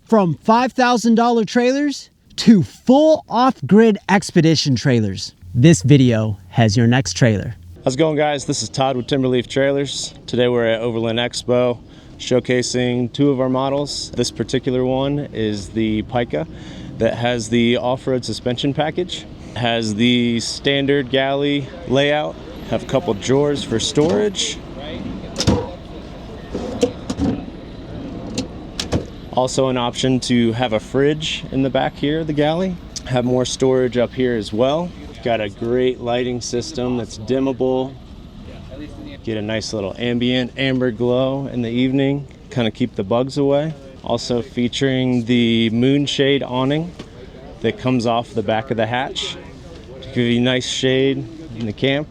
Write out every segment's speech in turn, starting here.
From $5,000 trailers to full off-grid Xpedition trailers, this video has your next trailer. How's it going, guys? This is Todd with Timberleaf Trailers. Today we're at Overland Expo showcasing two of our models. This particular one is the Pika that has the off-road suspension package. It has the standard galley layout, have a couple drawers for storage. Also an option to have a fridge in the back here of the galley. Have more storage up here as well. Got a great lighting system that's dimmable. Get a nice little ambient amber glow in the evening, kind of keep the bugs away. Also featuring the moonshade awning that comes off the back of the hatch to give you nice shade in the camp.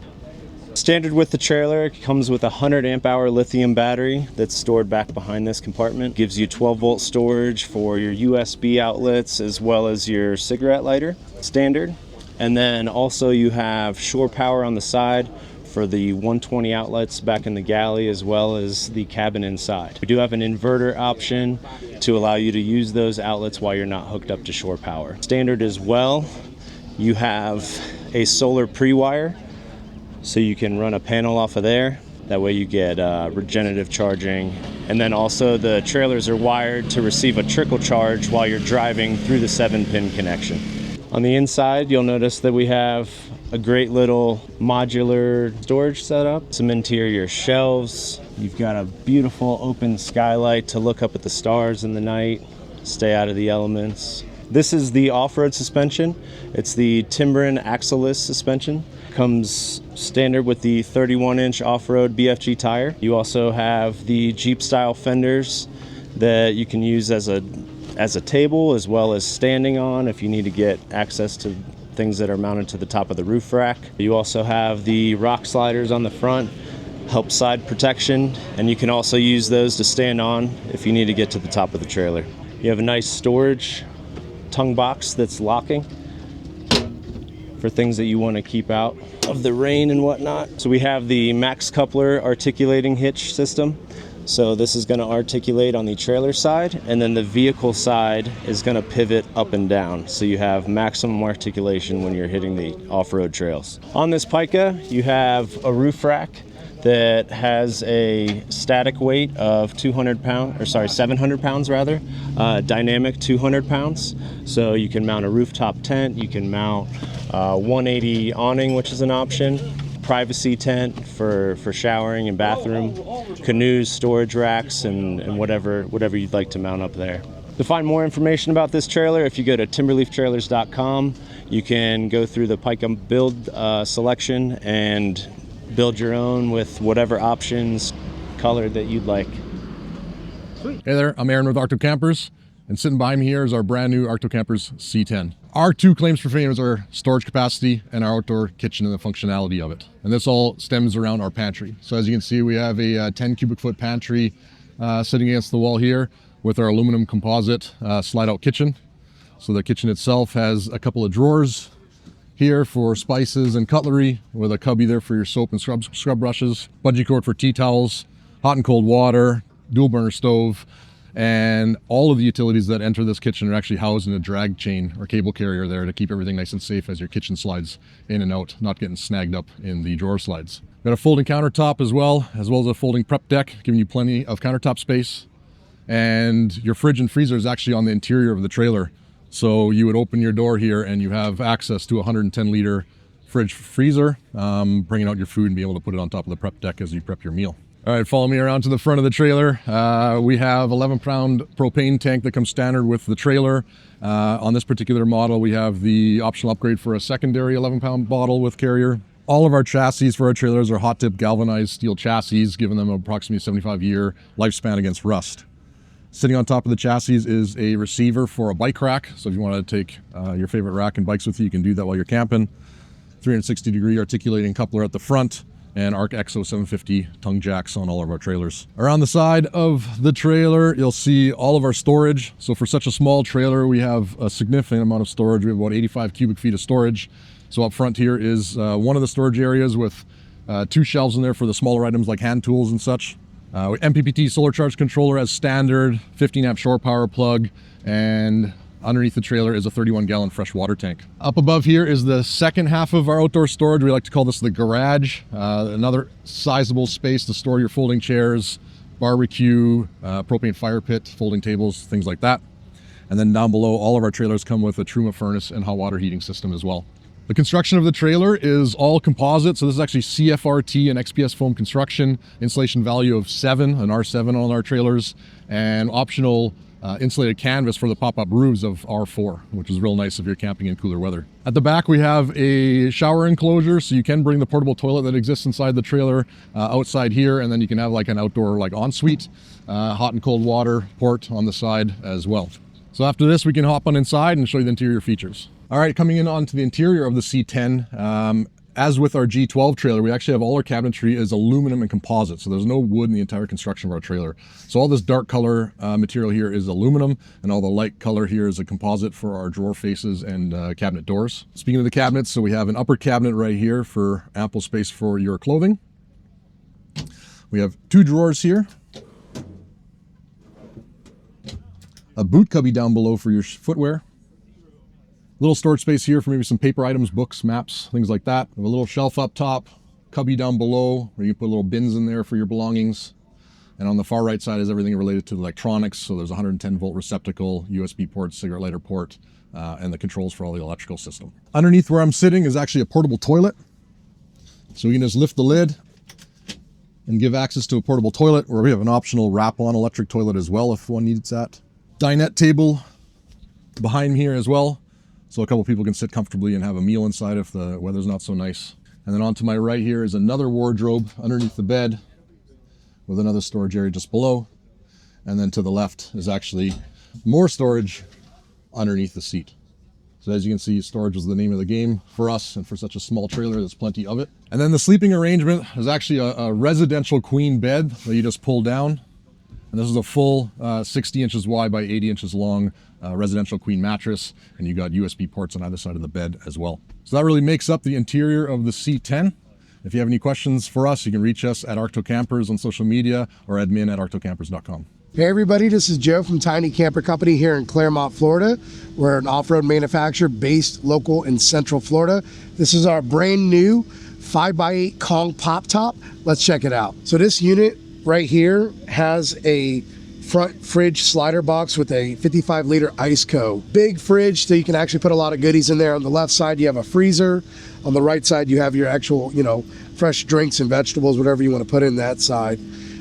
Standard with the trailer, it comes with a 100 amp hour lithium battery that's stored back behind this compartment. Gives you 12 volt storage for your USB outlets as well as your cigarette lighter, standard. And then also you have shore power on the side for the 120 outlets back in the galley as well as the cabin inside. We do have an inverter option to allow you to use those outlets while you're not hooked up to shore power. Standard as well, you have a solar pre-wire, so you can run a panel off of there. That way you get regenerative charging. And then also the trailers are wired to receive a trickle charge while you're driving through the 7-pin connection. On the inside, you'll notice that we have a great little modular storage setup, some interior shelves. You've got a beautiful open skylight to look up at the stars in the night, stay out of the elements. This is the off-road suspension. It's the Timbren axle-less suspension. Comes standard with the 31-inch off-road BFG tire. You also have the Jeep-style fenders that you can use as a table as well as standing on if you need to get access to things that are mounted to the top of the roof rack. You also have the rock sliders on the front, help side protection, and you can also use those to stand on if you need to get to the top of the trailer. You have a nice storage tongue box that's locking for things that you want to keep out of the rain and whatnot. So we have the max coupler articulating hitch system. So this is going to articulate on the trailer side, and then the vehicle side is going to pivot up and down. So you have maximum articulation when you're hitting the off-road trails. On this Pika, you have a roof rack that has a static weight of 700 pounds rather, dynamic 200 pounds. So you can mount a rooftop tent, you can mount 180 awning, which is an option, privacy tent for showering and bathroom, canoes, storage racks, and whatever you'd like to mount up there. To find more information about this trailer, if you go to timberleaftrailers.com, you can go through the Pika build selection and build your own with whatever options, color that you'd like. Sweet. Hey there, I'm Aaron with Arkto Campers, and sitting by me here is our brand new Arkto Campers C10. Our two claims for fame is our storage capacity and our outdoor kitchen and the functionality of it. And this all stems around our pantry. So as you can see, we have a 10 cubic foot pantry sitting against the wall here with our aluminum composite slide out kitchen. So the kitchen itself has a couple of drawers here for spices and cutlery, with a cubby there for your soap and scrub brushes, bungee cord for tea towels, hot and cold water, dual burner stove, and all of the utilities that enter this kitchen are actually housed in a drag chain or cable carrier there to keep everything nice and safe as your kitchen slides in and out, not getting snagged up in the drawer slides. Got a folding countertop as well as a folding prep deck, giving you plenty of countertop space. And your fridge and freezer is actually on the interior of the trailer. So you would open your door here and you have access to a 110 liter fridge freezer, bringing out your food and be able to put it on top of the prep deck as you prep your meal. All right, follow me around to the front of the trailer. We have 11-pound propane tank that comes standard with the trailer. On this particular model, we have the optional upgrade for a secondary 11-pound bottle with carrier. All of our chassis for our trailers are hot dip galvanized steel chassis, giving them approximately 75-year lifespan against rust. Sitting on top of the chassis is a receiver for a bike rack. So if you want to take your favorite rack and bikes with you, you can do that while you're camping. 360-degree articulating coupler at the front, and ARC XO 750 tongue jacks on all of our trailers. Around the side of the trailer, you'll see all of our storage. So for such a small trailer, we have a significant amount of storage. We have about 85 cubic feet of storage. So up front here is one of the storage areas with 2 shelves in there for the smaller items like hand tools and such. MPPT solar charge controller as standard, 15 amp shore power plug, and underneath the trailer is a 31-gallon fresh water tank. Up above here is the second half of our outdoor storage. We like to call this the garage. Another sizable space to store your folding chairs, barbecue, propane fire pit, folding tables, things like that. And then down below, all of our trailers come with a Truma furnace and hot water heating system as well. The construction of the trailer is all composite, so this is actually CFRT and XPS foam construction, insulation value of 7, an R7 on our trailers, and optional insulated canvas for the pop-up roofs of R4, which is real nice if you're camping in cooler weather. At the back we have a shower enclosure, so you can bring the portable toilet that exists inside the trailer outside here, and then you can have like an outdoor ensuite, hot and cold water port on the side as well. So after this we can hop on inside and show you the interior features. All right, coming in onto the interior of the C10, as with our G12 trailer, we actually have all our cabinetry is aluminum and composite, so there's no wood in the entire construction of our trailer. So all this dark color material here is aluminum, and all the light color here is a composite for our drawer faces and cabinet doors. Speaking of the cabinets, so we have an upper cabinet right here for ample space for your clothing. We have 2 drawers here, a boot cubby down below for your footwear, little storage space here for maybe some paper items, books, maps, things like that. We have a little shelf up top, cubby down below where you can put little bins in there for your belongings. And on the far right side is everything related to electronics. So there's a 110 volt receptacle, USB port, cigarette lighter port, and the controls for all the electrical system. Underneath where I'm sitting is actually a portable toilet. So we can just lift the lid and give access to a portable toilet, or we have an optional wrap-on electric toilet as well if one needs that. Dinette table behind me here as well, so a couple people can sit comfortably and have a meal inside if the weather's not so nice. And then on to my right here is another wardrobe underneath the bed with another storage area just below. And then to the left is actually more storage underneath the seat. So as you can see, storage was the name of the game for us, and for such a small trailer, there's plenty of it. And then the sleeping arrangement is actually a residential queen bed that you just pull down. And this is a full 60 inches wide by 80 inches long residential queen mattress, and you got USB ports on either side of the bed as well. So that really makes up the interior of the C10. If you have any questions for us, you can reach us at Arkto Campers on social media or admin@arktocampers.com. Hey everybody, this is Joe from Tiny Camper Company here in Claremont, Florida. We're an off-road manufacturer based local in Central Florida. This is our brand new 5x8 Kong Pop Top. Let's check it out. So this unit right here has a front fridge slider box with a 55-liter ice co. Big fridge, so you can actually put a lot of goodies in there. On the left side, you have a freezer. On the right side, you have your actual, fresh drinks and vegetables, whatever you want to put in that side.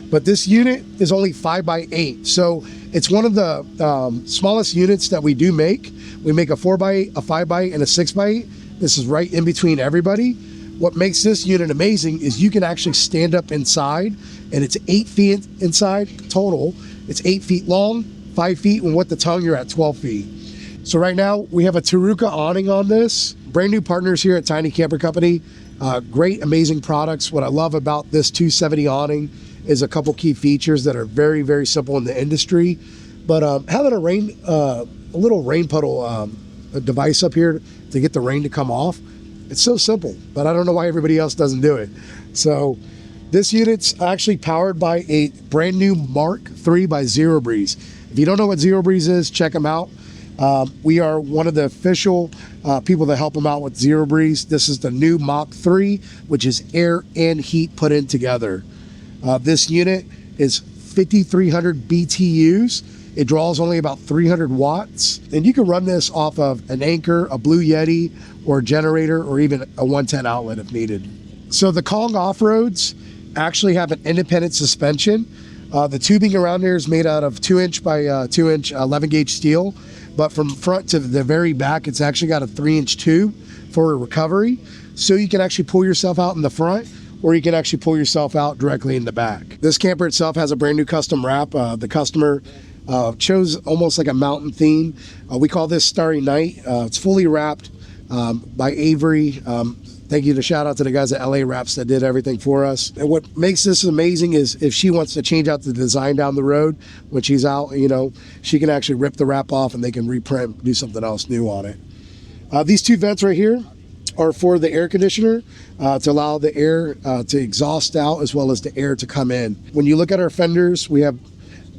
But this unit is only 5x8, so it's one of the smallest units that we do make. We make a 4x8, a 5x8, and a 6x8. This is right in between everybody. What makes this unit amazing is you can actually stand up inside, and it's 8 feet inside total. It's 8 feet long, 5 feet, and with the tongue, you're at 12 feet. So right now, we have a Taruka awning on this. Brand new partners here at Tiny Camper Company. Great, amazing products. What I love about this 270 awning is a couple key features that are very, very simple in the industry. But having a little rain puddle device up here to get the rain to come off, it's so simple, but I don't know why everybody else doesn't do it. So this unit's actually powered by a brand new Mark III by Zero Breeze. If you don't know what Zero Breeze is, check them out. We are one of the official people that help them out with Zero Breeze. This is the new Mach 3, which is air and heat put in together. This unit is 5,300 BTUs. It draws only about 300 watts. And you can run this off of an Anchor, a Blue Yeti, or a generator, or even a 110 outlet if needed. So the Kong Off-Roads actually have an independent suspension. The tubing around here is made out of 2-inch by 2-inch 11-gauge steel. But from front to the very back, it's actually got a 3-inch tube for recovery. So you can actually pull yourself out in the front, or you can actually pull yourself out directly in the back. This camper itself has a brand new custom wrap. The customer chose almost like a mountain theme. We call this Starry Night. It's fully wrapped by Avery. Thank you to shout out to the guys at LA Wraps that did everything for us. And what makes this amazing is if she wants to change out the design down the road, when she's out, she can actually rip the wrap off and they can reprint, do something else new on it. These two vents right here, are for the air conditioner to allow the air to exhaust out as well as the air to come in. When you look at our fenders, we have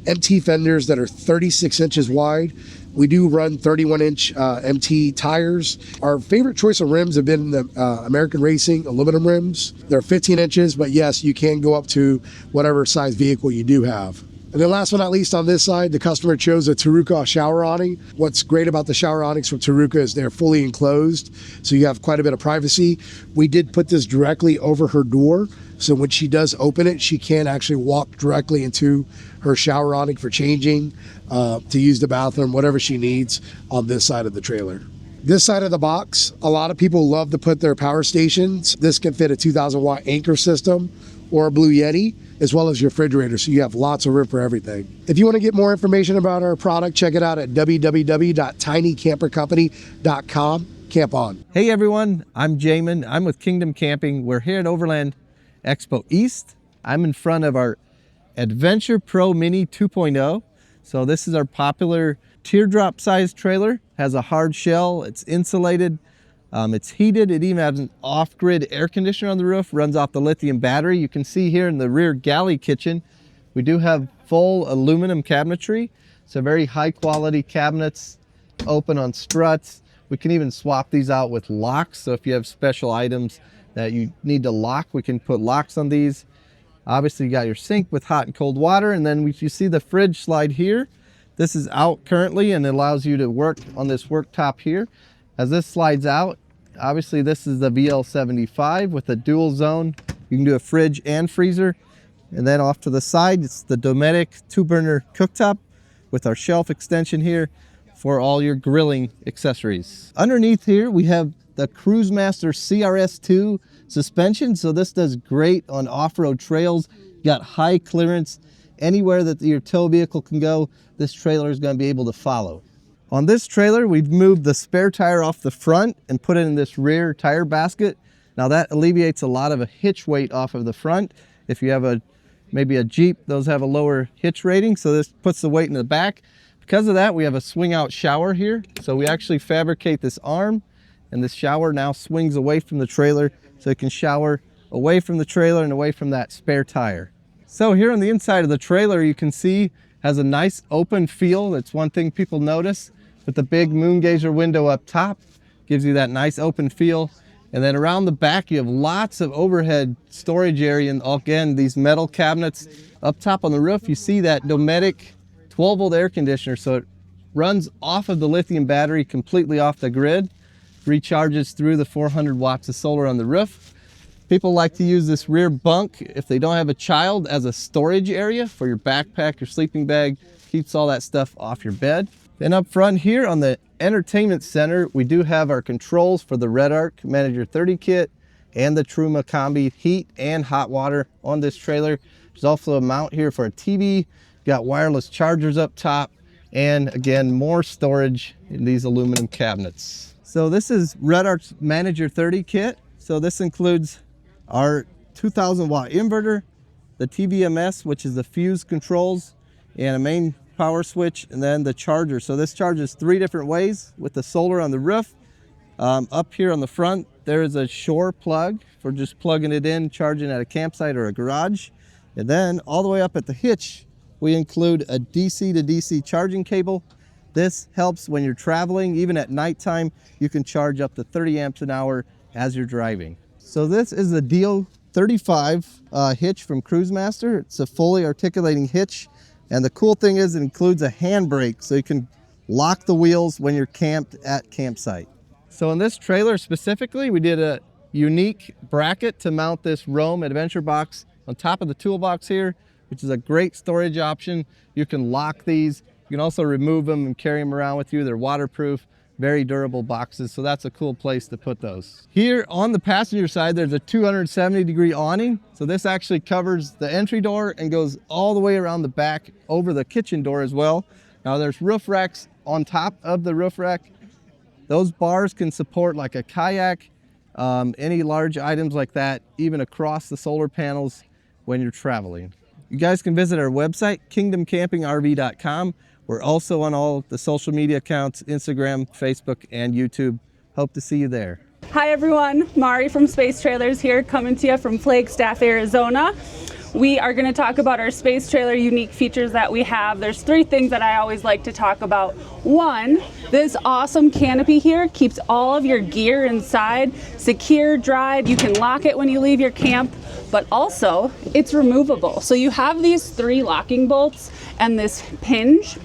MT fenders that are 36 inches wide. We do run 31-inch MT tires. Our favorite choice of rims have been the American Racing aluminum rims. They're 15 inches, but yes, you can go up to whatever size vehicle you do have. And then last but not least, on this side, the customer chose a Taruka shower awning. What's great about the shower awnings from Taruka is they're fully enclosed, so you have quite a bit of privacy. We did put this directly over her door, so when she does open it, she can actually walk directly into her shower awning for changing, to use the bathroom, whatever she needs on this side of the trailer. This side of the box, a lot of people love to put their power stations. This can fit a 2,000 watt anchor system or a Blue Yeti, as well as your refrigerator, so you have lots of room for everything. If you want to get more information about our product, check it out at www.tinycampercompany.com. Camp on. Hey everyone, I'm Jamin. I'm with Kingdom Camping. We're here at Overland Expo East. I'm in front of our Adventure Pro Mini 2.0. So this is our popular teardrop size trailer. Has a hard shell, it's insulated, it's heated. It even has an off-grid air conditioner on the roof, runs off the lithium battery. You can see here in the rear galley kitchen, we do have full aluminum cabinetry. So very high quality cabinets, open on struts. We can even swap these out with locks. So if you have special items that you need to lock, we can put locks on these. Obviously you got your sink with hot and cold water, and then you see the fridge slide here. This is out currently and it allows you to work on this worktop here. As this slides out, obviously this is the VL75 with a dual zone. You can do a fridge and freezer. And then off to the side, it's the Dometic 2-burner cooktop with our shelf extension here for all your grilling accessories. Underneath here, we have the Cruisemaster CRS2 suspension. So this does great on off-road trails. You got high clearance. Anywhere that your tow vehicle can go, this trailer is going to be able to follow. On this trailer, we've moved the spare tire off the front and put it in this rear tire basket. Now that alleviates a lot of a hitch weight off of the front. If you have maybe a Jeep, those have a lower hitch rating, so this puts the weight in the back. Because of that, we have a swing out shower here. So we actually fabricate this arm, and this shower now swings away from the trailer, so it can shower away from the trailer and away from that spare tire. So here on the inside of the trailer, you can see has a nice open feel. That's one thing people notice. With the big moon gazer window up top, gives you that nice open feel. And then around the back, you have lots of overhead storage area. And again, these metal cabinets up top on the roof, you see that Dometic 12-volt air conditioner. So it runs off of the lithium battery, completely off the grid, recharges through the 400 watts of solar on the roof. People like to use this rear bunk, if they don't have a child, as a storage area for your backpack, your sleeping bag, keeps all that stuff off your bed. Then up front here on the entertainment center, we do have our controls for the RedArc Manager 30 kit and the Truma Combi heat and hot water on this trailer. There's also a mount here for a TV, got wireless chargers up top, and again, more storage in these aluminum cabinets. So this is RedArc's Manager 30 kit. So this includes our 2000 watt inverter, the TVMS, which is the fuse controls, and a main power switch, and then the charger. So this charges 3 different ways with the solar on the roof. Up here on the front, there is a shore plug for just plugging it in, charging at a campsite or a garage. And then all the way up at the hitch, we include a DC to DC charging cable. This helps when you're traveling. Even at nighttime, you can charge up to 30 amps an hour as you're driving. So this is the DO35 hitch from Cruisemaster. It's a fully articulating hitch. And the cool thing is it includes a handbrake, so you can lock the wheels when you're camped at campsite. So in this trailer specifically, we did a unique bracket to mount this Roam Adventure box on top of the toolbox here, which is a great storage option. You can lock these. You can also remove them and carry them around with you. They're waterproof, very durable boxes, so that's a cool place to put those. Here on the passenger side, there's a 270-degree awning. So this actually covers the entry door and goes all the way around the back over the kitchen door as well. Now there's roof racks on top of the roof rack. Those bars can support like a kayak, any large items like that, even across the solar panels when you're traveling. You guys can visit our website, kingdomcampingrv.com. We're also on all the social media accounts, Instagram, Facebook, and YouTube. Hope to see you there. Hi everyone, Mari from Space Trailers here, coming to you from Flagstaff, Arizona. We are going to talk about our space trailer unique features that we have. There's 3 things that I always like to talk about. 1, this awesome canopy here keeps all of your gear inside, secure, dried. You can lock it when you leave your camp, but also it's removable. So you have these 3 locking bolts and this hinge.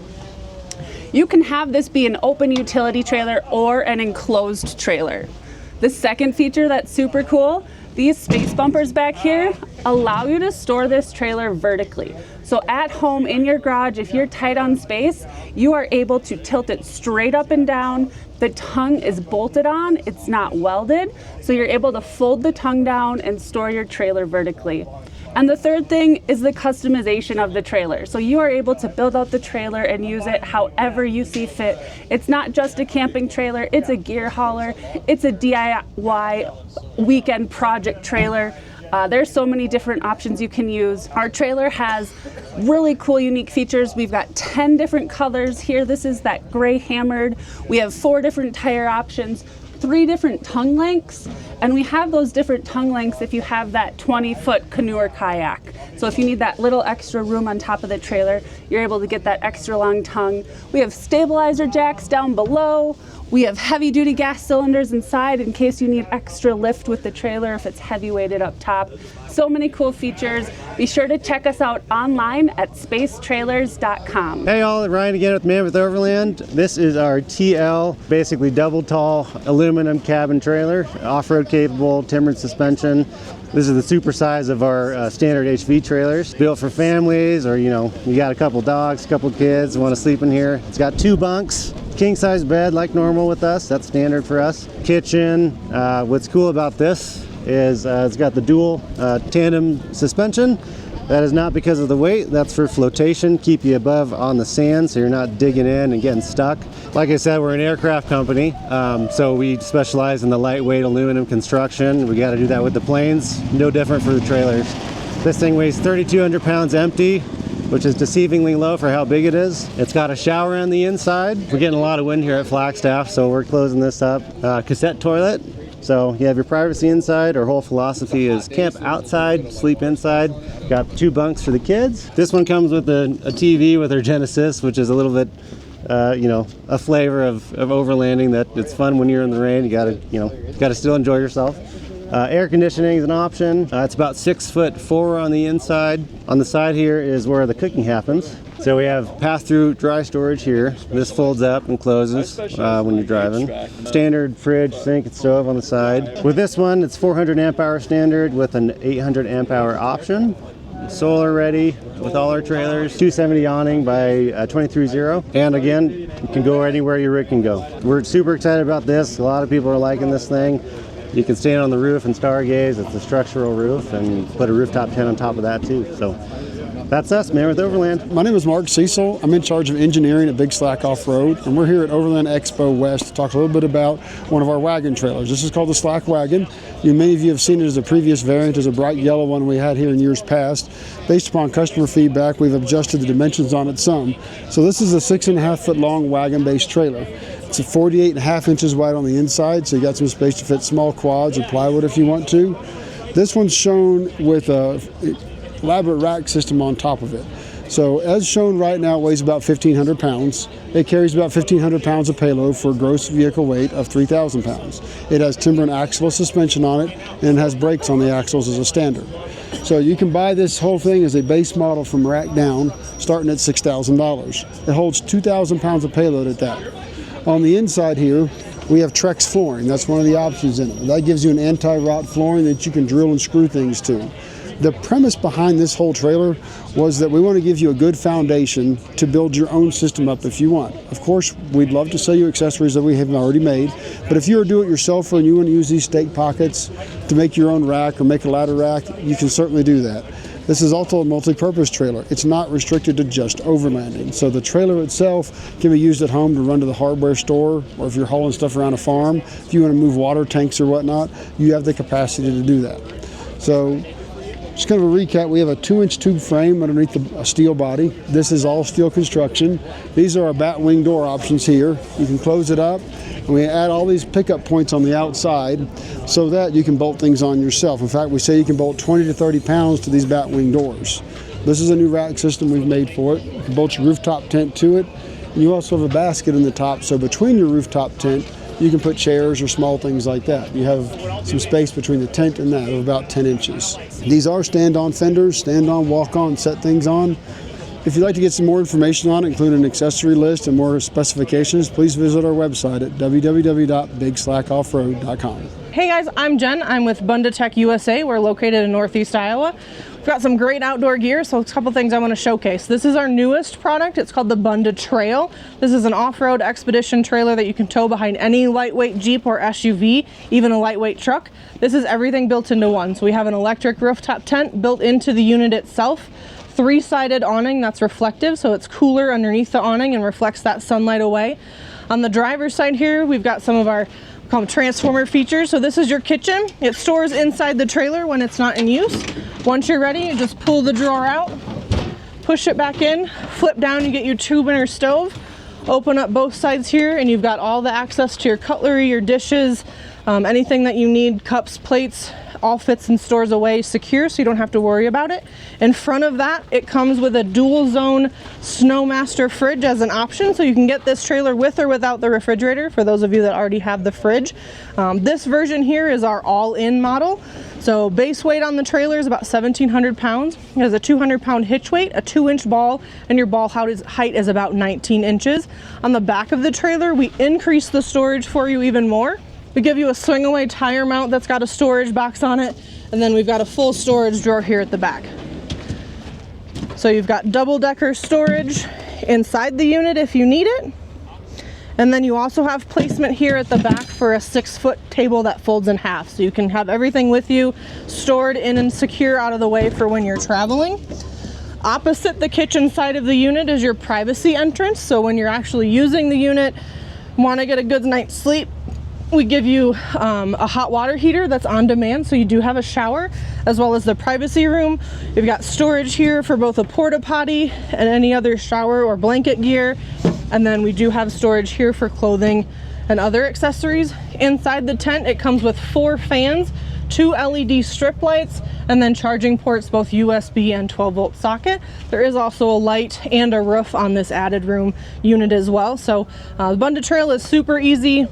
You can have this be an open utility trailer or an enclosed trailer. The second feature that's super cool, these space bumpers back here allow you to store this trailer vertically. So at home in your garage, if you're tight on space, you are able to tilt it straight up and down. The tongue is bolted on, it's not welded, so you're able to fold the tongue down and store your trailer vertically. And the third thing is the customization of the trailer. So you are able to build out the trailer and use it however you see fit. It's not just a camping trailer, it's a gear hauler, it's a DIY weekend project trailer. There's so many different options you can use. Our trailer has really cool, unique features. We've got 10 different colors here. This is that gray hammered. We have 4 different tire options, 3 different tongue lengths, and we have those different tongue lengths if you have that 20-foot canoe or kayak. So if you need that little extra room on top of the trailer, you're able to get that extra long tongue. We have stabilizer jacks down below. We have heavy-duty gas cylinders inside in case you need extra lift with the trailer if it's heavy-weighted up top. So many cool features. Be sure to check us out online at spacetrailers.com. Hey all, Ryan again with Mammoth Overland. This is our TL, basically double tall aluminum cabin trailer, off-road capable, timbered suspension. This is the super size of our standard HV trailers, built for families, or you got a couple dogs, a couple kids, want to sleep in here. It's got 2 bunks, king size bed like normal with us, that's standard for us. Kitchen, what's cool about this is it's got the dual tandem suspension. That is not because of the weight, that's for flotation, keep you above on the sand so you're not digging in and getting stuck. Like I said, we're an aircraft company, so we specialize in the lightweight aluminum construction. We got to do that with the planes, no different for the trailers. This thing weighs 3,200 pounds empty, which is deceivingly low for how big it is. It's got a shower on the inside. We're getting a lot of wind here at Flagstaff, so we're closing this up. Cassette toilet. So you have your privacy inside. Our whole philosophy is camp outside, sleep inside. Got 2 bunks for the kids. This one comes with a TV with our Genesis, which is a little bit, a flavor of overlanding. That it's fun when you're in the rain. You gotta still enjoy yourself. Air conditioning is an option. It's about 6'4" on the inside. On the side here is where the cooking happens. So we have pass-through dry storage here. This folds up and closes when you're driving. Standard fridge, sink, and stove on the side. With this one, it's 400 amp hour standard with an 800 amp hour option. Solar ready with all our trailers. 270 awning by 23.0. And again, you can go anywhere your rig can go. We're super excited about this. A lot of people are liking this thing. You can stand on the roof and stargaze. It's a structural roof, and put a rooftop tent on top of that too. So that's us, Mammoth Overland. My name is Mark Cecil. I'm in charge of engineering at Big Slack Off-Road, and we're here at Overland Expo West to talk a little bit about one of our wagon trailers. This is called the Slack Wagon. Many of you have seen it as a previous variant, as a bright yellow one we had here in years past. Based upon customer feedback, we've adjusted the dimensions on it some. So this is a 6.5-foot long wagon-based trailer. It's a 48.5 inches wide on the inside, so you got some space to fit small quads or plywood if you want to. This one's shown with a elaborate rack system on top of it. So as shown right now, it weighs about 1,500 pounds. It carries about 1,500 pounds of payload for a gross vehicle weight of 3,000 pounds. It has timber and axle suspension on it, and it has brakes on the axles as a standard. So you can buy this whole thing as a base model from rack down, starting at $6,000. It holds 2,000 pounds of payload at that. On the inside here, we have Trex flooring. That's one of the options in it. That gives you an anti-rot flooring that you can drill and screw things to. The premise behind this whole trailer was that we want to give you a good foundation to build your own system up if you want. Of course, we'd love to sell you accessories that we have already made, but if you're a do-it-yourselfer and you want to use these stake pockets to make your own rack or make a ladder rack, you can certainly do that. This is also a multi-purpose trailer. It's not restricted to just overlanding. So the trailer itself can be used at home to run to the hardware store, or if you're hauling stuff around a farm, if you want to move water tanks or whatnot, you have the capacity to do that. So Just kind of a recap, we have a 2-inch tube frame underneath a steel body. This is all steel construction. These are our bat wing door options here. You can close it up, and we add all these pickup points on the outside so that you can bolt things on yourself. In fact, we say you can bolt 20 to 30 pounds to these bat wing doors. This is a new rack system we've made for it. You can bolt your rooftop tent to it. And you also have a basket in the top, so between your rooftop tent, you can put chairs or small things like that. You have some space between the tent and that of about 10 inches. These are stand-on fenders, stand-on, walk-on, set things on. If you'd like to get some more information on it, including an accessory list and more specifications, please visit our website at www.bigslackoffroad.com. Hey guys, I'm Jen. I'm with Bundutech USA. We're located in Northeast Iowa. We've got some great outdoor gear, so a couple things I want to showcase. This is our newest product. It's called the Bundutrail. This is an off-road Xpedition trailer that you can tow behind any lightweight Jeep or SUV, even a lightweight truck. This is everything built into one. So we have an electric rooftop tent built into the unit itself. 3-sided awning that's reflective, so it's cooler underneath the awning and reflects that sunlight away. On the driver's side here, we've got some of our transformer features. So this is your kitchen. It stores inside the trailer when it's not in use. Once you're ready, you just pull the drawer out, push it back in, flip down, you get your 2-burner stove, open up both sides here, and you've got all the access to your cutlery, your dishes, anything that you need, cups, plates, all fits and stores away secure, so you don't have to worry about it. In front of that, it comes with a dual zone Snowmaster fridge as an option, so you can get this trailer with or without the refrigerator, for those of you that already have the fridge. This version here is our all-in model. So base weight on the trailer is about 1,700 pounds. It has a 200-pound hitch weight, a 2-inch ball, and your ball height is about 19 inches. On the back of the trailer, we increase the storage for you even more. We give you a swing away tire mount that's got a storage box on it, and then we've got a full storage drawer here at the back. So you've got double-decker storage inside the unit if you need it. And then you also have placement here at the back for a 6-foot table that folds in half. So you can have everything with you stored in and secure out of the way for when you're traveling. Opposite the kitchen side of the unit is your privacy entrance. So when you're actually using the unit, want to get a good night's sleep, we give you a hot water heater that's on demand, so you do have a shower, as well as the privacy room. We've got storage here for both a porta potty and any other shower or blanket gear. And then we do have storage here for clothing and other accessories. Inside the tent, it comes with 4 fans, 2 LED strip lights, and then charging ports, both USB and 12-volt socket. There is also a light and a roof on this added room unit as well. So the Bundutrail is super easy.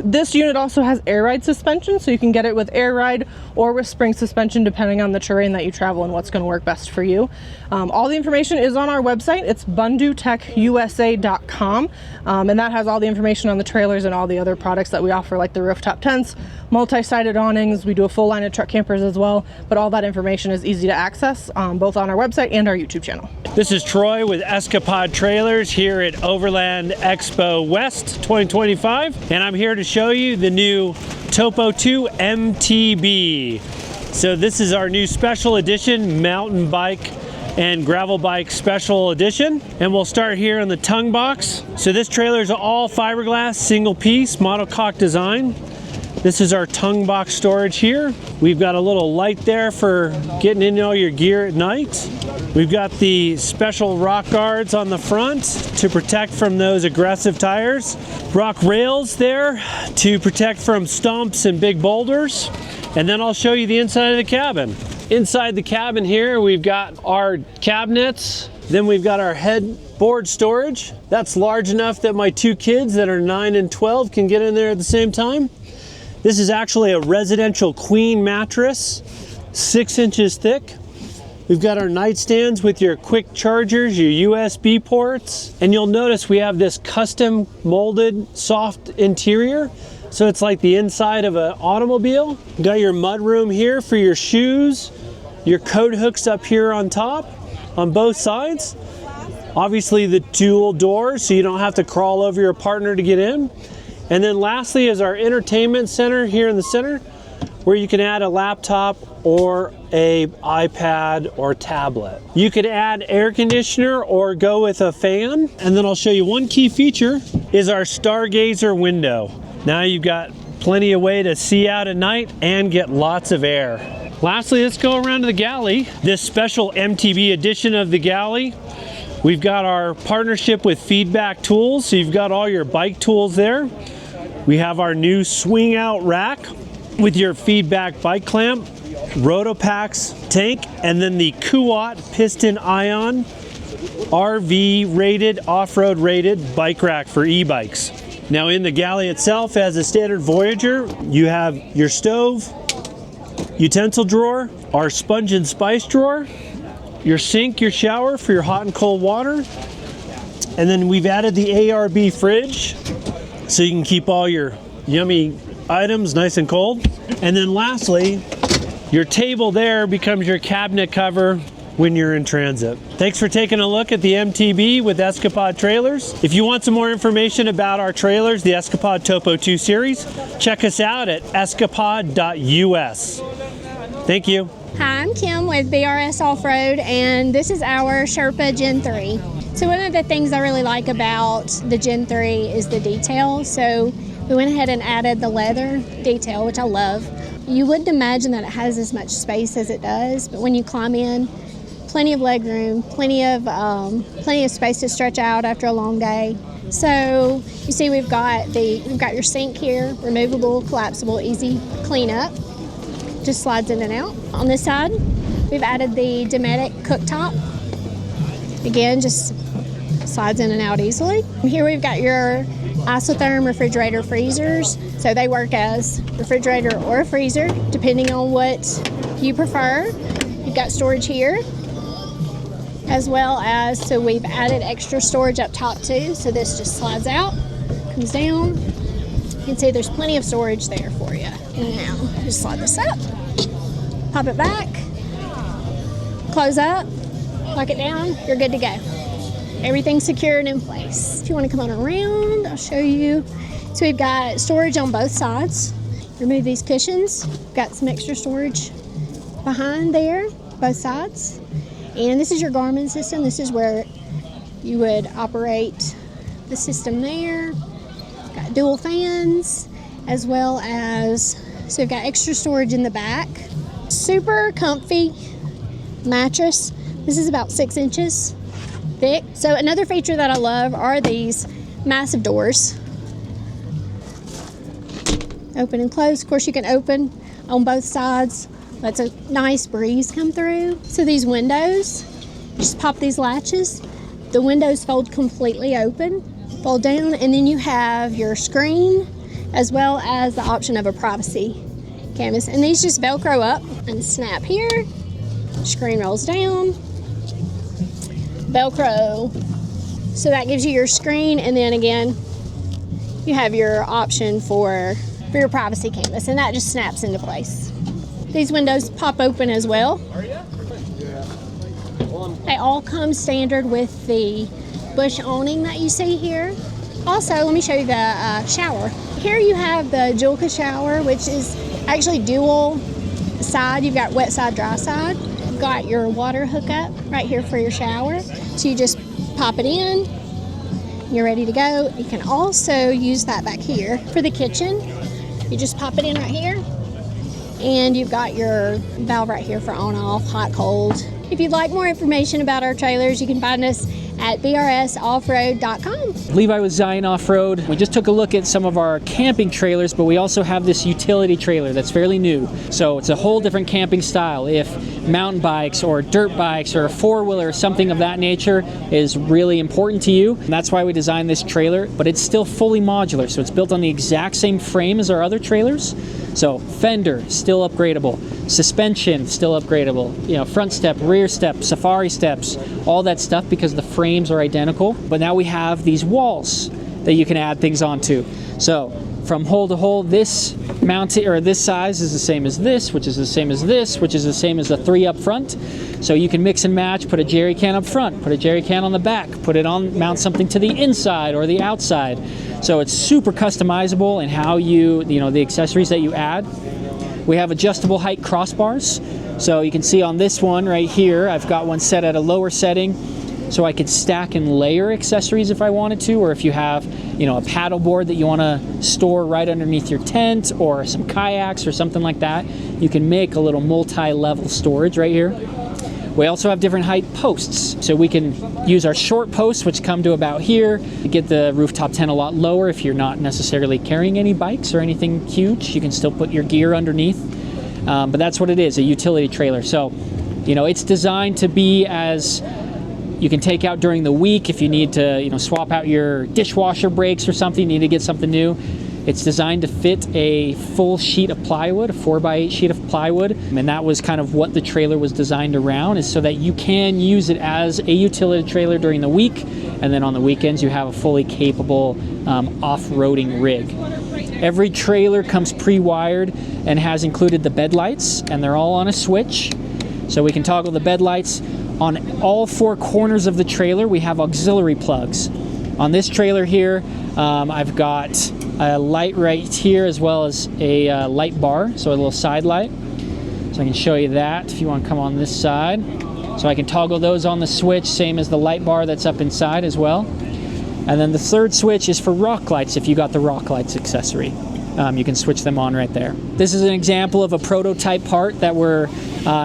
This unit also has air ride suspension, so you can get it with air ride or with spring suspension depending on the terrain that you travel and what's going to work best for you. All the information is on our website. It's bundutechusa.com, and that has all the information on the trailers and all the other products that we offer, like the rooftop tents, multi-sided awnings. We do a full line of truck campers as well, but all that information is easy to access both on our website and our YouTube channel. This is Troy with Escapod Trailers here at Overland Expo West 2025, and I'm here to show you the new Topo 2 MTB. So this is our new special edition mountain bike and gravel bike special edition, and we'll start here on the tongue box. So this trailer is all fiberglass, single piece, monocoque design. This is our tongue box storage here. We've got a little light there for getting in all your gear at night. We've got the special rock guards on the front to protect from those aggressive tires. Rock rails there to protect from stumps and big boulders. And then I'll show you the inside of the cabin. Inside the cabin here, we've got our cabinets. Then we've got our headboard storage. That's large enough that my 2 kids that are 9 and 12 can get in there at the same time. This is actually a residential queen mattress, 6 inches thick. We've got our nightstands with your quick chargers, your USB ports, and you'll notice we have this custom molded soft interior. So it's like the inside of an automobile. You got your mud room here for your shoes, your coat hooks up here on top, on both sides. Obviously the dual doors, so you don't have to crawl over your partner to get in. And then lastly is our entertainment center here in the center, where you can add a laptop or a iPad or tablet. You could add air conditioner or go with a fan. And then I'll show you one key feature is our stargazer window. Now you've got plenty of way to see out at night and get lots of air. Lastly, let's go around to the galley. This special MTB edition of the galley. We've got our partnership with Feedback Tools, so you've got all your bike tools there. We have our new swing out rack with your feedback bike clamp, Rotopax tank, and then the Kuat piston ion RV rated, off-road rated bike rack for e-bikes. Now in the galley itself, as a standard Voyager, you have your stove, utensil drawer, our sponge and spice drawer, your sink, your shower for your hot and cold water, and then we've added the ARB fridge so you can keep all your yummy items nice and cold. And then lastly, your table there becomes your cabinet cover when you're in transit. Thanks for taking a look at the MTB with Escapod Trailers. If you want some more information about our trailers, the Escapod Topo 2 series, check us out at escapod.us. Thank you. Hi, I'm Kim with BRS Offroad, and this is our Sherpa Gen 3. So one of the things I really like about the Gen 3 is the detail. So we went ahead and added the leather detail, which I love. You wouldn't imagine that it has as much space as it does, but when you climb in, plenty of leg room, plenty of space to stretch out after a long day. So you see we've got your sink here, removable, collapsible, easy cleanup. Just slides in and out. On this side, we've added the Dometic cooktop. Again, just slides in and out easily. Here we've got your isotherm refrigerator freezers. So they work as refrigerator or a freezer, depending on what you prefer. You've got storage here, as well as, so we've added extra storage up top too. So this just slides out, comes down. You can see there's plenty of storage there for you. And now, just slide this up, pop it back, close up, lock it down, you're good to go. Everything's secured in place. If you want to come on around, I'll show you. So we've got storage on both sides. Remove these cushions. Got some extra storage behind there, both sides. And this is your Garmin system. This is where you would operate the system there. Got dual fans, as well as, so we've got extra storage in the back. Super comfy mattress. This is about 6 inches thick. So another feature that I love are these massive doors. Open and close. Of course, you can open on both sides. Lets a nice breeze come through. So these windows, just pop these latches. The windows fold completely open, fold down, and then you have your screen, as well as the option of a privacy canvas. And these just Velcro up and snap here. Screen rolls down. Velcro. So that gives you your screen, and then again, you have your option for your privacy canvas, and that just snaps into place. These windows pop open as well. They all come standard with the bush awning that you see here. Also, let me show you the shower. Here you have the Julka shower, which is actually dual side. You've got wet side, dry side. You've got your water hookup right here for your shower. So you just pop it in, you're ready to go. You can also use that back here for the kitchen. You just pop it in right here, and you've got your valve right here for on, off, hot, cold. If you'd like more information about our trailers, you can find us at brsoffroad.com. Levi with Zion Offroad. We just took a look at some of our camping trailers, but we also have this utility trailer that's fairly new. So it's a whole different camping style. If mountain bikes or dirt bikes or a four-wheeler or something of that nature is really important to you, and that's why we designed this trailer, but it's still fully modular. So it's built on the exact same frame as our other trailers. So fender, still upgradable. Suspension, still upgradable. You know, front step, rear step, safari steps, all that stuff, because the frames are identical. But now we have these walls that you can add things onto. So from hole to hole, this mounted, or this size is the same as this, which is the same as this, which is the same as the 3 up front. So you can mix and match, put a jerry can up front, put a jerry can on the back, put it on, mount something to the inside or the outside. So it's super customizable in how you know, the accessories that you add. We have adjustable height crossbars. So you can see on this one right here, I've got one set at a lower setting. so I could stack and layer accessories if I wanted to, or if you have, you know, a paddle board that you want to store right underneath your tent, or some kayaks or something like that, you can make a little multi-level storage right here. We also have different height posts, so we can use our short posts, which come to about here, to get the rooftop tent a lot lower. If you're not necessarily carrying any bikes or anything huge, you can still put your gear underneath. But that's what it is, a utility trailer. So, you know, it's designed to be as you can take out during the week if you need to, you know, swap out your dishwasher breaks or something, you need to get something new. It's designed to fit a full sheet of plywood, a 4x8 sheet of plywood, and that was kind of what the trailer was designed around, is so that you can use it as a utility trailer during the week, and then on the weekends you have a fully capable off-roading rig. Every trailer comes pre-wired and has included the bed lights, and they're all on a switch, so we can toggle the bed lights. On all four corners of the trailer we have auxiliary plugs. On this trailer here, I've got a light right here, as well as a light bar, so a little side light. So I can show you that if you want to come on this side. So I can toggle those on the switch, same as the light bar that's up inside as well. And then the third switch is for rock lights. If you got the rock lights accessory, you can switch them on right there. This is an example of a prototype part that we're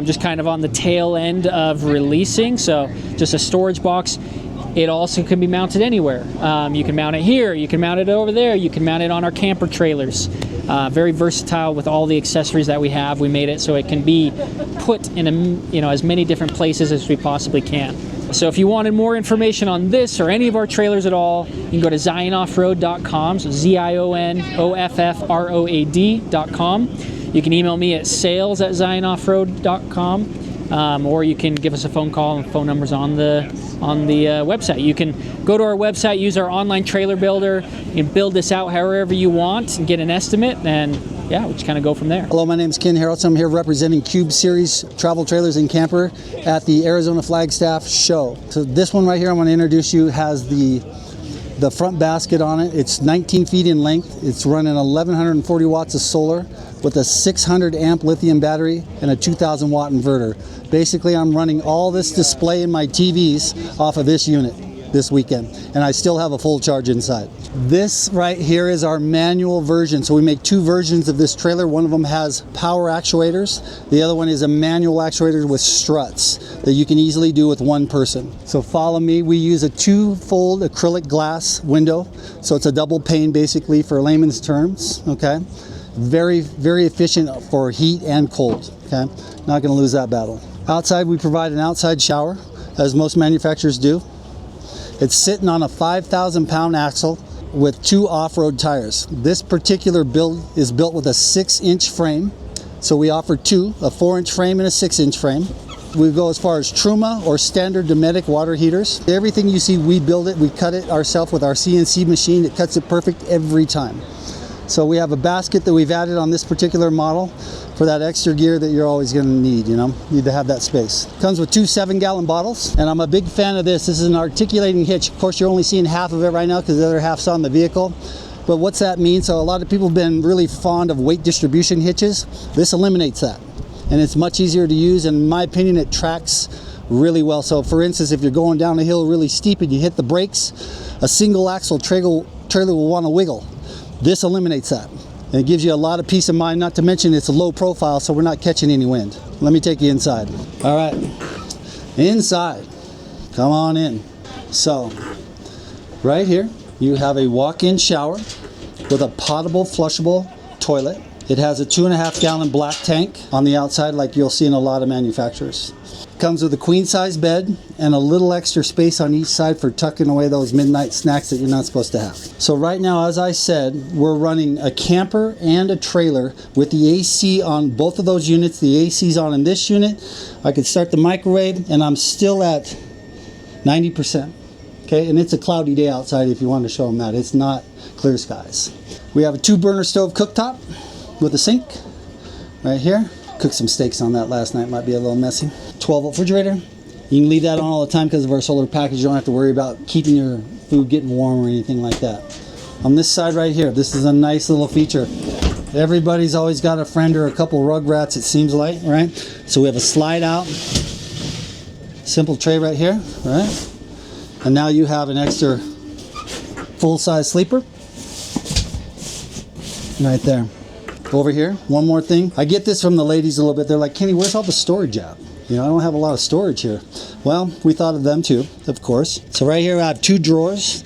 just kind of on the tail end of releasing. So just a storage box. It also can be mounted anywhere. You can mount it here, you can mount it over there, you can mount it on our camper trailers. Very versatile with all the accessories that we have. We made it so it can be put in as many different places as we possibly can. So if you wanted more information on this or any of our trailers at all, you can go to zionoffroad.com, so zionoffroad.com. You can email me at sales@zionoffroad.com, or you can give us a phone call, and phone numbers on the website. You can go to our website, use our online trailer builder, you can build this out however you want and get an estimate, and yeah, we just kind of go from there. Hello, my name is Ken Harrelson. I'm here representing Cube Series Travel Trailers and Camper at the Arizona Flagstaff Show. So this one right here I want to introduce you has the front basket on it. It's 19 feet in length. It's running 1140 watts of solar with a 600 amp lithium battery and a 2000 watt inverter. Basically, I'm running all this display in my TVs off of this unit this weekend, and I still have a full charge inside. This right here is our manual version. So we make two versions of this trailer. One of them has power actuators. The other one is a manual actuator with struts that you can easily do with one person. So follow me. We use a two-fold acrylic glass window. So it's a double pane basically for layman's terms, okay? Very, very efficient for heat and cold, okay? Not gonna lose that battle. Outside, we provide an outside shower, as most manufacturers do. It's sitting on a 5,000 pound axle with two off-road tires. This particular build is built with a 6-inch frame. So we offer two, a 4-inch frame and a 6-inch frame. We go as far as Truma or standard Dometic water heaters. Everything you see, we build it, we cut it ourselves with our CNC machine. It cuts it perfect every time. So we have a basket that we've added on this particular model for that extra gear that you're always going to need, you know, need to have that space. Comes with two 7-gallon bottles, and I'm a big fan of this. This is an articulating hitch. Of course, you're only seeing half of it right now because the other half's on the vehicle. But what's that mean? So a lot of people have been really fond of weight distribution hitches. This eliminates that, and it's much easier to use, and in my opinion, it tracks really well. So for instance, if you're going down a hill really steep and you hit the brakes, a single axle trailer will want to wiggle. This eliminates that. And it gives you a lot of peace of mind, not to mention it's a low profile, so we're not catching any wind. Let me take you inside. All right, inside, come on in. So, right here, you have a walk-in shower with a potable, flushable toilet. It has a 2.5 gallon black tank on the outside, like you'll see in a lot of manufacturers. Comes with a queen size bed and a little extra space on each side for tucking away those midnight snacks that you're not supposed to have. So right now, as I said, we're running a camper and a trailer with the AC on both of those units. The AC's on in this unit. I could start the microwave and I'm still at 90%. Okay, and it's a cloudy day outside if you want to show them that. It's not clear skies. We have a 2-burner stove cooktop with a sink right here. Cooked some steaks on that last night, might be a little messy. 12-volt refrigerator. You can leave that on all the time because of our solar package. You don't have to worry about keeping your food getting warm or anything like that. On this side right here, this is a nice little feature. Everybody's always got a friend or a couple rugrats, it seems like, right? So we have a slide out, simple tray right here, right? And now you have an extra full-size sleeper right there. Over here, one more thing. I get this from the ladies a little bit. They're like, Kenny, where's all the storage at? You know, I don't have a lot of storage here. Well, we thought of them too, of course. So right here I have 2 drawers.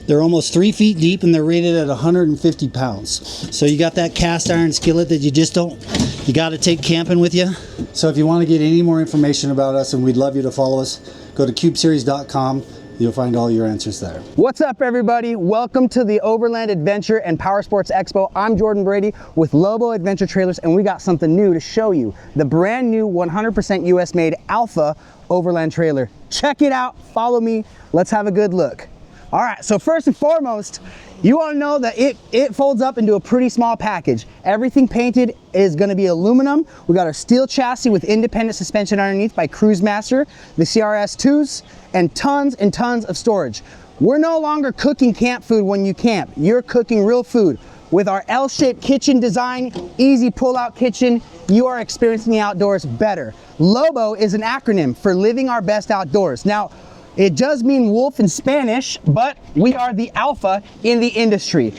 They're almost 3 feet deep and they're rated at 150 pounds. So you got that cast iron skillet that you got to take camping with you. So if you want to get any more information about us, and we'd love you to follow us, go to cubeseries.com. You'll find all your answers there. What's up, everybody? Welcome to the Overland Adventure and Powersports Expo. I'm Jordan Brady with Lobo Adventure Trailers, and we got something new to show you. The brand new 100% US made Alpha Overland trailer. Check it out, follow me, let's have a good look. All right, so first and foremost, you want to know that it folds up into a pretty small package. Everything painted is going to be aluminum. We got our steel chassis with independent suspension underneath by Cruisemaster, the CRS2s, and tons of storage. We're no longer cooking camp food when you camp. You're cooking real food. With our L-shaped kitchen design, easy pull-out kitchen, you are experiencing the outdoors better. Lobo is an acronym for Living Our Best Outdoors. Now, it does mean wolf in Spanish, but we are the alpha in the industry.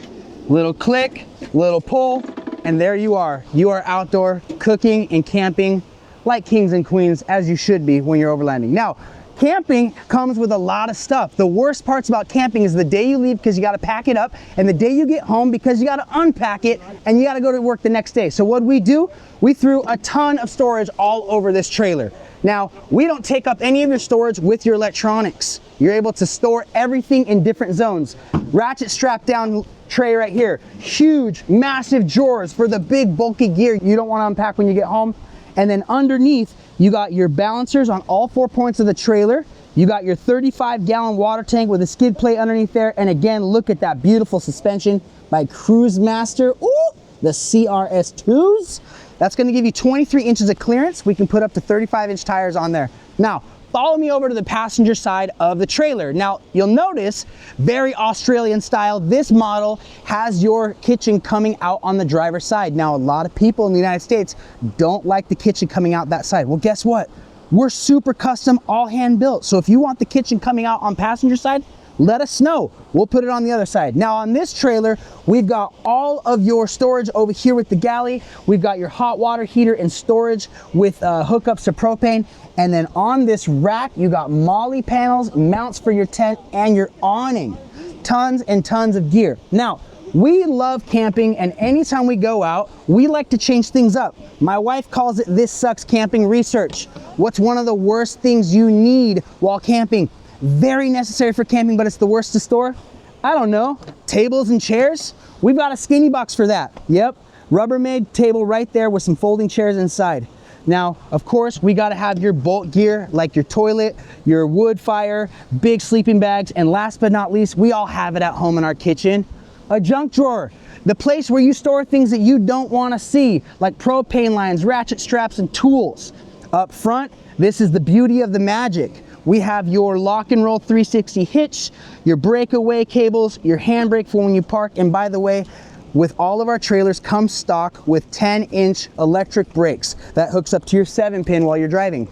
Little click, little pull, and there you are. You are outdoor cooking and camping like kings and queens, as you should be when you're overlanding. Now, camping comes with a lot of stuff. The worst parts about camping is the day you leave because you got to pack it up, and the day you get home because you got to unpack it and you got to go to work the next day. So what we do, we threw a ton of storage all over this trailer. Now, we don't take up any of your storage with your electronics. You're able to store everything in different zones. Ratchet strap down tray right here. Huge, massive drawers for the big bulky gear you don't want to unpack when you get home. And then underneath, you got your balancers on all 4 points of the trailer. You got your 35-gallon water tank with a skid plate underneath there. And again, look at that beautiful suspension by Cruisemaster. Ooh, the CRS2s. That's going to give you 23 inches of clearance. We can put up to 35-inch tires on there. Now, follow me over to the passenger side of the trailer. Now, you'll notice, very Australian style, this model has your kitchen coming out on the driver's side. Now, a lot of people in the United States don't like the kitchen coming out that side. Well, guess what? We're super custom, all hand built. So if you want the kitchen coming out on passenger side, let us know. We'll put it on the other side. Now on this trailer, we've got all of your storage over here with the galley. We've got your hot water heater and storage with hookups to propane. And then on this rack, you got MOLLE panels, mounts for your tent, and your awning. Tons and tons of gear. Now, we love camping, and anytime we go out, we like to change things up. My wife calls it "This Sucks Camping Research." What's one of the worst things you need while camping? Very necessary for camping, but it's the worst to store? I don't know. Tables and chairs? We've got a skinny box for that. Yep, Rubbermaid table right there with some folding chairs inside. Now, of course, we gotta have your bulk gear like your toilet, your wood fire, big sleeping bags, and last but not least, we all have it at home in our kitchen, a junk drawer. The place where you store things that you don't wanna see, like propane lines, ratchet straps, and tools. Up front, this is the beauty of the magic. We have your lock and roll 360 hitch, your breakaway cables, your handbrake for when you park, and by the way, with all of our trailers come stock with 10-inch electric brakes that hooks up to your 7-pin while you're driving.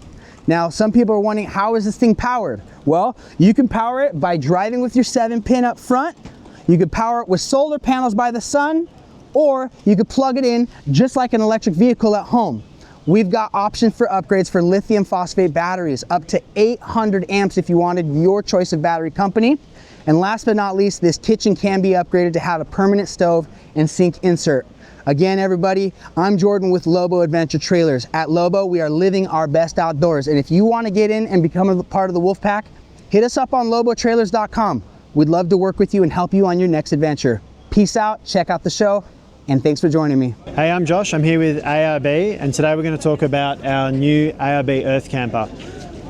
Now, some people are wondering, how is this thing powered? Well, you can power it by driving with your 7-pin up front, you could power it with solar panels by the sun, or you could plug it in just like an electric vehicle at home. We've got options for upgrades for lithium phosphate batteries, up to 800 amps if you wanted, your choice of battery company. And last but not least, this kitchen can be upgraded to have a permanent stove and sink insert. Again, everybody, I'm Jordan with Lobo Adventure Trailers. At Lobo, we are living our best outdoors. And if you want to get in and become a part of the wolf pack, hit us up on lobotrailers.com. We'd love to work with you and help you on your next adventure. Peace out, check out the show, and thanks for joining me. Hey, I'm Josh. I'm here with ARB, and today we're going to talk about our new ARB Earth Camper.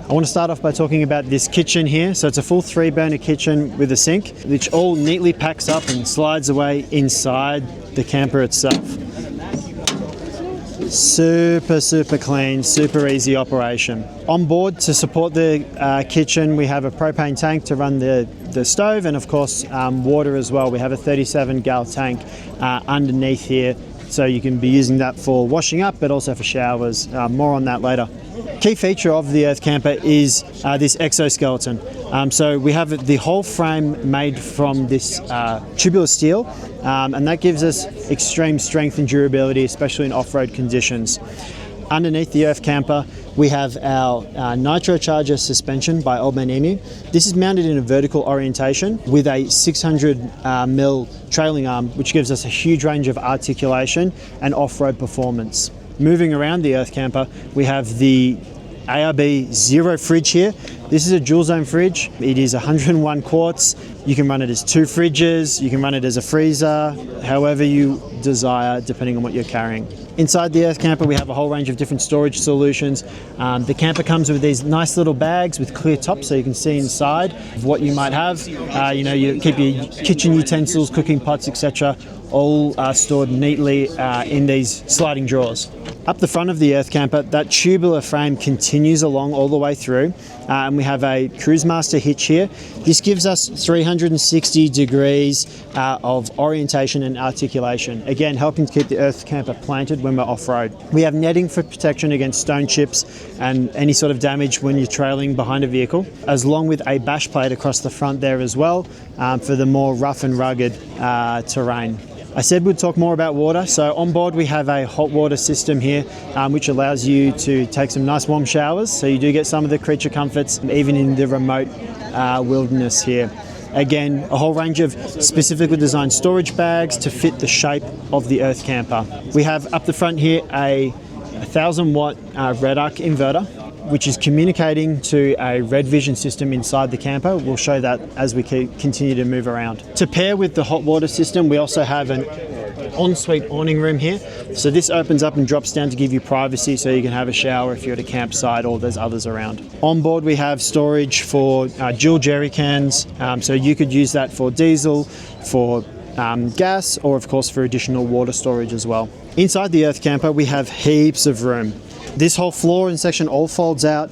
I want to start off by talking about this kitchen here. So it's a full 3-burner kitchen with a sink, which all neatly packs up and slides away inside the camper itself. Super clean, super easy operation. On board to support the kitchen, we have a propane tank to run the stove, and of course water as well. We have a 37-gallon tank underneath here, so you can be using that for washing up, but also for showers. More on that later. Key feature of the Earth Camper is this exoskeleton. So we have the whole frame made from this tubular steel, and that gives us extreme strength and durability, especially in off-road conditions. Underneath the Earth Camper, we have our Nitro Charger suspension by Old Man Emu. This is mounted in a vertical orientation with a 600mm trailing arm, which gives us a huge range of articulation and off-road performance. Moving around the Earth Camper, we have the ARB Zero fridge here. This is a dual zone fridge. It is 101 quarts. You can run it as 2 fridges, you can run it as a freezer, however you desire, depending on what you're carrying. Inside the Earth Camper, we have a whole range of different storage solutions. The camper comes with these nice little bags with clear tops, so you can see inside of what you might have. You keep your kitchen utensils, cooking pots, etc., all stored neatly in these sliding drawers. Up the front of the Earth Camper, that tubular frame continues along all the way through, and we have a Cruise Master hitch here. This gives us 360 degrees of orientation and articulation, again helping to keep the Earth Camper planted when we're off-road. We have netting for protection against stone chips and any sort of damage when you're trailing behind a vehicle, as long with a bash plate across the front there as well for the more rough and rugged terrain. I said we'd talk more about water, so on board we have a hot water system here which allows you to take some nice warm showers, so you do get some of the creature comforts even in the remote wilderness here. Again, a whole range of specifically designed storage bags to fit the shape of the Earth Camper. We have up the front here a 1000-watt red arc inverter, which is communicating to a red vision system inside the camper. We'll show that as we continue to move around. To pair with the hot water system, we also have an ensuite awning room here. So this opens up and drops down to give you privacy, so you can have a shower if you're at a campsite or there's others around. On board we have storage for dual jerry cans, so you could use that for diesel, for gas, or of course for additional water storage as well. Inside the Earth Camper we have heaps of room. This whole floor and section all folds out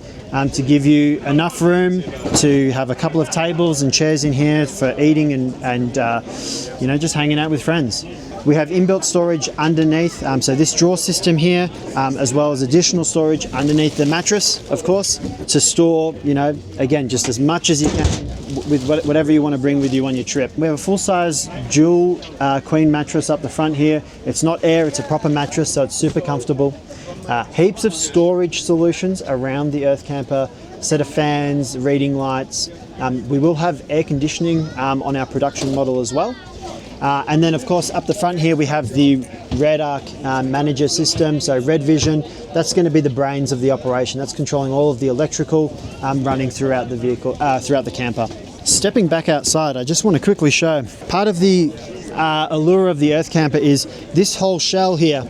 to give you enough room to have a couple of tables and chairs in here for eating and just hanging out with friends. We have inbuilt storage underneath, so this drawer system here, as well as additional storage underneath the mattress, of course, to store, again, just as much as you can with whatever you want to bring with you on your trip. We have a full-size dual queen mattress up the front here. It's not air, it's a proper mattress, so it's super comfortable. Heaps of storage solutions around the Earth Camper, set of fans, reading lights. We will have air conditioning on our production model as well. And then of course up the front here we have the Red Arc manager system, so Red Vision. That's going to be the brains of the operation. That's controlling all of the electrical running throughout the vehicle, throughout the camper. Stepping back outside, I just want to quickly show part of the allure of the Earth Camper is this whole shell here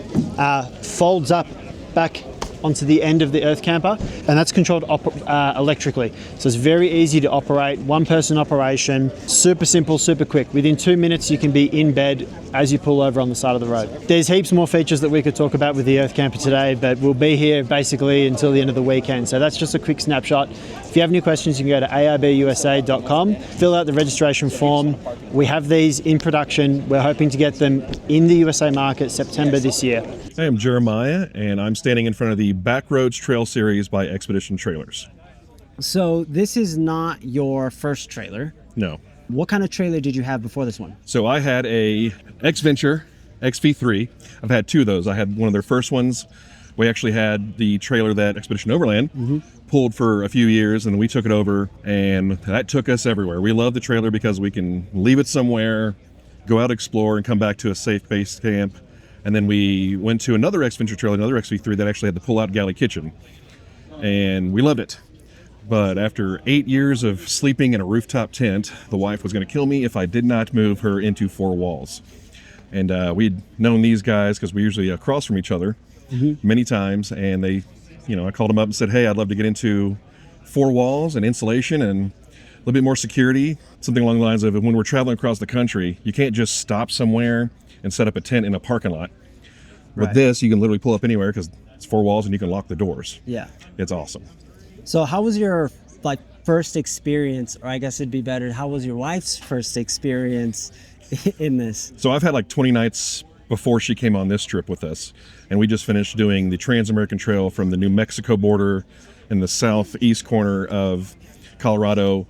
folds up back onto the end of the Earth Camper, and that's controlled electrically. So it's very easy to operate, one-person operation, super simple, super quick. Within 2 minutes you can be in bed as you pull over on the side of the road. There's heaps more features that we could talk about with the Earth Camper today, but we'll be here basically until the end of the weekend. So that's just a quick snapshot. If you have any questions, you can go to arbusa.com, fill out the registration form. We have these in production. We're hoping to get them in the USA market September this year. I am Jeremiah, and I'm standing in front of the Backroads Trail Series by Xpedition Trailers. So this is not your first trailer. No. What kind of trailer did you have before this one? So I had a Venture XV3. I've had 2 of those. I had one of their first ones. We actually had the trailer that Expedition Overland pulled for a few years, and we took it over, and that took us everywhere. We love the trailer because we can leave it somewhere, go out, explore, and come back to a safe base camp. And then we went to another X-Venture trailer, another XV3 that actually had the pull-out galley kitchen, and we loved it. But after 8 years of sleeping in a rooftop tent, the wife was going to kill me if I did not move her into 4 walls. And we'd known these guys because we're usually across from each other many times, and they, I called them up and said, hey, I'd love to get into 4 walls and insulation and a little bit more security, something along the lines of when we're traveling across the country, you can't just stop somewhere and set up a tent in a parking lot. With this, you can literally pull up anywhere because it's 4 walls and you can lock the doors. Yeah. It's awesome. So how was your first experience, or I guess it'd be better, how was your wife's first experience in this? So I've had 20 nights before she came on this trip with us. And we just finished doing the Trans-American Trail from the New Mexico border in the southeast corner of Colorado.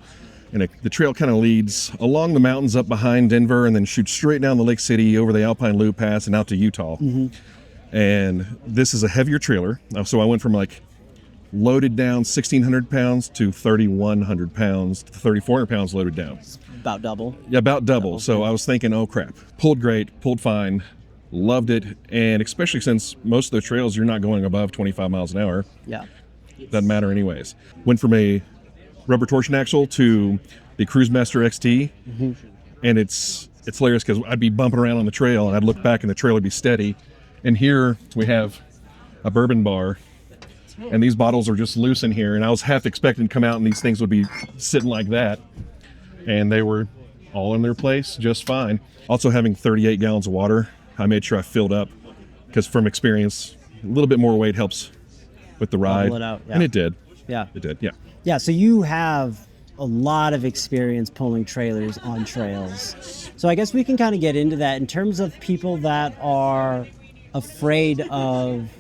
And the trail kind of leads along the mountains up behind Denver and then shoots straight down the Lake City over the Alpine Loop Pass and out to Utah. And this is a heavier trailer. So I went from like loaded down 1,600 pounds to 3,100 pounds to 3,400 pounds loaded down. About double. Yeah, about double. So I was thinking, oh crap, pulled great, pulled fine, loved it. And especially since most of the trails, you're not going above 25 miles an hour. Yeah. Doesn't matter anyways. Went from a rubber torsion axle to the Cruisemaster XT. And it's hilarious because I'd be bumping around on the trail and I'd look back and the trail would be steady. And here we have a bourbon bar. And these bottles are just loose in here. And I was half expecting to come out and these things would be sitting like that. And they were all in their place just fine. Also having 38 gallons of water, I made sure I filled up because from experience, a little bit more weight helps with the ride. It out, yeah. And it did. Yeah. It did, yeah. Yeah, so you have a lot of experience pulling trailers on trails. So I guess we can kind of get into that in terms of people that are afraid of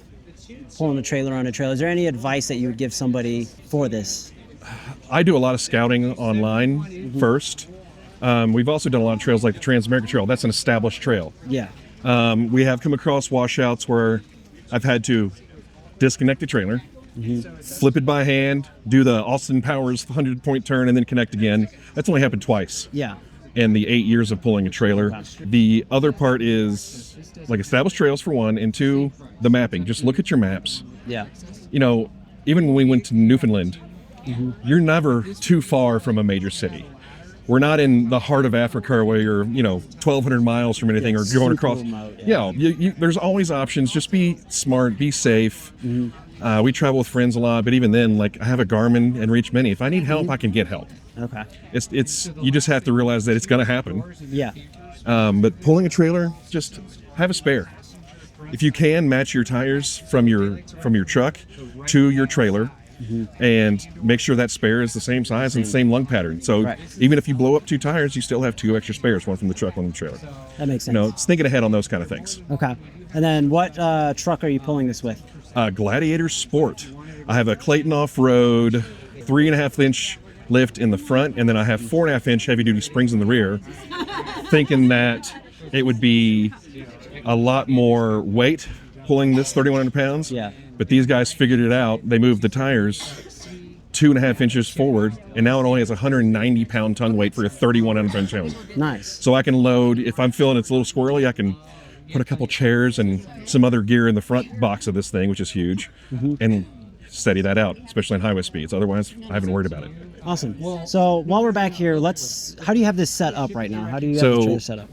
pulling a trailer on a trail. Is there any advice that you would give somebody for this? I do a lot of scouting online first. We've also done a lot of trails like the Trans-American Trail. That's an established trail. Yeah. We have come across washouts where I've had to disconnect the trailer, flip it by hand, do the Austin Powers 100-point turn, and then connect again. That's only happened twice. Yeah. In the 8 years of pulling a trailer. The other part is like established trails for one, and two, the mapping. Just look at your maps. Yeah. You know, even when we went to Newfoundland, you're never too far from a major city. We're not in the heart of Africa where you're, 1,200 miles from anything or going across. There's always options. Just be smart, be safe. We travel with friends a lot, but even then, like I have a Garmin and Reach Mini. If I need help, I can get help. Okay. It's you just have to realize that it's going to happen. Yeah. But pulling a trailer, just have a spare. If you can, match your tires from your truck to your trailer. And make sure that spare is the same size and same lung pattern. So even if you blow up 2 tires, you still have 2 extra spares, one from the truck, one from the trailer. That makes sense. It's thinking ahead on those kind of things. Okay. And then what truck are you pulling this with? Gladiator Sport. I have a Clayton Off-Road 3.5-inch lift in the front, and then I have 4.5-inch heavy-duty springs in the rear, thinking that it would be a lot more weight pulling this 3,100 pounds. Yeah. But these guys figured it out. They moved the tires 2.5 inches forward, and now it only has a 190-pound tongue weight for a 3,100-pound challenge. Nice. So I can load, if I'm feeling it's a little squirrely, I can put a couple chairs and some other gear in the front box of this thing, which is huge, and steady that out, especially in highway speeds. Otherwise, I haven't worried about it. Awesome. So while we're back here, how do you have this set up right now? How do you have the trailer set up?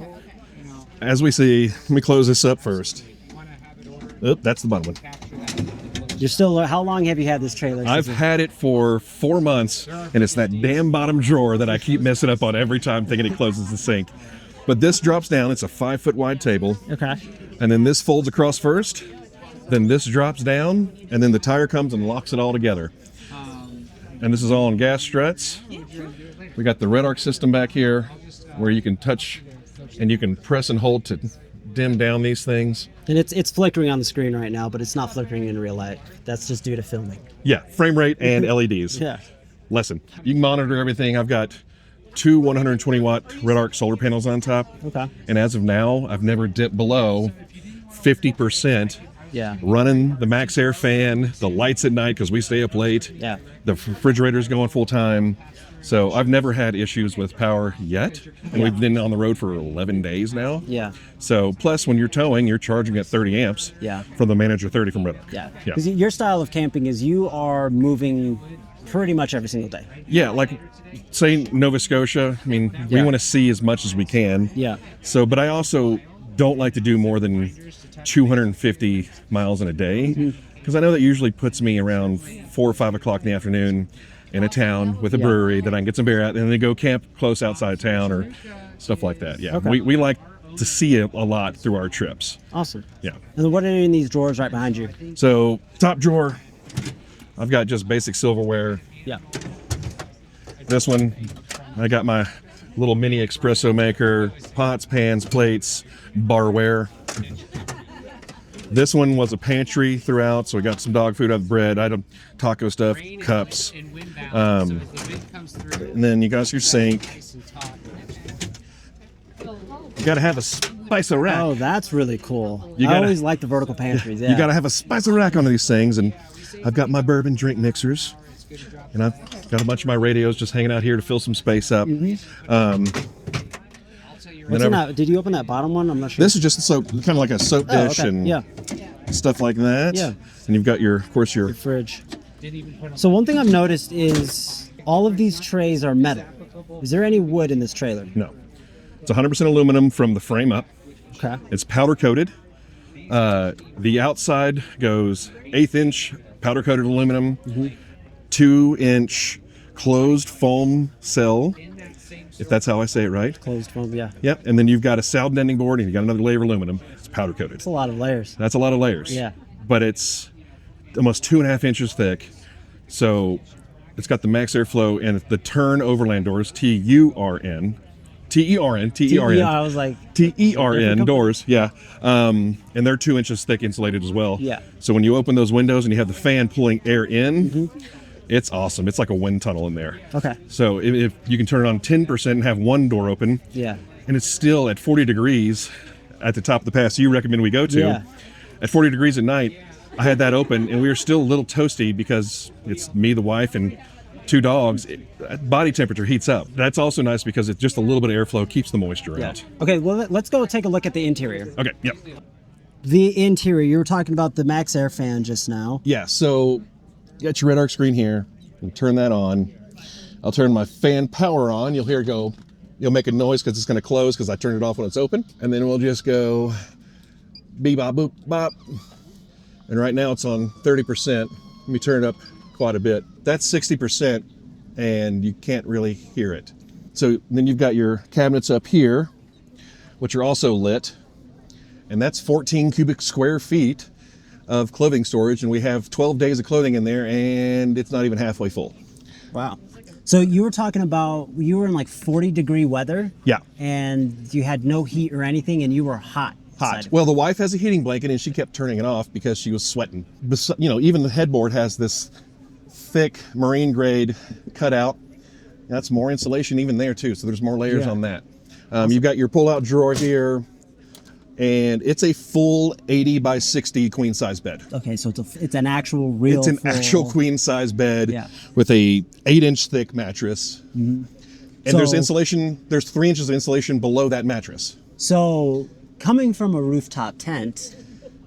As we see, let me close this up first. Oh, that's the bottom one. You're still, how long have you had this trailer? I've had it for 4 months, and it's that damn bottom drawer that I keep messing up on every time thinking it closes the sink. But this drops down, it's a 5-foot wide table. Okay. And then this folds across first, then this drops down, and then the tire comes and locks it all together. And this is all on gas struts. We got the red arc system back here where you can touch and you can press and hold to dim down these things. And it's flickering on the screen right now, but it's not flickering in real life. That's just due to filming. Yeah, frame rate and LEDs. Yeah. Lesson. You can monitor everything. I've got 2 120-watt red arc solar panels on top. Okay. And as of now, I've never dipped below 50%. Yeah. Running the max air fan, the lights at night because we stay up late. Yeah. The refrigerator's going full time. So I've never had issues with power yet. And we've been on the road for 11 days now. Yeah. So plus when you're towing, you're charging at 30 amps from the Manager 30 from Red Arc. Yeah. Because your style of camping is you are moving pretty much every single day. Yeah, like say Nova Scotia, I mean, we want to see as much as we can. Yeah. So, but I also don't like to do more than 250 miles in a day because I know that usually puts me around 4 or 5 o'clock in the afternoon in a town with a brewery that I can get some beer at and then go camp close outside town or stuff like that. Yeah. Okay. We like to see it a lot through our trips. Awesome. Yeah. And what are in these drawers right behind you? So top drawer, I've got just basic silverware. Yeah. This one, I got my little mini espresso maker, pots, pans, plates, barware. This one was a pantry throughout, so we got some dog food, I have bread, I had taco stuff, cups. And then you got your sink. You got to have a spicer rack. Oh, that's really cool. You I gotta- always like the vertical pantries. Yeah. You got to have a spicer rack on these things, and I've got my bourbon drink mixers, and I've got a bunch of my radios just hanging out here to fill some space up. What's in that? Did you open that bottom one? I'm not sure. This is just a soap, kind of like a soap dish and yeah. stuff like that. Yeah. And you've got your, of course, your fridge. So one thing I've noticed is all of these trays are metal. Is there any wood in this trailer? No. It's 100% aluminum from the frame up. Okay. It's powder coated. The outside goes 1/8 inch powder coated aluminum, 2-inch closed foam cell, if that's how I say it right. Closed foam, yeah. Yep. And then you've got a sound deadening board, and you've got another layer of aluminum. It's powder coated. It's a lot of layers. That's a lot of layers. Yeah. But it's almost 2.5 inches thick. So it's got the max airflow and the turn overland doors, T-U-R-N. T-E-R-N. I was like... T-E-R-N doors, yeah. And they're 2 inches thick insulated as well. Yeah. So when you open those windows and you have the fan pulling air in, it's awesome. It's like a wind tunnel in there. Okay. So if you can turn it on 10% and have one door open, Yeah. and it's still at 40 degrees at the top of the pass you recommend we go to. Yeah. At 40 degrees at night, I had that open, and we were still a little toasty because it's me, the wife, and 2 dogs. Body temperature heats up. That's also nice because it's just a little bit of airflow keeps the moisture out. Okay, well, let's go take a look at the interior. Okay, yep. The interior, you were talking about the max air fan just now. Yeah, so you got your red arc screen here. You turn that on. I'll turn my fan power on. You'll hear it go, you'll make a noise because it's going to close because I turned it off when it's open. And then we'll just go bee-bop, boop, bop. And right now it's on 30%. Let me turn it up quite a bit. That's 60%, and you can't really hear it. So then you've got your cabinets up here, which are also lit. And that's 14 cubic square feet of clothing storage, and we have 12 days of clothing in there, and it's not even halfway full. Wow. So you were talking about, you were in like 40-degree weather. Yeah. And you had no heat or anything, and you were hot. Hot. Well, the wife has a heating blanket, and she kept turning it off because she was sweating. You know, even the headboard has this thick marine grade cutout. That's more insulation even there too, so there's more layers on that. You've got your pull-out drawer here, and it's a full 80 by 60 queen size bed. Okay, so it's an actual real It's an full... actual queen size bed with a 8-inch thick mattress. And there's insulation, there's 3 inches of insulation below that mattress. So coming from a rooftop tent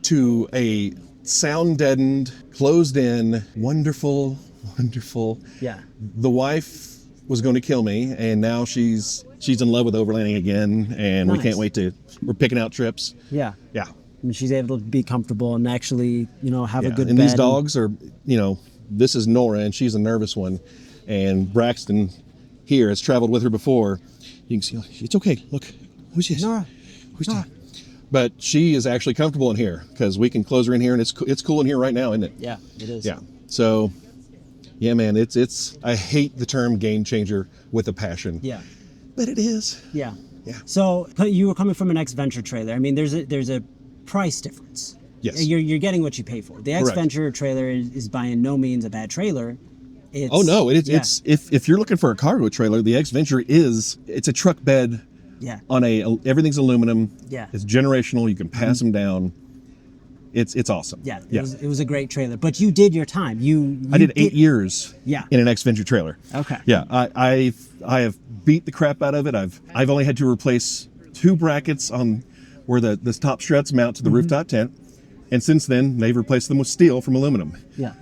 to a sound deadened, closed in, wonderful. Yeah. The wife was going to kill me, and now she's in love with overlanding again, and we can't wait we're picking out trips. Yeah. Yeah. I mean, she's able to be comfortable and actually, you know, have a good and bed. these dogs are, you know, this is Nora, and she's a nervous one, and Braxton here has traveled with her before. You can see, it's okay, look, who's this? Nora. Who's that? But she is actually comfortable in here because we can close her in here, and it's cool in here right now, isn't it? Yeah, it is. Yeah. So, yeah, man, it's I hate the term game changer with a passion. Yeah. But it is. Yeah. Yeah. So you were coming from an X-Venture trailer. I mean, there's a price difference. Yes. You're getting what you pay for. The X-Venture trailer is by no means a bad trailer. Oh no, it's if you're looking for a cargo trailer, the X-Venture it's a truck bed. Yeah. On everything's aluminum. Yeah. It's generational. You can pass them down. It's awesome. Yeah. It was a great trailer. But you did your time. I did 8 years. Yeah. In an X-Venture trailer. Okay. Yeah. I have beat the crap out of it. I've only had to replace 2 brackets on where the top struts mount to the rooftop tent, and since then they've replaced them with steel from aluminum. Yeah.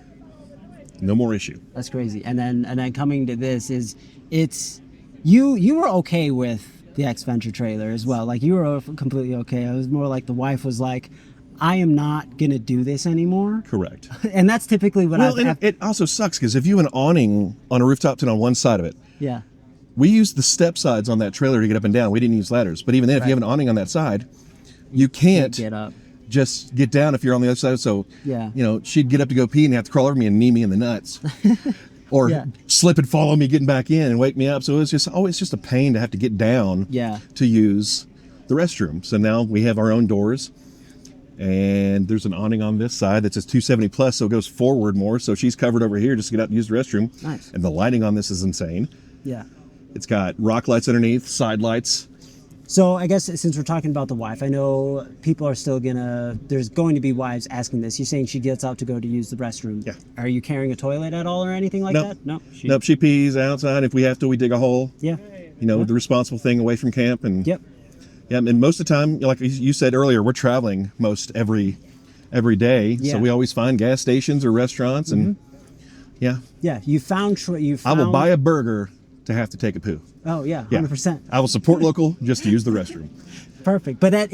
No more issue. That's crazy. And then coming to this it's you were okay with the X-Venture trailer as well. Like, you were completely okay. It was more like the wife was like, I am not going to do this anymore. Correct. And that's typically what it also sucks because if you have an awning on a rooftop tent on one side of it, yeah, we used the step sides on that trailer to get up and down. We didn't use ladders. But even then, if you have an awning on that side, you can't get up. Just get down if you're on the other side. So, yeah, you know, she'd get up to go pee and have to crawl over me and knee me in the nuts. Or slip and fall on me getting back in and wake me up. So it was always just a pain to have to get down to use the restroom. So now we have our own doors. And there's an awning on this side that says 270 plus, so it goes forward more. So she's covered over here just to get out and use the restroom. Nice. And the lighting on this is insane. Yeah. It's got rock lights underneath, side lights. So I guess since we're talking about the wife, I know people are still there's going to be wives asking this. You're saying she gets out to go to use the restroom. Yeah. Are you carrying a toilet at all or anything like that? No. Nope, she pees outside. If we have to, we dig a hole. Yeah. You know, the responsible thing away from camp. And yep. Yeah, and most of the time, like you said earlier, we're traveling most every day. Yeah. So we always find gas stations or restaurants. And yeah. Yeah, you found. I will buy a burger to have to take a poo. Oh yeah, 100%. I will support local just to use the restroom. Perfect. But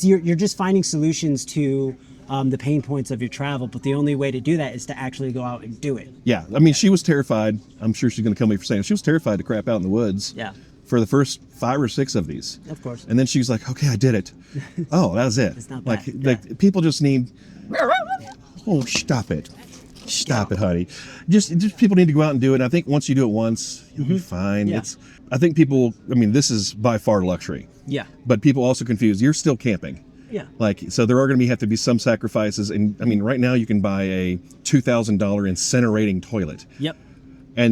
you're just finding solutions to the pain points of your travel. But the only way to do that is to actually go out and do it. Yeah, I mean, she was terrified. I'm sure she's going to kill me for saying it. She was terrified to crap out in the woods. Yeah. For the first 5 or 6 of these. Of course. And then she's like, okay, I did it. Oh, that was it. It's not like, bad. like people just need. Oh, stop it. Stop it, honey. Just people need to go out and do it. And I think once you do it once, you'll be fine. Yeah. I think people, I mean, this is by far luxury. Yeah. But people also confuse, you're still camping. Yeah. Like, so there are going to have to be some sacrifices. And I mean, right now you can buy a $2,000 incinerating toilet. Yep.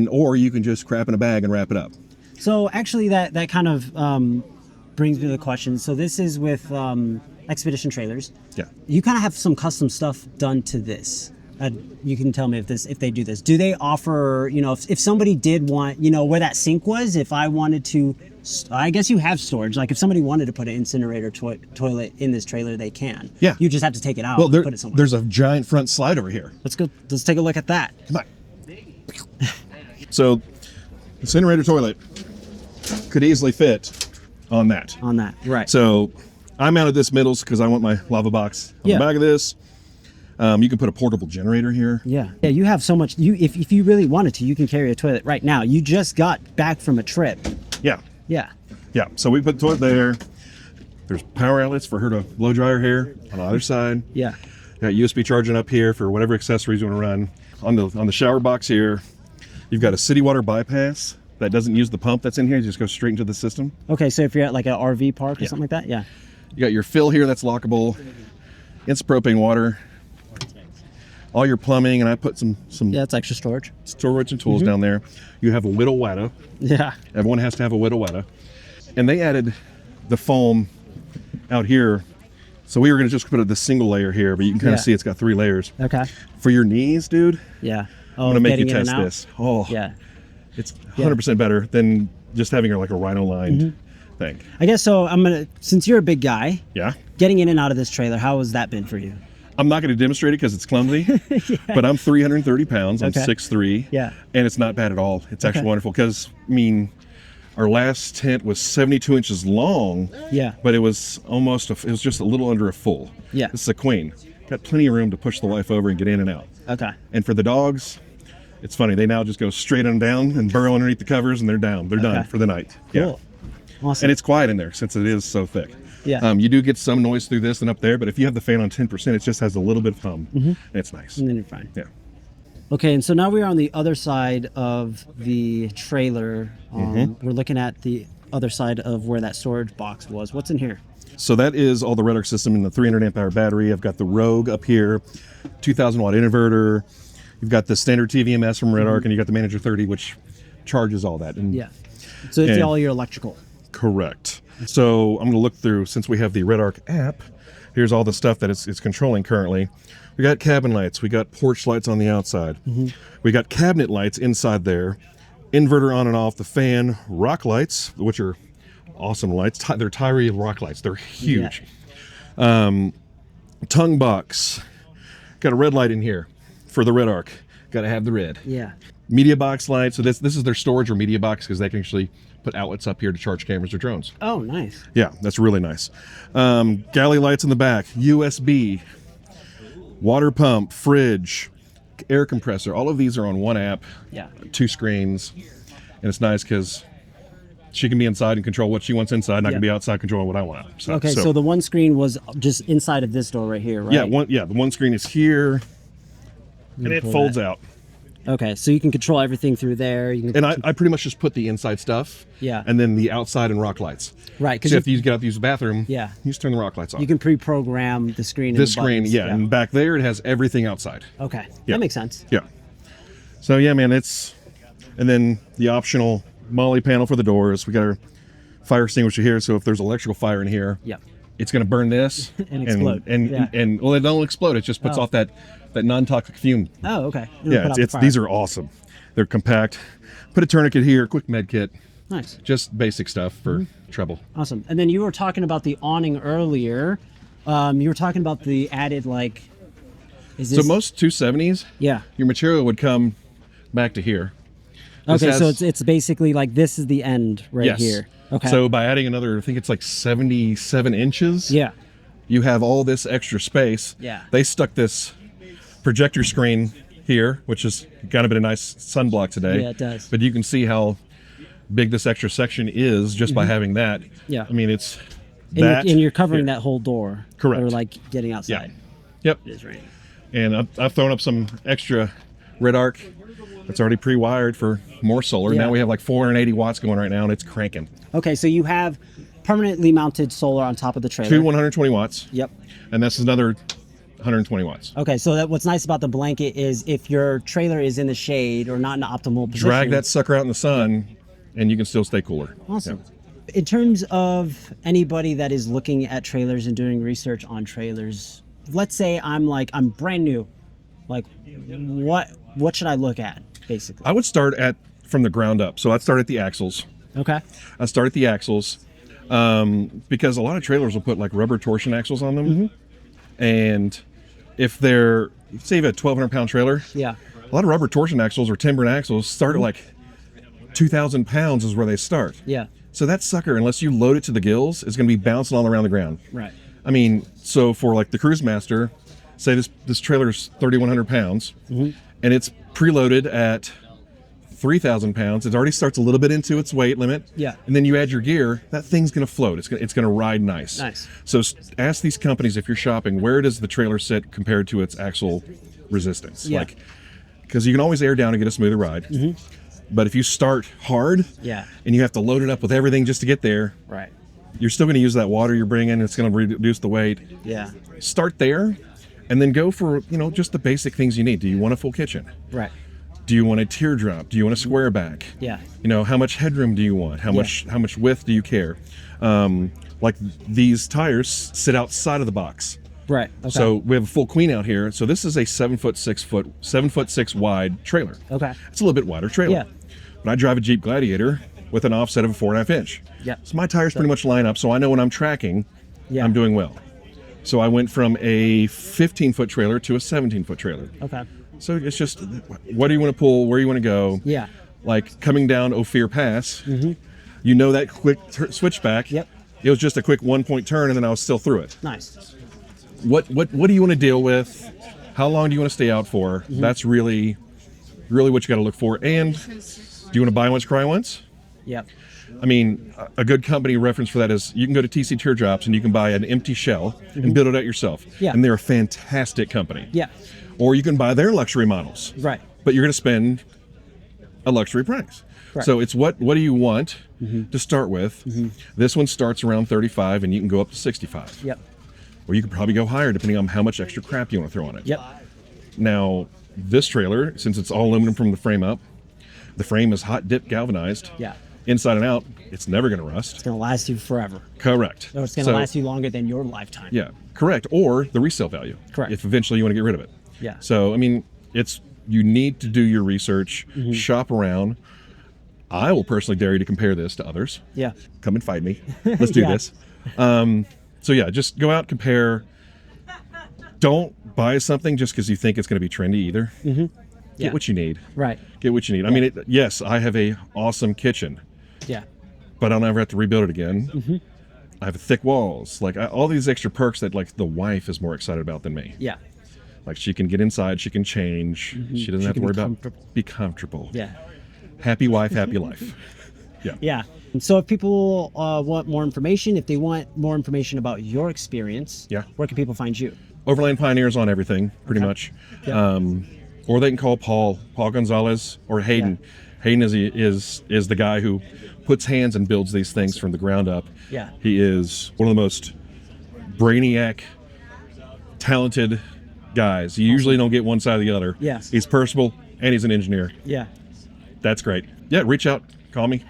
Or you can just crap in a bag and wrap it up. So actually that kind of brings me to the question. So this is with Xpedition trailers. Yeah. You kind of have some custom stuff done to this. You can tell me if they do this. Do they offer, if somebody did want, where that sink was, if I wanted to, I guess you have storage. Like if somebody wanted to put an incinerator toilet in this trailer, they can. Yeah. You just have to take it out Well, and put it somewhere. there's a giant front slide over here. Let's go. Let's take a look at that. Come on. So, incinerator toilet could easily fit on that. On that, right. So, I mounted this middles because I want my lava box on the back of this. You can put a portable generator here. Yeah. Yeah, you have so much. If you really wanted to, you can carry a toilet right now. You just got back from a trip. Yeah. Yeah. Yeah. So we put the toilet there. There's power outlets for her to blow dry her hair on the other side. Yeah. Got USB charging up here for whatever accessories you want to run. On the shower box here, you've got a city water bypass that doesn't use the pump that's in here. You just go straight into the system. Okay, so if you're at like an RV park or something like that, yeah. You got your fill here that's lockable. It's propane water. All your plumbing, and I put some yeah, it's extra storage and tools down there. You have a Widow Weta. Yeah. Everyone has to have a Widow Weta. And they added the foam out here. So we were going to just put the single layer here, but you can kind of see it's got 3 layers. Okay. For your knees, dude. Yeah. I'm going to make you test this. Oh. Yeah. It's 100% better than just having like a rhino-lined thing. I guess so. Since you're a big guy. Yeah. Getting in and out of this trailer, how has that been for you? I'm not going to demonstrate it because it's clumsy, but I'm 330 pounds. I'm 6'3". Yeah. And it's not bad at all. It's actually wonderful because, I mean, our last tent was 72 inches long. Yeah. But it was it was just a little under a full. Yeah. This is a queen. Got plenty of room to push the wife over and get in and out. Okay. And for the dogs, it's funny. They now just go straight on down and burrow underneath the covers and they're down. They're done for the night. Cool. Yeah. Awesome. And it's quiet in there since it is so thick. Yeah. You do get some noise through this and up there, but if you have the fan on 10%, it just has a little bit of hum. And it's nice. And then you're fine. Yeah. Okay, and so now we are on the other side of the trailer. We're looking at the other side of where that storage box was. What's in here? So that is all the Red Arc system in the 300 amp hour battery. I've got the Rogue up here, 2000 watt inverter. You've got the standard TVMS from Red Arc, and you got the Manager 30, which charges all that. And, so it's all your electrical. Correct. So I'm going to look through, since we have the Red Arc app, here's all the stuff that it's controlling currently. We got cabin lights. We got porch lights on the outside. We got cabinet lights inside there. Inverter on and off, the fan, rock lights, which are awesome lights. They're Tyree rock lights. They're huge. Tongue box. Got a red light in here for the Red Arc. Got to have the red. Yeah. Media box light. So this is their storage or media box because they can actually put outlets up here to charge cameras or drones. Oh, nice. Yeah, that's really nice. Galley lights in the back, USB, water pump, fridge, air compressor. All of these are on one app. Yeah. 2 screens. And it's nice because she can be inside and control what she wants inside, and I can be outside controlling what I want. So the one screen was just inside of this door right here, right? Yeah, the one screen is here, and it folds out. Okay, so you can control everything through there. You can, and I pretty much just put the inside stuff. Yeah. And then the outside and rock lights. Right. So if you get out to use the bathroom, yeah, you just turn the rock lights on. You can pre-program the screen. This screen, yeah, and back there it has everything outside. Okay, yeah. That makes sense. Yeah. So yeah, man, and then the optional Molly panel for the doors. We got our fire extinguisher here, so if there's electrical fire in here, yeah, it's going to burn this and explode. And well, it don't explode. It just puts off that non-toxic fume. Oh, okay. Yeah, these are awesome. They're compact. Put a tourniquet here, quick med kit. Nice. Just basic stuff for trouble. Awesome. And then you were talking about the awning earlier. You were talking about the added So most 270s, yeah, your material would come back to here. Okay, so it's basically like this is the end right here. Okay. So by adding another, I think it's like 77 inches. Yeah. You have all this extra space. Yeah. They stuck this projector screen here, which has kind of been a nice sunblock today. Yeah, it does. But you can see how big this extra section is just by having that. Yeah. I mean, it's and you're covering that whole door. Correct. Or like getting outside. Yeah. Yep. It is right. And I've thrown up some extra red arc that's already pre-wired for more solar. Yeah. Now we have like 480 watts going right now, and it's cranking. Okay, so you have permanently mounted solar on top of the trailer. Two 120 watts. Yep. And this is another 120 watts. Okay, so what's nice about the blanket is if your trailer is in the shade or not in the optimal position. Drag that sucker out in the sun, and you can still stay cooler. Awesome. Yeah. In terms of anybody that is looking at trailers and doing research on trailers, let's say I'm brand new. Like, what should I look at, basically? I would start from the ground up. So I'd start at the axles. Okay. I start at the axles because a lot of trailers will put like rubber torsion axles on them. Mm-hmm. And if they're, say you have a 1,200 pound trailer, yeah, a lot of rubber torsion axles or timbered axles start at like 2,000 pounds is where they start. Yeah. So that sucker, unless you load it to the gills, is going to be bouncing all around the ground. Right. I mean, so for like the Cruise Master, say this trailer's 3,100 pounds, and it's preloaded at 3,000 pounds. It already starts a little bit into its weight limit. Yeah. And then you add your gear, that thing's going to float. It's going to ride nice. Nice. So ask these companies, if you're shopping, where does the trailer sit compared to its axle resistance? Yeah. Like, because you can always air down and get a smoother ride. But if you start hard, yeah, and you have to load it up with everything just to get there, right, you're still going to use that water you're bringing. It's going to reduce the weight. Yeah. Start there, and then go for just the basic things you need. Do you want a full kitchen? Right. Do you want a teardrop? Do you want a square back? Yeah. How much headroom do you want? How much width do you care? Like these tires sit outside of the box. Right. Okay. So we have a full queen out here. So this is a 7'6" wide trailer. Okay. It's a little bit wider trailer. Yeah. But I drive a Jeep Gladiator with an offset of a 4.5 inch. Yeah. So my tires pretty much line up. So I know when I'm tracking, yeah, I'm doing well. So I went from a 15-foot trailer to a 17-foot trailer. Okay. So it's just, what do you want to pull? Where do you want to go? Yeah. Like coming down Ophir Pass, that quick switchback. Yep. It was just a quick 1-point turn, and then I was still through it. Nice. What do you want to deal with? How long do you want to stay out for? That's really what you got to look for. And do you want to buy once, cry once? Yep. I mean, a good company reference for that is you can go to TC Teardrops and you can buy an empty shell and build it out yourself. Yeah. And they're a fantastic company. Yeah. Or you can buy their luxury models. Right. But you're going to spend a luxury price. Right. So it's what do you want to start with? This one starts around 35 and you can go up to 65. Yep. Or you could probably go higher depending on how much extra crap you want to throw on it. Yep. Now, this trailer, since it's all aluminum from the frame up, the frame is hot dip galvanized. Yeah. Inside and out, it's never going to rust. It's going to last you forever. Correct. So it's going to last you longer than your lifetime. Yeah, correct. Or the resale value. Correct. If eventually you want to get rid of it. Yeah. So, I mean, you need to do your research, shop around. I will personally dare you to compare this to others. Yeah. Come and fight me. Let's do this. So yeah, just go out, compare. Don't buy something just because you think it's going to be trendy either. Get what you need. Right. Get what you need. I mean, yes, I have a awesome kitchen. Yeah. But I'll never have to rebuild it again. I have thick walls. Like all these extra perks that like the wife is more excited about than me. Yeah. Like she can get inside, she can change. She doesn't have to worry about be comfortable. Yeah. Happy wife, happy life. Yeah. Yeah. So if people want more information, if they want more information about your experience, yeah, where can people find you? Overland Pioneers on everything, pretty much. Yeah. Or they can call Paul Gonzalez or Hayden. Yeah. Hayden is the guy who puts hands and builds these things from the ground up. Yeah. He is one of the most brainiac, talented guys. You usually don't get one side or the other. Yes. He's personable and he's an engineer. Yeah. That's great. Yeah, reach out, call me.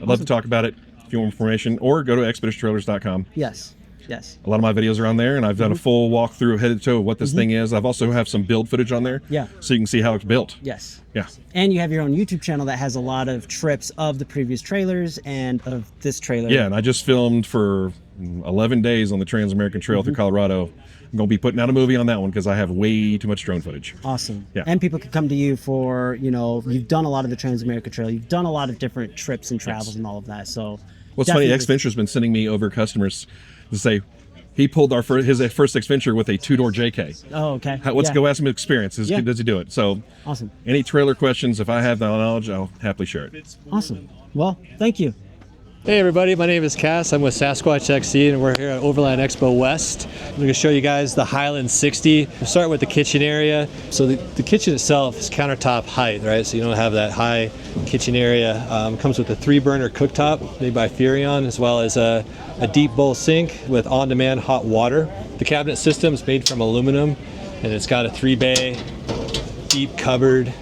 I'd love to talk about it if you want information, or go to expeditiontrailers.com. Yes. Yes. A lot of my videos are on there, and I've done a full walkthrough head to toe of what this thing is. I've also have some build footage on there, Yeah. so you can see how it's built. Yes. Yeah. And you have your own YouTube channel that has a lot of trips of the previous trailers and of this trailer. Yeah, and I just filmed for 11 days on the Trans-American Trail through Colorado. I'm going to be putting out a movie on that one because I have way too much drone footage. Awesome. Yeah. And people could come to you for, you know, you've done a lot of the Trans-American Trail. You've done a lot of different trips and travels and all of that. So What's funny, Xventure's been sending me over customers to say, he pulled his first Xventure with a two-door JK. Oh, okay. Let's go ask him his experience. Yeah. Does he do it? So, awesome. Any trailer questions, if I have the knowledge, I'll happily share it. Awesome. Well, thank you. Hey everybody, my name is Cass. I'm with Sasquatch XC and we're here at Overland Expo West. I'm going to show you guys the Highland 60. We'll start with the kitchen area. So the kitchen itself is countertop height, right? So you don't have that high kitchen area. It comes with a 3-burner cooktop made by Furrion, as well as a deep bowl sink with on-demand hot water. The cabinet system is made from aluminum, and it's got a 3-bay deep cupboard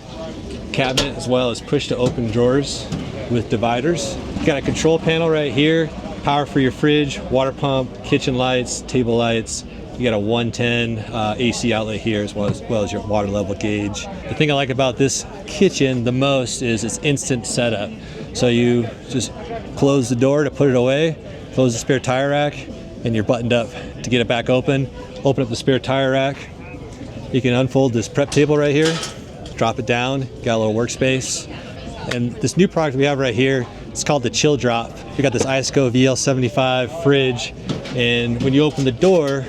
cabinet, as well as push-to-open drawers with dividers. You got a control panel right here, power for your fridge, water pump, kitchen lights, table lights. You got a 110 AC outlet here, as well as your water level gauge. The thing I like about this kitchen the most is its instant setup. So you just close the door to put it away, close the spare tire rack, and you're buttoned up to get it back open. Open up the spare tire rack. You can unfold this prep table right here, drop it down, got a little workspace. And this new product we have right here, it's called the Chill Drop. We got this ISCO VL75 fridge, and when you open the door,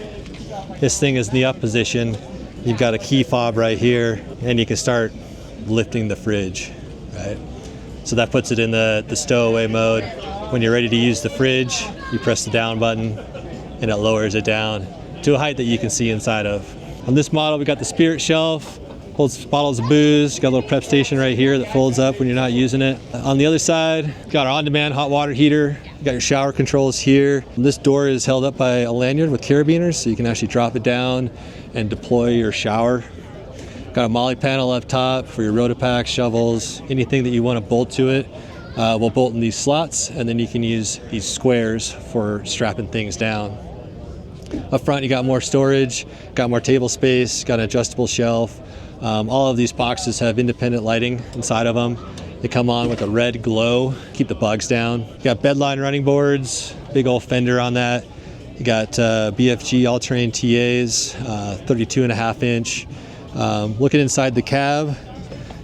this thing is in the up position. You've got a key fob right here, and you can start lifting the fridge, right? So that puts it in the stowaway mode. When you're ready to use the fridge, you press the down button, and it lowers it down to a height that you can see inside of. On this model, we got the Spirit Shelf. Holds bottles of booze. Got a little prep station right here that folds up when you're not using it. On the other side, got our on-demand hot water heater. You got your shower controls here. This door is held up by a lanyard with carabiners, so you can actually drop it down and deploy your shower. Got a molly panel up top for your rotopack, shovels, anything that you want to bolt to it. We'll bolt in these slots, and then you can use these squares for strapping things down. Up front, you got more storage, got more table space, got an adjustable shelf. All of these boxes have independent lighting inside of them. They come on with a red glow, keep the bugs down. You got bedline running boards, big old fender on that. You got BFG all-terrain TAs, 32.5 inch. Looking inside the cab,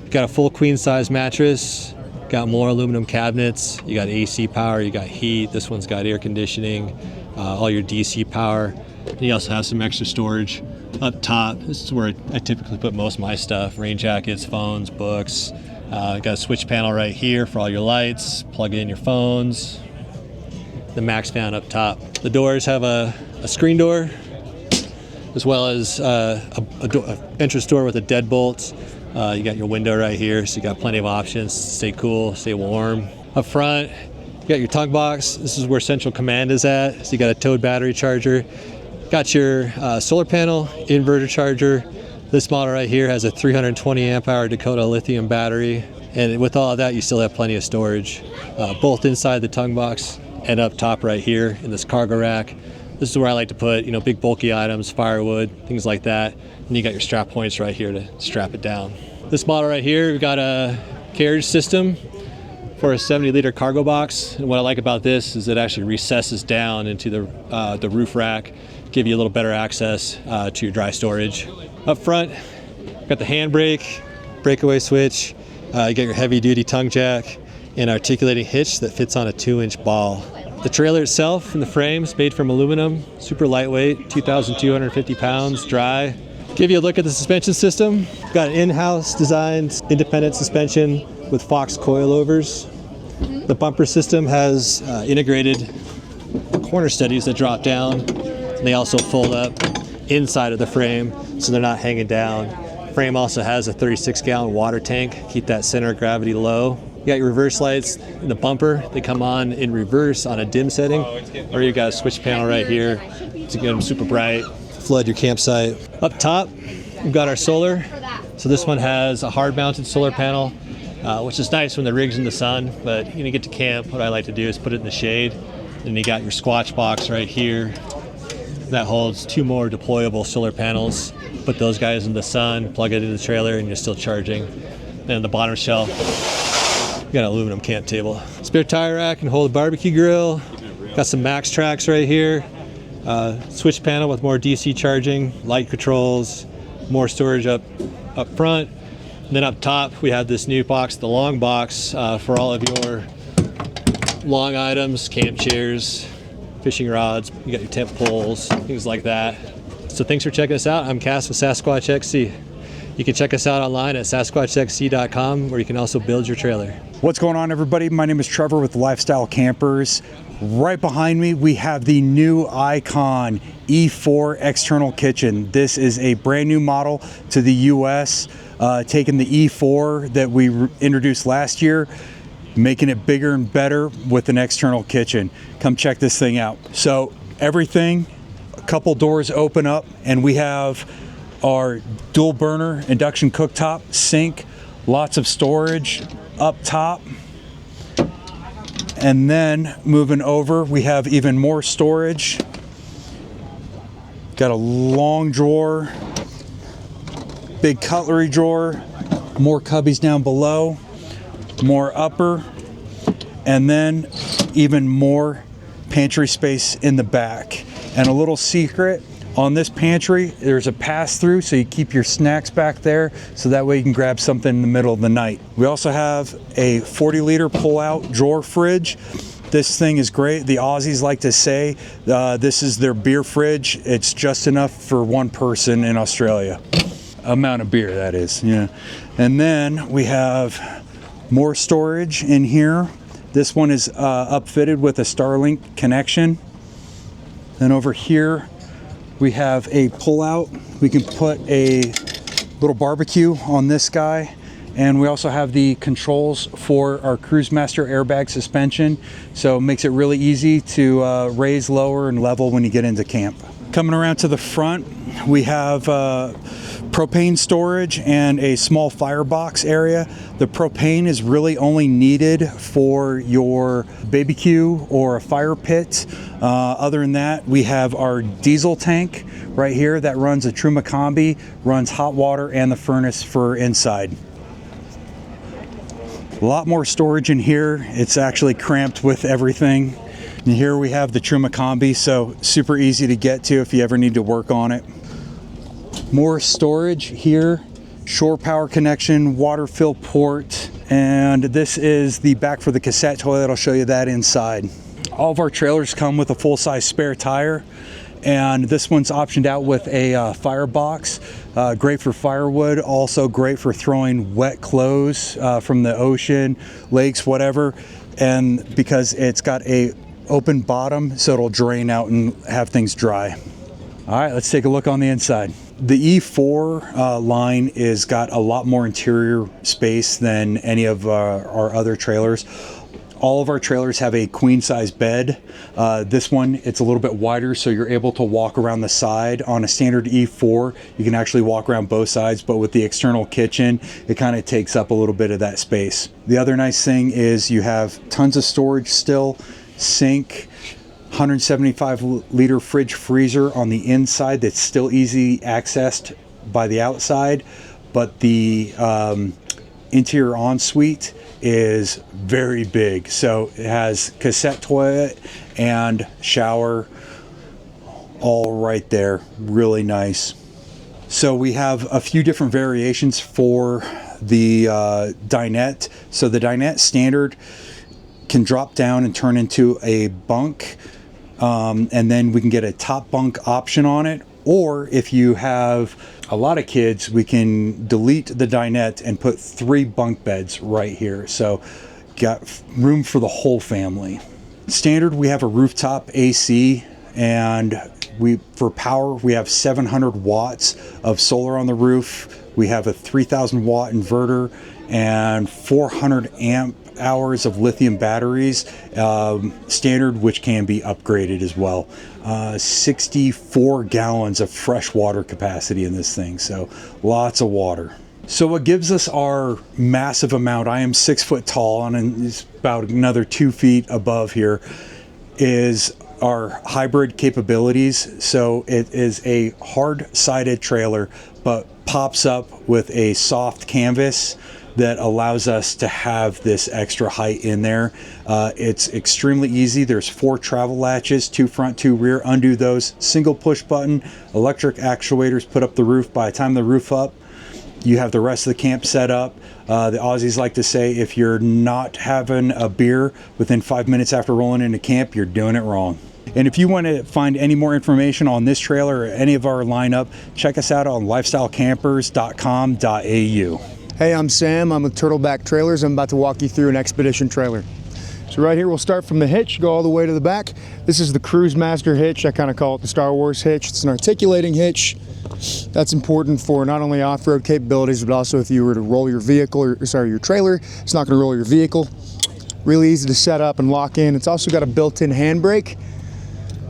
you got a full queen size mattress, got more aluminum cabinets, you got AC power, you got heat, this one's got air conditioning, all your DC power. And you also have some extra storage up top. This is where I typically put most of my stuff, rain jackets, phones, books. Got a switch panel right here for all your lights, plug in your phones. The max fan up top. The doors have a screen door, as well as an entrance door with a deadbolt. You got your window right here, so you got plenty of options to stay cool, stay warm. Up front, you got your tongue box. This is where central command is at. So you got a towed battery charger. Got your solar panel, inverter charger. This model right here has a 320 amp hour Dakota lithium battery. And with all of that, you still have plenty of storage, both inside the tongue box and up top right here in this cargo rack. This is where I like to put, big bulky items, firewood, things like that. And you got your strap points right here to strap it down. This model right here, we've got a carriage system for a 70-liter cargo box. And what I like about this is it actually recesses down into the roof rack, give you a little better access to your dry storage. Up front, got the handbrake, breakaway switch, you got your heavy-duty tongue jack, and articulating hitch that fits on a 2-inch ball. The trailer itself and the frame is made from aluminum, super lightweight, 2,250 pounds, dry. Give you a look at the suspension system. Got an in-house designed independent suspension with Fox coilovers. The bumper system has integrated corner studies that drop down. And they also fold up inside of the frame, so they're not hanging down. Frame also has a 36-gallon water tank, keep that center of gravity low. You got your reverse lights in the bumper. They come on in reverse on a dim setting, or you got a switch panel right here to get them super bright, flood your campsite. Up top, we've got our solar. So this one has a hard-mounted solar panel, which is nice when the rig's in the sun, but you get to camp, what I like to do is put it in the shade. Then you got your Squatch box right here. That holds 2 more deployable solar panels. Put those guys in the sun, plug it into the trailer, and you're still charging. Then the bottom shelf, you got an aluminum camp table. Spare tire rack can hold a barbecue grill. Got some max tracks right here. Switch panel with more DC charging, light controls, more storage up front. And then up top, we have this new box, the long box, for all of your long items, camp chairs, fishing rods. You got your tent poles, things like that. So thanks for checking us out. I'm Cass with Sasquatch XC. You can check us out online at sasquatchxc.com, where you can also build your trailer. What's going on, everybody? My name is Trevor with Lifestyle Campers. Right behind me, we have the new Icon E4 external kitchen. This is a brand new model to the US, taking the E4 that we introduced last year, making it bigger and better with an external kitchen. Come check this thing out. So everything, a couple doors open up, and we have our dual burner induction cooktop, sink, lots of storage up top. And then moving over, we have even more storage. Got a long drawer, big cutlery drawer, more cubbies down below, more upper, and then even more pantry space in the back. And a little secret, on this pantry, there's a pass-through, so you keep your snacks back there, so that way you can grab something in the middle of the night. We also have a 40-liter pull-out drawer fridge. This thing is great. The Aussies like to say this is their beer fridge. It's just enough for one person in Australia. Amount of beer, that is, yeah. And then we have more storage in here. This one is upfitted with a Starlink connection. Then over here, we have a pull-out. We can put a little barbecue on this guy. And we also have the controls for our Cruise Master airbag suspension. So it makes it really easy to raise, lower, and level when you get into camp. Coming around to the front, we have propane storage and a small firebox area. The propane is really only needed for your BBQ or a fire pit. Other than that, we have our diesel tank right here that runs a Truma Combi, runs hot water and the furnace for inside. A lot more storage in here. It's actually cramped with everything. And here we have the Truma Combi, so super easy to get to if you ever need to work on it. More storage here, shore power connection, water fill port, and this is the back for the cassette toilet. I'll show you that inside. All of our trailers come with a full-size spare tire, and this one's optioned out with a firebox. Great for firewood, also great for throwing wet clothes from the ocean, lakes, whatever, and because it's got a open bottom, so it'll drain out and have things dry. All right, let's take a look on the inside. The E4 line is got a lot more interior space than any of our other trailers. All of our trailers have a queen size bed. This one, it's a little bit wider, so you're able to walk around the side. On a standard E4, you can actually walk around both sides, but with the external kitchen, it kind of takes up a little bit of that space. The other nice thing is you have tons of storage still, sink, 175 liter fridge freezer on the inside that's still easy accessed by the outside, but the interior ensuite is very big. So it has cassette toilet and shower all right there. Really nice. So we have a few different variations for the dinette. So the dinette standard can drop down and turn into a bunk, and then we can get a top bunk option on it. Or if you have a lot of kids, we can delete the dinette and put 3 bunk beds right here. So got room for the whole family. Standard, we have a rooftop AC, and For power, we have 700 watts of solar on the roof. We have a 3,000 watt inverter and 400 amp hours of lithium batteries, standard, which can be upgraded as well. 64 gallons of fresh water capacity in this thing, so lots of water. So what gives us our massive amount, I am 6 foot tall and it's about another 2 feet above here, is our hybrid capabilities. So it is a hard-sided trailer, but pops up with a soft canvas that allows us to have this extra height in there. It's extremely easy. There's 4 travel latches, 2 front, 2 rear. Undo those, single push button, electric actuators put up the roof. By the time the roof up, you have the rest of the camp set up. The Aussies like to say, if you're not having a beer within 5 minutes after rolling into camp, you're doing it wrong. And if you want to find any more information on this trailer or any of our lineup, check us out on lifestylecampers.com.au. Hey, I'm Sam. I'm with Turtleback Trailers. I'm about to walk you through an Xpedition trailer. So right here, we'll start from the hitch, go all the way to the back. This is the Cruise Master hitch. I kind of call it the Star Wars hitch. It's an articulating hitch. That's important for not only off-road capabilities, but also if you were to roll your vehicle, your trailer, it's not going to roll your vehicle. Really easy to set up and lock in. It's also got a built-in handbrake.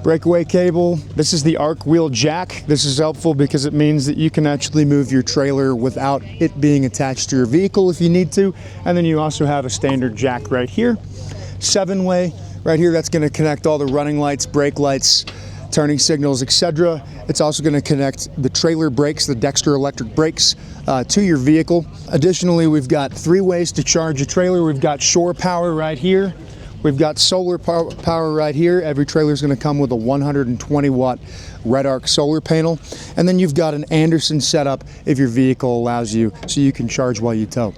Breakaway cable. This is the arc wheel jack. This is helpful because it means that you can actually move your trailer without it being attached to your vehicle if you need to. And then you also have a standard jack right here. 7-way right here, that's going to connect all the running lights, brake lights, turning signals, etc. It's also going to connect the trailer brakes, the Dexter electric brakes, to your vehicle. Additionally, we've got 3 ways to charge a trailer. We've got shore power right here. We've got solar power right here. Every trailer is going to come with a 120 watt red arc solar panel. And then you've got an Anderson setup if your vehicle allows you, so you can charge while you tow.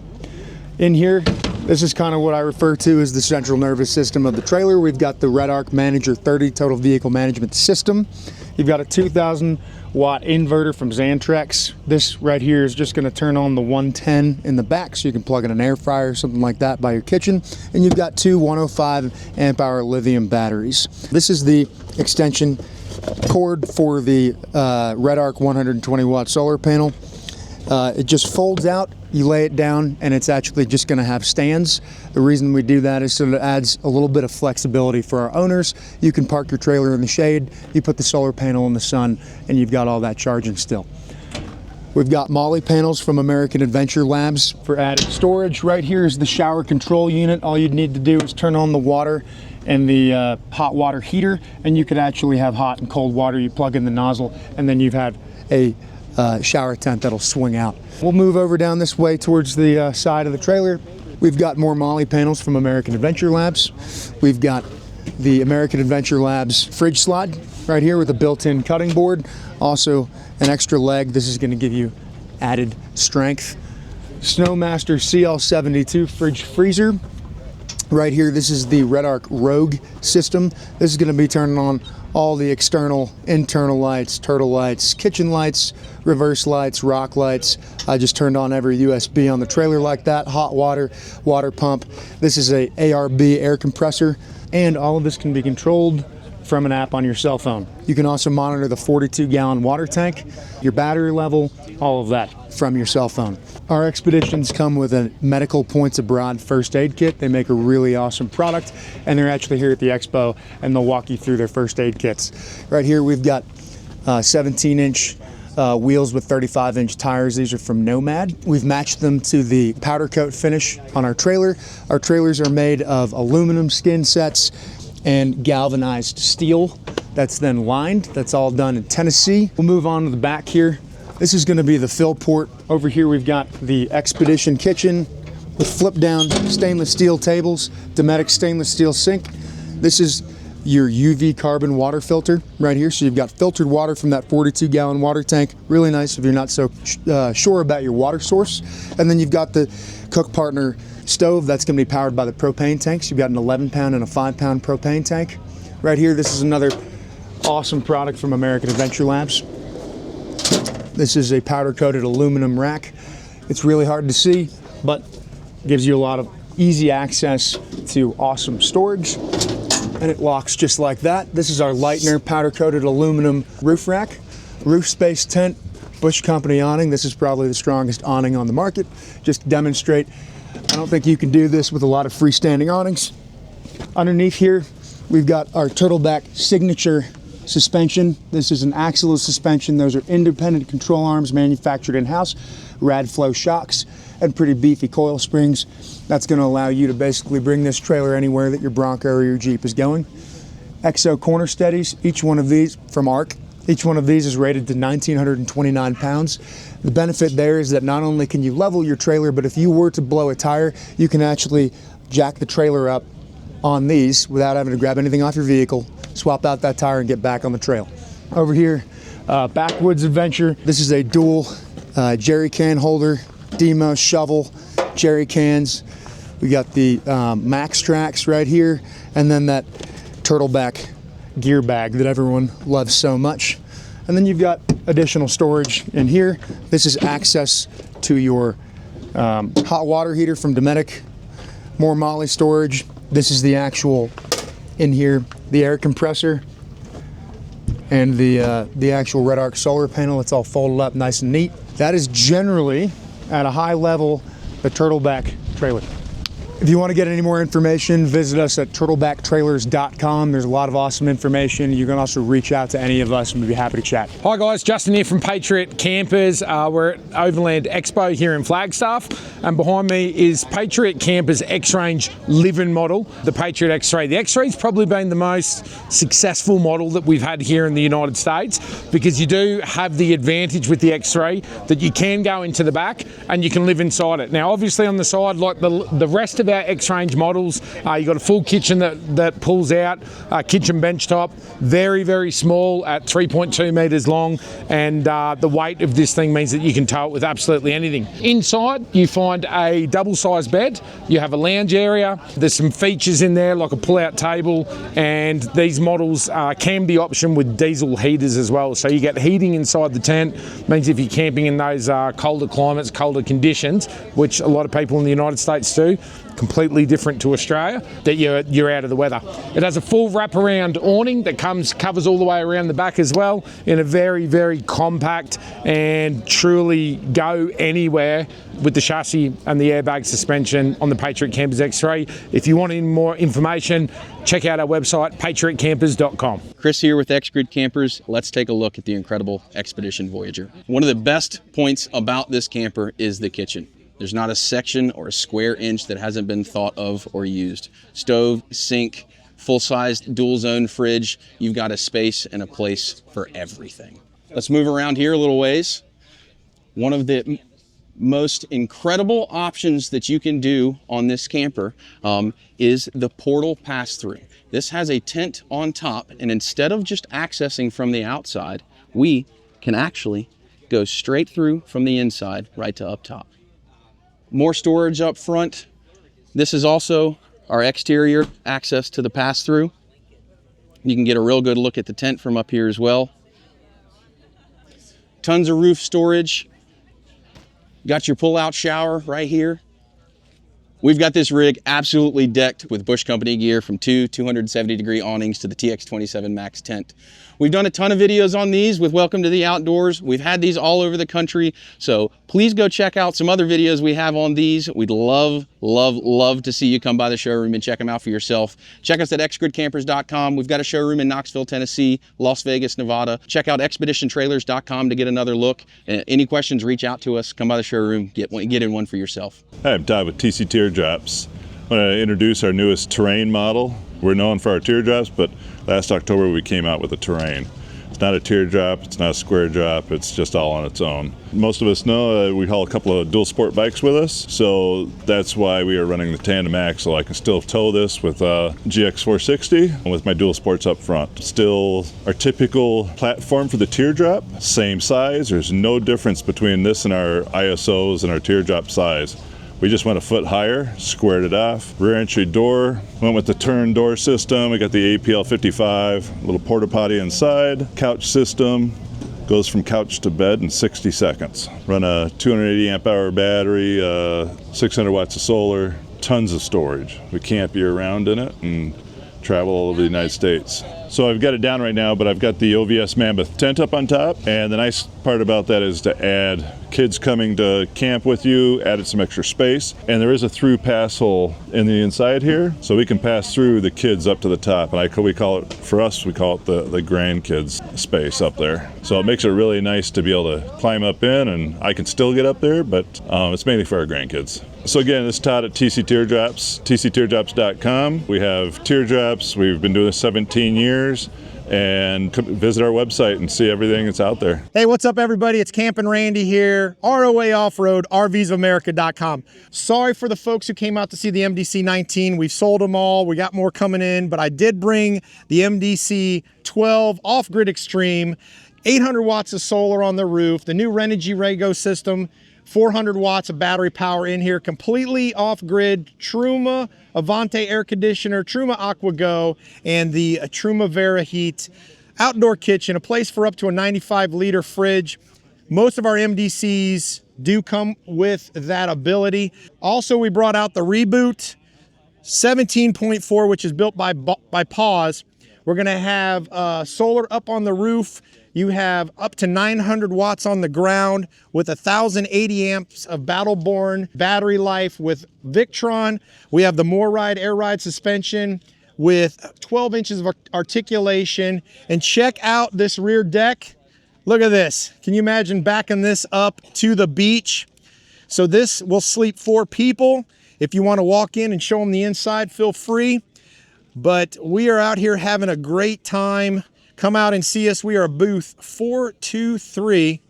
In here, this is kind of what I refer to as the central nervous system of the trailer. We've got the Red Arc Manager 30 total vehicle management system. You've got a 2,000 watt inverter from Xantrex. This right here is just going to turn on the 110 in the back, so you can plug in an air fryer or something like that by your kitchen. And you've got 2 105 amp hour lithium batteries. This is the extension cord for the Red Arc 120 watt solar panel. It just folds out, you lay it down, and it's actually just going to have stands. The reason we do that is so that it adds a little bit of flexibility for our owners. You can park your trailer in the shade, you put the solar panel in the sun, and you've got all that charging still. We've got Molly panels from American Adventure Labs for added storage. Right here is the shower control unit. All you'd need to do is turn on the water and the hot water heater, and you could actually have hot and cold water. You plug in the nozzle, and then you've had a shower tent that'll swing out. We'll move over down this way towards the side of the trailer. We've got more Molly panels from American Adventure Labs. We've got the American Adventure Labs fridge slide right here with a built-in cutting board. Also an extra leg. This is going to give you added strength. Snowmaster CL72 fridge freezer. Right here, this is the Red Arc Rogue system. This is going to be turning on all the external, internal lights, turtle lights, kitchen lights, reverse lights, rock lights. I just turned on every USB on the trailer like that. Hot water, water pump. This is a ARB air compressor, and all of this can be controlled from an app on your cell phone. You can also monitor the 42-gallon water tank, your battery level, all of that from your cell phone. Our Expeditions come with a Medical Points Abroad first aid kit. They make a really awesome product, and they're actually here at the Expo, and they'll walk you through their first aid kits. Right here we've got 17-inch wheels with 35-inch tires. These are from Nomad. We've matched them to the powder coat finish on our trailer. Our trailers are made of aluminum skin sets and galvanized steel that's then lined. That's all done in Tennessee. We'll move on to the back here. This is going to be the fill port. Over here we've got the Xpedition kitchen with flip down stainless steel tables, Dometic stainless steel sink. This is your UV carbon water filter right here. So you've got filtered water from that 42-gallon water tank. Really nice if you're not so sure about your water source. And then you've got the Cook Partner stove that's going to be powered by the propane tanks. You've got an 11-pound and a 5-pound propane tank. Right here, this is another awesome product from American Adventure Labs. This is a powder-coated aluminum rack. It's really hard to see, but gives you a lot of easy access to awesome storage. and it locks just like that. This is our Lightner powder-coated aluminum roof rack. Roof space tent, Bush Company awning. This is probably the strongest awning on the market. Just to demonstrate, I don't think you can do this with a lot of freestanding awnings. Underneath here, we've got our Turtleback signature suspension. This is an axle suspension. Those are independent control arms manufactured in-house, rad flow shocks, and pretty beefy coil springs. That's going to allow you to basically bring this trailer anywhere that your Bronco or your Jeep is going. Exo corner steadies, each one of these from ARC. Each one of these is rated to 1,929 pounds. The benefit there is that not only can you level your trailer, but if you were to blow a tire, you can actually jack the trailer up on these without having to grab anything off your vehicle, swap out that tire and get back on the trail. Over here, Backwoods Adventure. This is a dual jerry can holder, demo, shovel, jerry cans. We got the Max Tracks right here, and then that Turtleback gear bag that everyone loves so much. And then you've got additional storage in here. This is access to your hot water heater from Dometic. More Molly storage. This is the actual, in here, the air compressor and the actual Red Arc solar panel. It's all folded up nice and neat. That is generally, at a high level, the Turtleback trailer. If you want to get any more information, visit us at turtlebacktrailers.com. There's a lot of awesome information. You can also reach out to any of us and we'd be happy to chat. Hi guys, Justin here from Patriot Campers. We're at Overland Expo here in Flagstaff, and behind me is Patriot Campers X-Range living model, the Patriot X3. The X3's probably been the most successful model that we've had here in the United States, because you do have the advantage with the X3 that you can go into the back and you can live inside it. Now obviously on the side, like the rest of our X-Range models, you've got a full kitchen that pulls out, kitchen bench top, very, very small at 3.2 meters long, and the weight of this thing means that you can tow it with absolutely anything. Inside, you find a double-sized bed, you have a lounge area, there's some features in there like a pull-out table, and these models can be optioned with diesel heaters as well. So you get heating inside the tent, means if you're camping in those colder climates, colder conditions, which a lot of people in the United States do, completely different to Australia, that you're out of the weather. It has a full wraparound awning that covers all the way around the back as well, in a very, very compact and truly go anywhere with the chassis and the airbag suspension on the Patriot Campers X3. If you want any more information, check out our website, patriotcampers.com. Chris here with Xgrid Campers. Let's take a look at the incredible Xpedition Voyager. One of the best points about this camper is the kitchen. There's not a section or a square inch that hasn't been thought of or used. Stove, sink, full-sized dual-zone fridge. You've got a space and a place for everything. Let's move around here a little ways. One of the most incredible options that you can do on this camper is the portal pass-through. This has a tent on top, and instead of just accessing from the outside, we can actually go straight through from the inside right to up top. More storage up front. This is also our exterior access to the pass-through. You can get a real good look at the tent from up here as well. Tons of roof storage. Got your pull-out shower right here. We've got this rig absolutely decked with Bush Company gear, from 270-degree awnings to the TX27 Max tent. We've done a ton of videos on these with Welcome to the Outdoors. We've had these all over the country, so please go check out some other videos we have on these. We'd love, love, love to see you come by the showroom and check them out for yourself. Check us at xgridcampers.com. We've got a showroom in Knoxville, Tennessee, Las Vegas, Nevada. Check out expeditiontrailers.com to get another look. Any questions, reach out to us. Come by the showroom, get in one for yourself. Hi, I'm Todd with TC Teardrops. I want to introduce our newest terrain model. We're known for our teardrops, but last October we came out with a terrain. It's not a teardrop, it's not a square drop, it's just all on its own. Most of us know we haul a couple of dual sport bikes with us, so that's why we are running the tandem axle. I can still tow this with a GX460 and with my dual sports up front. Still our typical platform for the teardrop, same size. There's no difference between this and our ISOs and our teardrop size. We just went a foot higher, squared it off. Rear entry door, went with the turn door system. We got the APL 55, little porta potty inside. Couch system, goes from couch to bed in 60 seconds. Run a 280 amp hour battery, 600 watts of solar, tons of storage. We camp year round in it, and travel all over the United States. So I've got it down right now, but I've got the OVS Mammoth tent up on top, and the nice part about that is to add kids coming to camp with you, added some extra space, and there is a through pass hole in the inside here, so we can pass through the kids up to the top, and we call it, for us, we call it the grandkids space up there. So it makes it really nice to be able to climb up in, and I can still get up there, but it's mainly for our grandkids. So again, this is Todd at TC Teardrops, tcteardrops.com. We have teardrops, we've been doing this 17 years, and visit our website and see everything that's out there. Hey, what's up everybody? It's Campin' Randy here, ROA Offroad, RVsofamerica.com. Sorry for the folks who came out to see the MDC 19. We've sold them all, we got more coming in, but I did bring the MDC 12 Off-Grid Extreme, 800 watts of solar on the roof, the new Renogy Rego system, 400 watts of battery power in here, completely off-grid Truma Avante air conditioner, Truma Aqua Go, and the Truma Vera Heat outdoor kitchen, a place for up to a 95-liter fridge. Most of our MDCs do come with that ability. Also, we brought out the Reboot 17.4, which is built by Pause. We're gonna have solar up on the roof. You have up to 900 watts on the ground with 1,080 amps of Battleborn battery life with Victron. We have the MoreRide air ride suspension with 12 inches of articulation. And check out this rear deck. Look at this. Can you imagine backing this up to the beach? So this will sleep 4 people. If you want to walk in and show them the inside, feel free. But we are out here having a great time. Come out and see us. We are booth 423,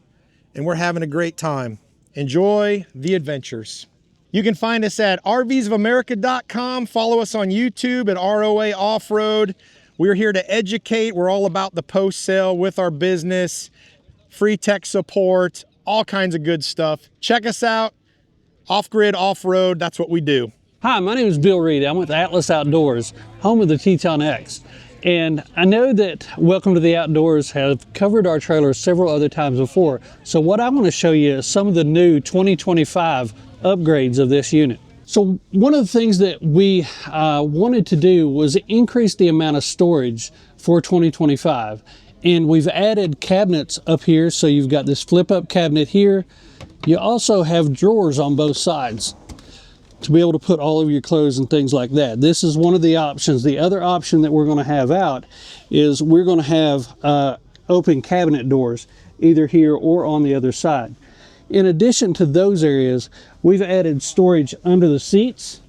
and we're having a great time. Enjoy the adventures. You can find us at rvsofamerica.com. Follow us on YouTube at ROA Offroad. We're here to educate. We're all about the post-sale with our business, free tech support, all kinds of good stuff. Check us out, Off-Grid Off-Road. That's what we do. Hi, my name is Bill Reed. I'm with Atlas Outdoors, home of the Teton X. And I know that Welcome to the Outdoors have covered our trailers several other times before. So what I want to show you is some of the new 2025 upgrades of this unit. So one of the things that we wanted to do was increase the amount of storage for 2025. And we've added cabinets up here. So you've got this flip up cabinet here. You also have drawers on both sides to be able to put all of your clothes and things like that. This is one of the options. The other option that we're going to have out is we're going to have open cabinet doors, either here or on the other side. In addition to those areas, we've added storage under the seats.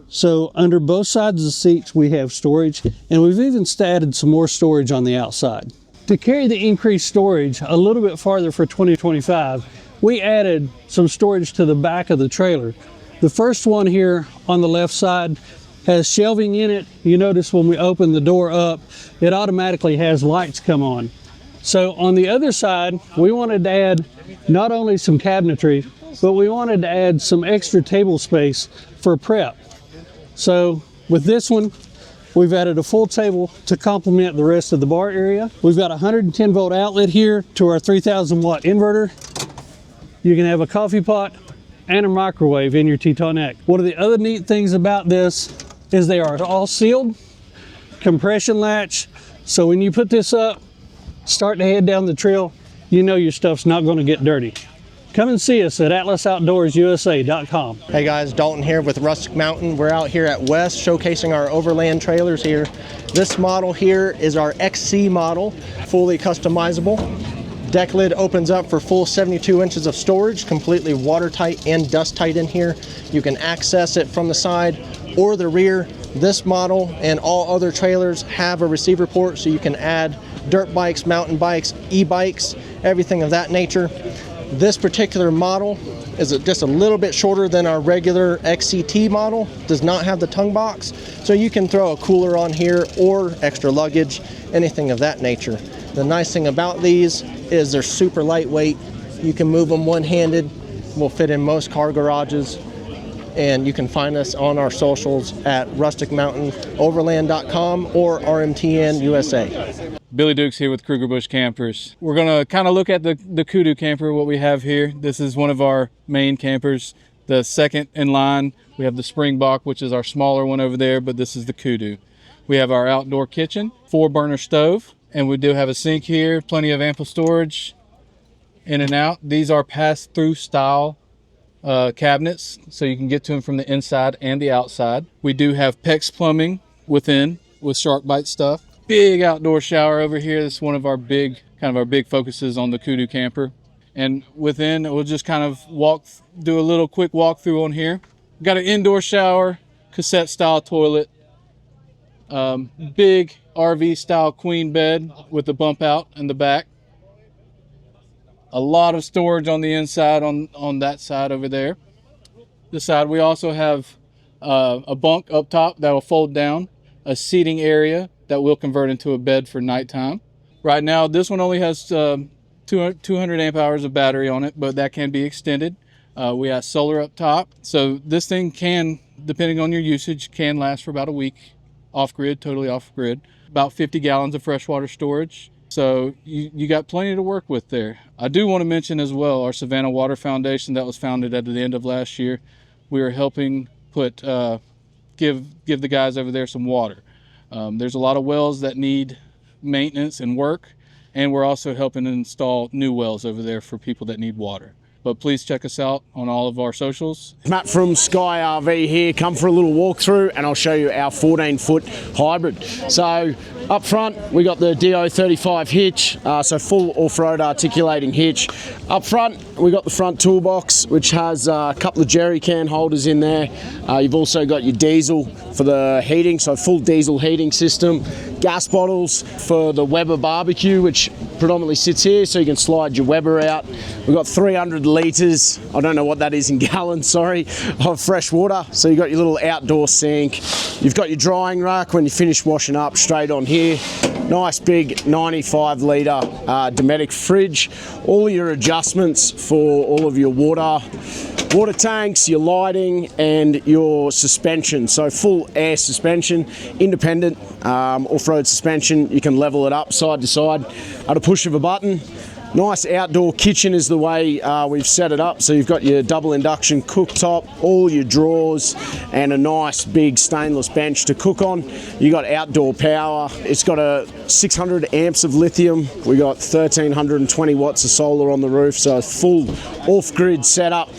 So under both sides of the seats, we have storage, and we've even added some more storage on the outside. To carry the increased storage a little bit farther for 2025, we added some storage to the back of the trailer. The first one here on the left side has shelving in it. You notice when we open the door up, it automatically has lights come on. So on the other side, we wanted to add not only some cabinetry, but we wanted to add some extra table space for prep. So with this one, we've added a full table to complement the rest of the bar area. We've got a 110 volt outlet here to our 3000 watt inverter. You can have a coffee pot and a microwave in your Teton X. One of the other neat things about this is they are all sealed, compression latch. So when you put this up, start to head down the trail, you know your stuff's not gonna get dirty. Come and see us at atlasoutdoorsusa.com. Hey guys, Dalton here with Rustic Mountain. We're out here at West showcasing our overland trailers here. This model here is our XC model, fully customizable. Deck lid opens up for full 72 inches of storage, completely watertight and dust tight in here. You can access it from the side or the rear. This model and all other trailers have a receiver port, so you can add dirt bikes, mountain bikes, e-bikes, everything of that nature. This particular model is just a little bit shorter than our regular XCT model, does not have the tongue box, so you can throw a cooler on here or extra luggage, anything of that nature. The nice thing about these is they're super lightweight. You can move them one-handed, will fit in most car garages, and you can find us on our socials at rusticmountainoverland.com or RMTN USA. Billy Dukes here with Kruger Bush Campers. We're gonna kind of look at the Kudu camper, what we have here. This is one of our main campers, the second in line. We have the Springbok, which is our smaller one over there, but this is the Kudu. We have our outdoor kitchen, 4-burner stove, and we do have a sink here, plenty of ample storage in and out. These are pass-through style cabinets, so you can get to them from the inside and the outside. We do have PEX plumbing within with shark bite stuff. Big outdoor shower over here. This is one of our big focuses on the Kudu camper. And within, we'll just kind of do a little quick walkthrough on here. We've got an indoor shower, cassette style toilet, big RV style queen bed with the bump out in the back. A lot of storage on the inside on that side over there. This side, we also have a bunk up top that will fold down, a seating area that will convert into a bed for nighttime. Right now, this one only has 200 amp hours of battery on it, but that can be extended. We have solar up top. So this thing can, depending on your usage, can last for about a week off-grid, totally off-grid. About 50 gallons of freshwater storage. So you got plenty to work with there. I do want to mention as well our Savannah Water Foundation that was founded at the end of last year. We are helping give the guys over there some water. There's a lot of wells that need maintenance and work, and we're also helping install new wells over there for people that need water. But please check us out on all of our socials. Matt from Sky RV here. Come for a little walkthrough and I'll show you our 14-foot hybrid. So up front we got the DO35 hitch, so full off-road articulating hitch. Up front we got the front toolbox, which has a couple of jerry can holders in there. You've also got your diesel for the heating, so full diesel heating system. Gas bottles for the Weber barbecue, which predominantly sits here, so you can slide your Weber out. We've got 300 litres, I don't know what that is in gallons, sorry, of fresh water. So you've got your little outdoor sink. You've got your drying rack when you finish washing up, straight on here. Nice big 95 litre Dometic fridge. All your adjustments for all of your water tanks, your lighting and your suspension. So full air suspension, independent off-road suspension. You can level it up side to side at a push of a button. Nice outdoor kitchen is the way we've set it up. So you've got your double induction cooktop, all your drawers, and a nice big stainless bench to cook on. You got outdoor power. It's got a 600 amps of lithium. We got 1320 watts of solar on the roof, so a full off-grid setup.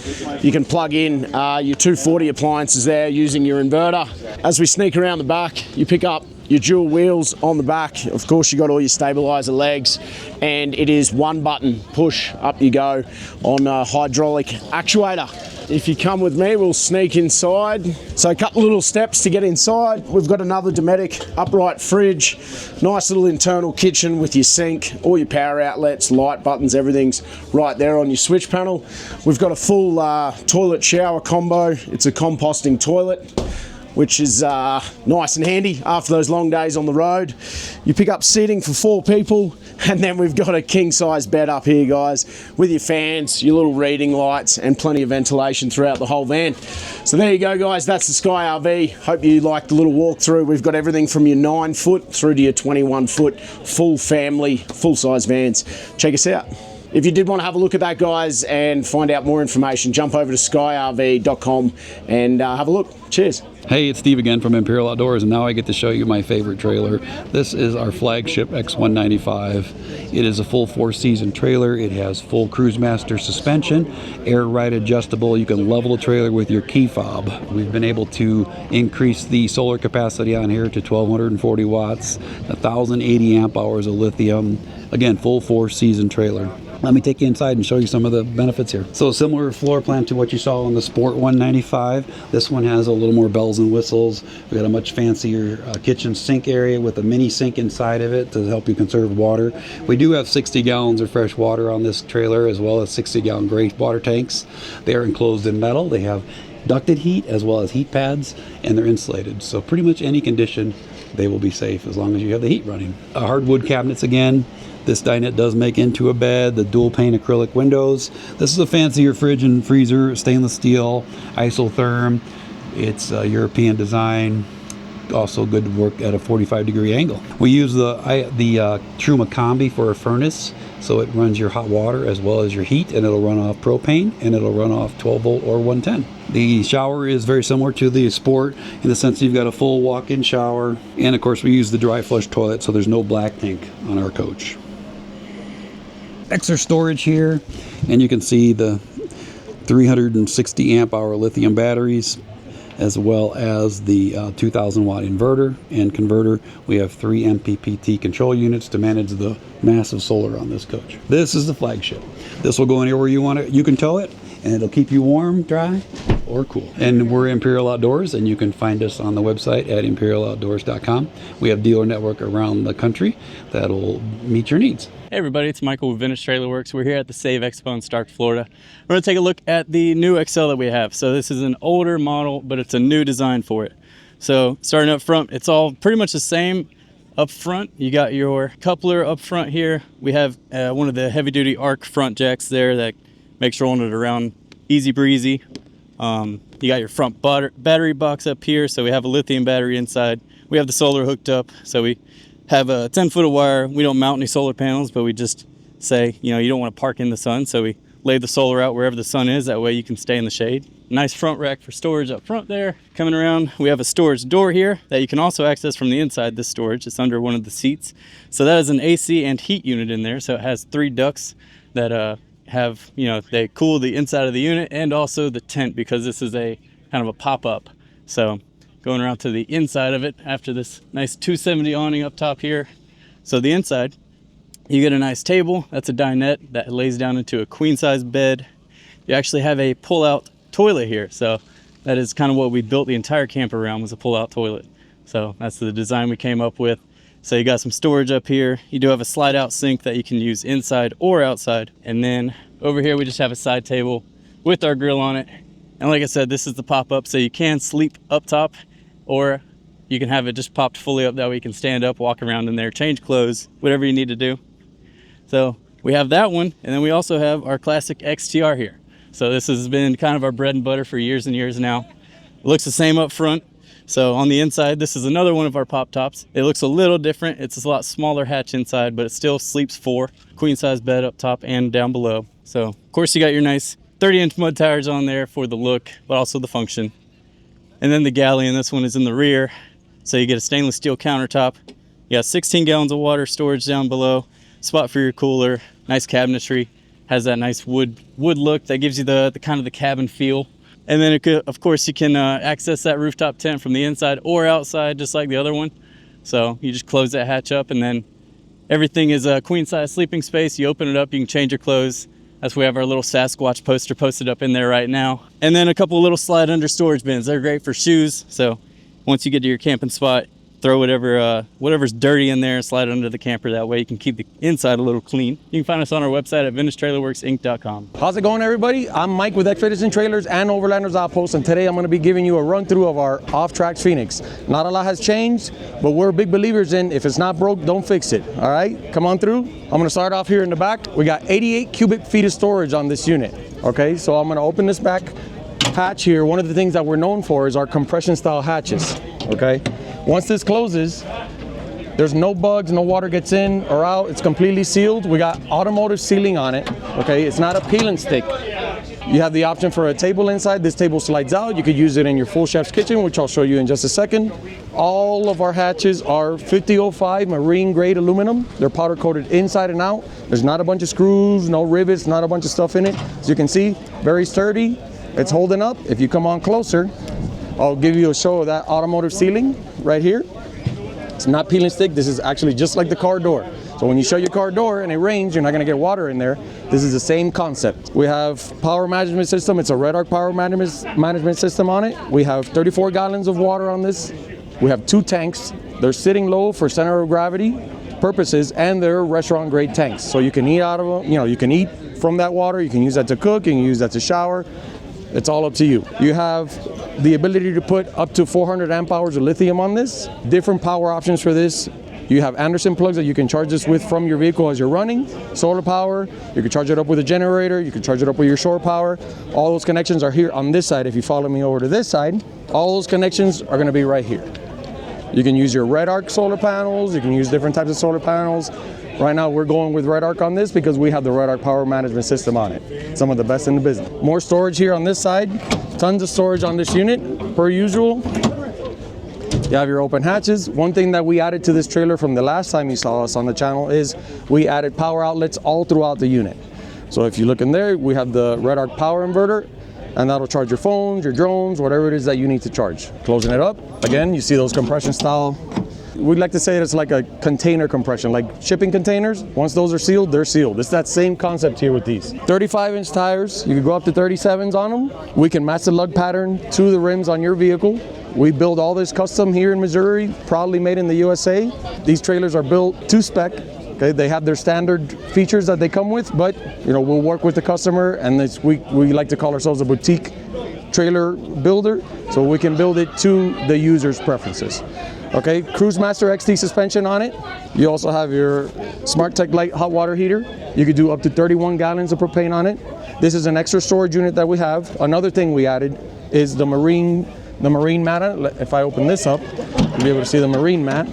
You can plug in your 240 appliances there using your inverter. As we sneak around the back, you pick up your dual wheels on the back. Of course, you got all your stabilizer legs, and it is one button push, up you go on a hydraulic actuator. If you come with me, we'll sneak inside. So a couple little steps to get inside. We've got another Dometic upright fridge, nice little internal kitchen with your sink, all your power outlets, light buttons, everything's right there on your switch panel. We've got a full toilet shower combo. It's a composting toilet, which is nice and handy after those long days on the road. You pick up seating for 4 people, and then we've got a king-size bed up here, guys, with your fans, your little reading lights, and plenty of ventilation throughout the whole van. So there you go, guys, that's the Sky RV. Hope you liked the little walkthrough. We've got everything from your 9-foot through to your 21-foot full family, full-size vans. Check us out. If you did want to have a look at that, guys, and find out more information, jump over to skyrv.com and have a look. Cheers. Hey, it's Steve again from Imperial Outdoors, and now I get to show you my favorite trailer. This is our flagship X195. It is a full 4-season trailer. It has full Cruisemaster suspension, air ride adjustable. You can level the trailer with your key fob. We've been able to increase the solar capacity on here to 1240 watts, 1080 amp hours of lithium. Again, full 4-season trailer. Let me take you inside and show you some of the benefits here. So a similar floor plan to what you saw on the Sport 195. This one has a little more bells and whistles. We got a much fancier kitchen sink area with a mini sink inside of it to help you conserve water. We do have 60 gallons of fresh water on this trailer, as well as 60-gallon gray water tanks. They are enclosed in metal. They have ducted heat as well as heat pads, and they're insulated. So pretty much any condition, they will be safe as long as you have the heat running. Hardwood cabinets again. This dinette does make into a bed, the dual pane acrylic windows. This is a fancier fridge and freezer, stainless steel, isotherm. It's a European design, also good to work at a 45-degree angle. We use the Truma Combi for a furnace. So it runs your hot water as well as your heat, and it'll run off propane, and it'll run off 12 volt or 110. The shower is very similar to the Sport in the sense you've got a full walk-in shower, and of course we use the dry flush toilet, so there's no black tank on our coach. Extra storage here, and you can see the 360 amp hour lithium batteries, as well as the 2000 watt inverter and converter. We have 3 MPPT control units to manage the massive solar on this coach. This is the flagship. This will go anywhere you want it. You can tow it, and it'll keep you warm, dry, or cool. And we're Imperial Outdoors, and you can find us on the website at imperialoutdoors.com. We have dealer network around the country that'll meet your needs. Hey everybody, it's Michael with Vintage Trailer Works. We're here at the Save Expo in Stark, Florida. We're going to take a look at the new XL that we have. So this is an older model, but it's a new design for it. So starting up front, it's all pretty much the same. Up front, you got your coupler up front here. We have one of the heavy duty ARC front jacks there that makes rolling it around easy breezy. You got your front battery box up here. So we have a lithium battery inside. We have the solar hooked up. So we have a 10-foot of wire. We don't mount any solar panels, but we just say, you know, you don't want to park in the sun, so we lay the solar out wherever the sun is. That way you can stay in the shade. Nice front rack for storage up front there. Coming around, we have a storage door here that you can also access from the inside. This storage, it's under one of the seats. So that is an AC and heat unit in there. So it has 3 ducts that have, you know, they cool the inside of the unit and also the tent, because this is a kind of a pop-up. So going around to the inside of it after this nice 270 awning up top here. So the inside, you get a nice table. That's a dinette that lays down into a queen size bed. You actually have a pull-out toilet here. So that is kind of what we built the entire camper around, was a pull-out toilet. So that's the design we came up with. So you got some storage up here. You do have a slide-out sink that you can use inside or outside. And then over here we just have a side table with our grill on it. And like I said, this is the pop-up, so you can sleep up top, or you can have it just popped fully up. That way you can stand up, walk around in there, change clothes, whatever you need to do. So we have that one, and then we also have our classic XTR here. So this has been kind of our bread and butter for years and years now. It looks the same up front. So on the inside, this is another one of our pop tops. It looks a little different. It's a lot smaller hatch inside, but it still sleeps 4. Queen size bed up top and down below. So of course you got your nice 30-inch mud tires on there for the look, but also the function. And then the galley in this one is in the rear. So you get a stainless steel countertop. You got 16 gallons of water storage down below, spot for your cooler, nice cabinetry. Has that nice wood look that gives you the kind of the cabin feel. And then of course you can access that rooftop tent from the inside or outside, just like the other one. So you just close that hatch up, and then everything is a queen size sleeping space. You open it up, you can change your clothes. That's why we have our little Sasquatch poster posted up in there right now. And then a couple of little slide under storage bins. They're great for shoes. So once you get to your camping spot, throw whatever's dirty in there and slide it under the camper. That way you can keep the inside a little clean. You can find us on our website at vintagetrailerworksinc.com. How's it going, everybody? I'm Mike with Xpedition Trailers and Overlanders Outpost, and today I'm going to be giving you a run through of our Offtrax Phoenix. Not a lot has changed, but we're big believers in if it's not broke, don't fix it. All right, come on through. I'm going to start off here in the back. We got 88 cubic feet of storage on this unit. Okay, so I'm going to open this back hatch here. One of the things that we're known for is our compression style hatches. Okay, once this closes, there's no bugs, no water gets in or out. It's completely sealed. We got automotive sealing on it. Okay, it's not a peel and stick. You have the option for a table inside. This table slides out. You could use it in your full chef's kitchen, which I'll show you in just a second. All of our hatches are 5005 marine grade aluminum. They're powder coated inside and out. There's not a bunch of screws, no rivets, not a bunch of stuff in it. As you can see, very sturdy. It's holding up. If you come on closer, I'll give you a show of that automotive sealing right here. It's not peel and stick. This is actually just like the car door. So when you shut your car door and it rains, you're not going to get water in there. This is the same concept. We have power management system. It's a Red Arc power management system on it. We have 34 gallons of water on this. We have 2 tanks. They're sitting low for center of gravity purposes, and they're restaurant grade tanks. So you can eat out of them. You know, you can eat from that water. You can use that to cook. You can use that to shower. It's all up to you. You have the ability to put up to 400 amp hours of lithium on this. Different power options for this. You have Anderson plugs that you can charge this with from your vehicle as you're running. Solar power, you can charge it up with a generator, you can charge it up with your shore power. All those connections are here on this side. If you follow me over to this side, all those connections are gonna be right here. You can use your Red Arc solar panels, you can use different types of solar panels. Right now we're going with Red Arc on this because we have the Red Arc power management system on it. Some of the best in the business. More storage here on this side. Tons of storage on this unit, per usual. You have your open hatches. One thing that we added to this trailer from the last time you saw us on the channel is we added power outlets all throughout the unit. So if you look in there, we have the Red Arc power inverter, and that'll charge your phones, your drones, whatever it is that you need to charge. Closing it up, again, you see those compression style. We'd like to say it's like a container compression, like shipping containers. Once those are sealed, they're sealed. It's that same concept here with these. 35-inch tires, you can go up to 37s on them. We can match the lug pattern to the rims on your vehicle. We build all this custom here in Missouri, proudly made in the USA. These trailers are built to spec. Okay, they have their standard features that they come with, but we'll work with the customer, and we like to call ourselves a boutique trailer builder, so we can build it to the user's preferences. Okay, Cruise Master XT suspension on it. You also have your Smart Tech Light hot water heater. You could do up to 31 gallons of propane on it. This is an extra storage unit that we have. Another thing we added is the marine mat. If I open this up, you'll be able to see the marine mat.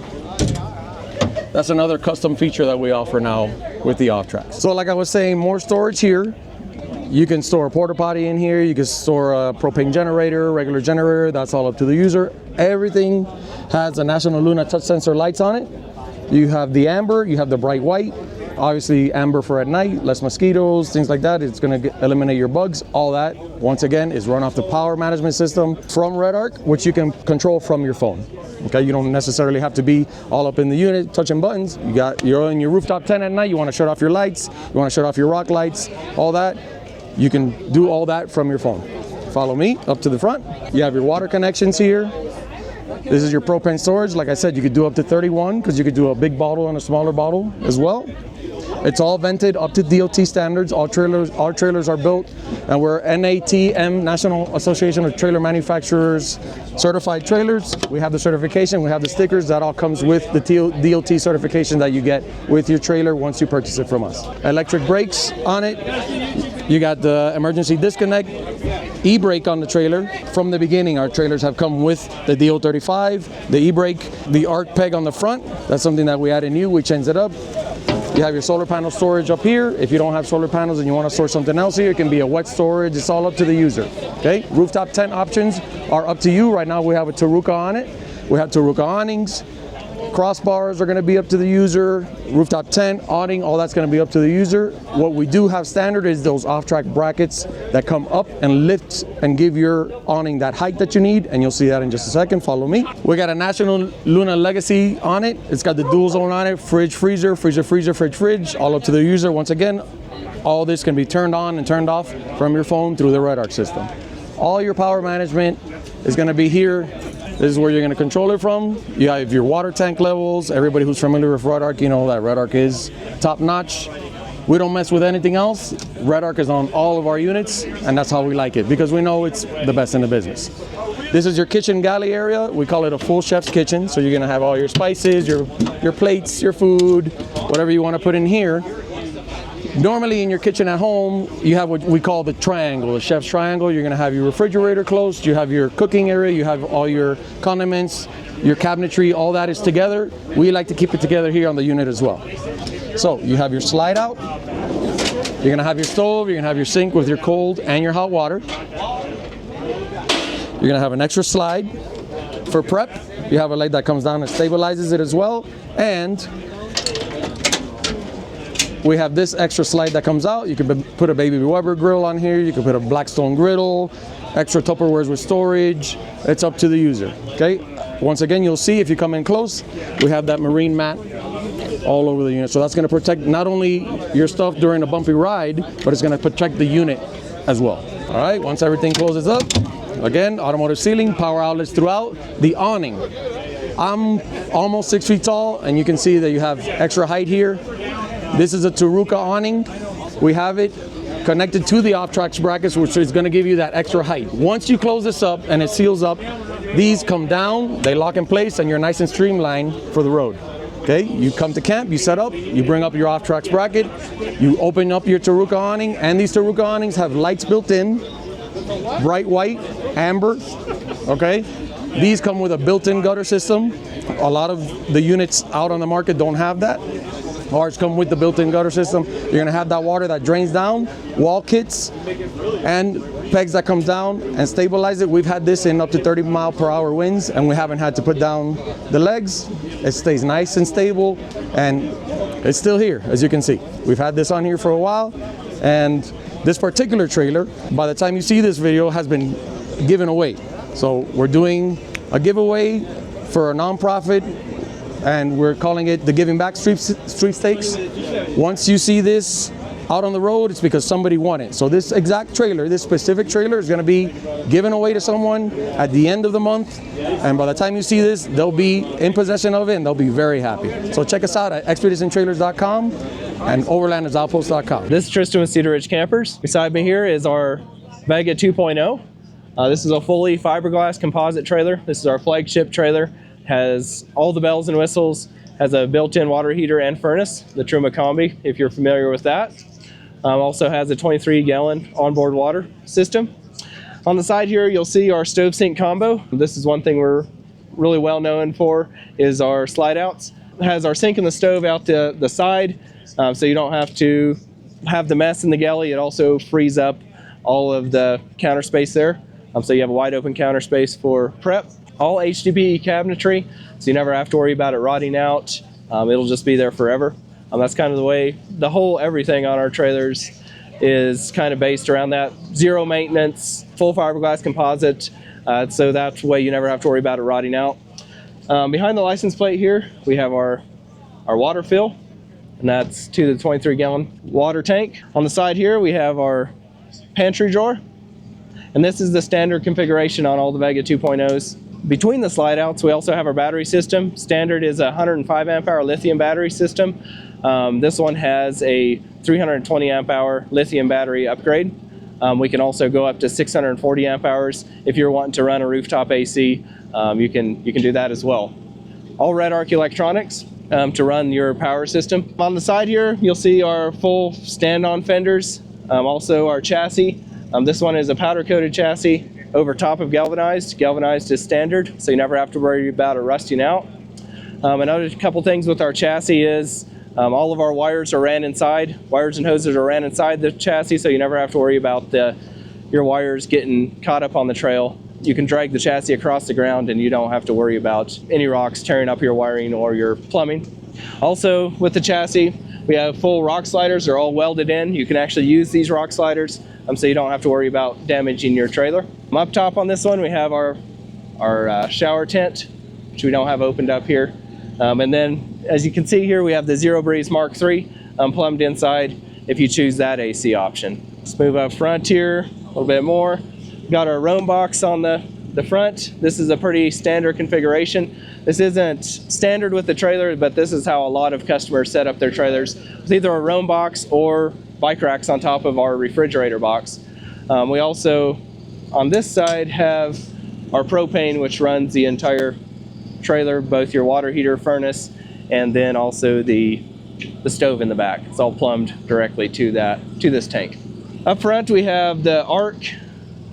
That's another custom feature that we offer now with the Offtrax. So like I was saying, more storage here. You can store a porta potty in here. You can store a propane generator, regular generator. That's all up to the user. Everything has a National Luna touch sensor lights on it. You have the amber, you have the bright white. Obviously amber for at night, less mosquitoes, things like that. It's going to eliminate your bugs. All that, once again, is run off the power management system from Red Arc, which you can control from your phone. Okay, you don't necessarily have to be all up in the unit touching buttons. You're in your rooftop tent at night, you want to shut off your lights, you want to shut off your rock lights, all that. You can do all that from your phone. Follow me up to the front. You have your water connections here. This is your propane storage. Like I said, you could do up to 31 because you could do a big bottle and a smaller bottle as well. It's all vented up to DOT standards. Our trailers are built, and we're NATM, National Association of Trailer Manufacturers certified trailers. We have the certification, we have the stickers. That all comes with the DOT certification that you get with your trailer once you purchase it from us. Electric brakes on it. You got the emergency disconnect, e-brake on the trailer. From the beginning, our trailers have come with the DO35, the e-brake, the arc peg on the front. That's something that we added new. We changed it up. You have your solar panel storage up here. If you don't have solar panels and you want to store something else here, it can be a wet storage. It's all up to the user. Okay. Rooftop tent options are up to you. Right now we have a Taruka on it. We have Taruka awnings. Crossbars are going to be up to the user. Rooftop tent, awning, all that's going to be up to the user. What we do have standard is those off-track brackets that come up and lift and give your awning that height that you need, and you'll see that in just a second. Follow me. We got a National Luna Legacy on it. It's got the dual zone on it, fridge, freezer, freezer, freezer, fridge, fridge, all up to the user. Once again, all this can be turned on and turned off from your phone through the Red Arc system. All your power management is going to be here. This is where you're going to control it from. You have your water tank levels. Everybody who's familiar with Red Arc, you know that Red Arc is top notch. We don't mess with anything else. Red Arc is on all of our units, and that's how we like it, because we know it's the best in the business. This is your kitchen galley area. We call it a full chef's kitchen. So you're going to have all your spices, your plates, your food, whatever you want to put in here. Normally in your kitchen at home, you have what we call the triangle, the chef's triangle. You're going to have your refrigerator close, you have your cooking area, you have all your condiments, your cabinetry, all that is together. We like to keep it together here on the unit as well. So you have your slide out, you're going to have your stove, you're going to have your sink with your cold and your hot water. You're going to have an extra slide for prep. You have a light that comes down and stabilizes it as well. And we have this extra slide that comes out. You can put a Baby Weber grill on here. You can put a Blackstone griddle, extra Tupperwares with storage. It's up to the user, okay? Once again, you'll see if you come in close, we have that marine mat all over the unit. So that's gonna protect not only your stuff during a bumpy ride, but it's gonna protect the unit as well. All right, once everything closes up, again, automotive ceiling, power outlets throughout, the awning. I'm almost 6 feet tall, and you can see that you have extra height here. This is a Taruka awning. We have it connected to the Offtrax brackets, which is going to give you that extra height. Once you close this up and it seals up, these come down, they lock in place, and you're nice and streamlined for the road. Okay, you come to camp, you set up, you bring up your Offtrax bracket, you open up your Taruka awning, and these Taruka awnings have lights built in, bright white, amber, okay? These come with a built-in gutter system. A lot of the units out on the market don't have that. Ours come with the built-in gutter system. You're gonna have that water that drains down, wall kits, and pegs that comes down and stabilize it. We've had this in up to 30-mile-per-hour winds, and we haven't had to put down the legs. It stays nice and stable, and it's still here, as you can see. We've had this on here for a while, and this particular trailer, by the time you see this video, has been given away. So we're doing a giveaway for a nonprofit, and we're calling it the Giving Back Sweepstakes. Once you see this out on the road, it's because somebody won it. So this exact trailer, this specific trailer, is going to be given away to someone at the end of the month, and by the time you see this, they'll be in possession of it and they'll be very happy. So check us out at expeditiontrailers.com and overlandersoutpost.com. This is Tristan with Cedar Ridge Campers. Beside me here is our Vega 2.0. This is a fully fiberglass composite trailer. This is our flagship trailer. Has all the bells and whistles, has a built-in water heater and furnace, the Truma Combi, if you're familiar with that. Also has a 23-gallon onboard water system. On the side here, you'll see our stove sink combo. This is one thing we're really well known for, is our slide outs. It has our sink and the stove out the side, so you don't have to have the mess in the galley. It also frees up all of the counter space there. So you have a wide open counter space for prep. All HDPE cabinetry, so you never have to worry about it rotting out. It'll just be there forever. That's kind of the way the whole everything on our trailers is kind of based around that. Zero maintenance, full fiberglass composite, so that way you never have to worry about it rotting out. Behind the license plate here, we have our water fill, and that's to the 23-gallon water tank. On the side here, we have our pantry drawer, and this is the standard configuration on all the Vega 2.0s. Between the slide outs, we also have our battery system. Standard is a 105 amp hour lithium battery system. This one has a 320 amp hour lithium battery upgrade. We can also go up to 640 amp hours. If you're wanting to run a rooftop AC, you can do that as well. All red arc electronics to run your power system. On the side here, you'll see our full stand-on fenders, also our chassis. This one is a powder coated chassis over top of galvanized. Galvanized is standard, so you never have to worry about it rusting out. Another couple things with our chassis is all of our wires are ran inside. Wires and hoses are ran inside the chassis, so you never have to worry about your wires getting caught up on the trail. You can drag the chassis across the ground and you don't have to worry about any rocks tearing up your wiring or your plumbing. Also with the chassis, we have full rock sliders. They're all welded in. You can actually use these rock sliders, so you don't have to worry about damaging your trailer. Up top on this one, we have our shower tent, which we don't have opened up here. And then, as you can see here, we have the Zero Breeze Mark III plumbed inside if you choose that AC option. Let's move up front here a little bit more. Got our roam box on the front. This is a pretty standard configuration. This isn't standard with the trailer, but this is how a lot of customers set up their trailers. It's either a roam box or bike racks on top of our refrigerator box. We also, on this side, have our propane, which runs the entire trailer, both your water heater, furnace, and then also the stove in the back. It's all plumbed directly to this tank. Up front, we have the ARC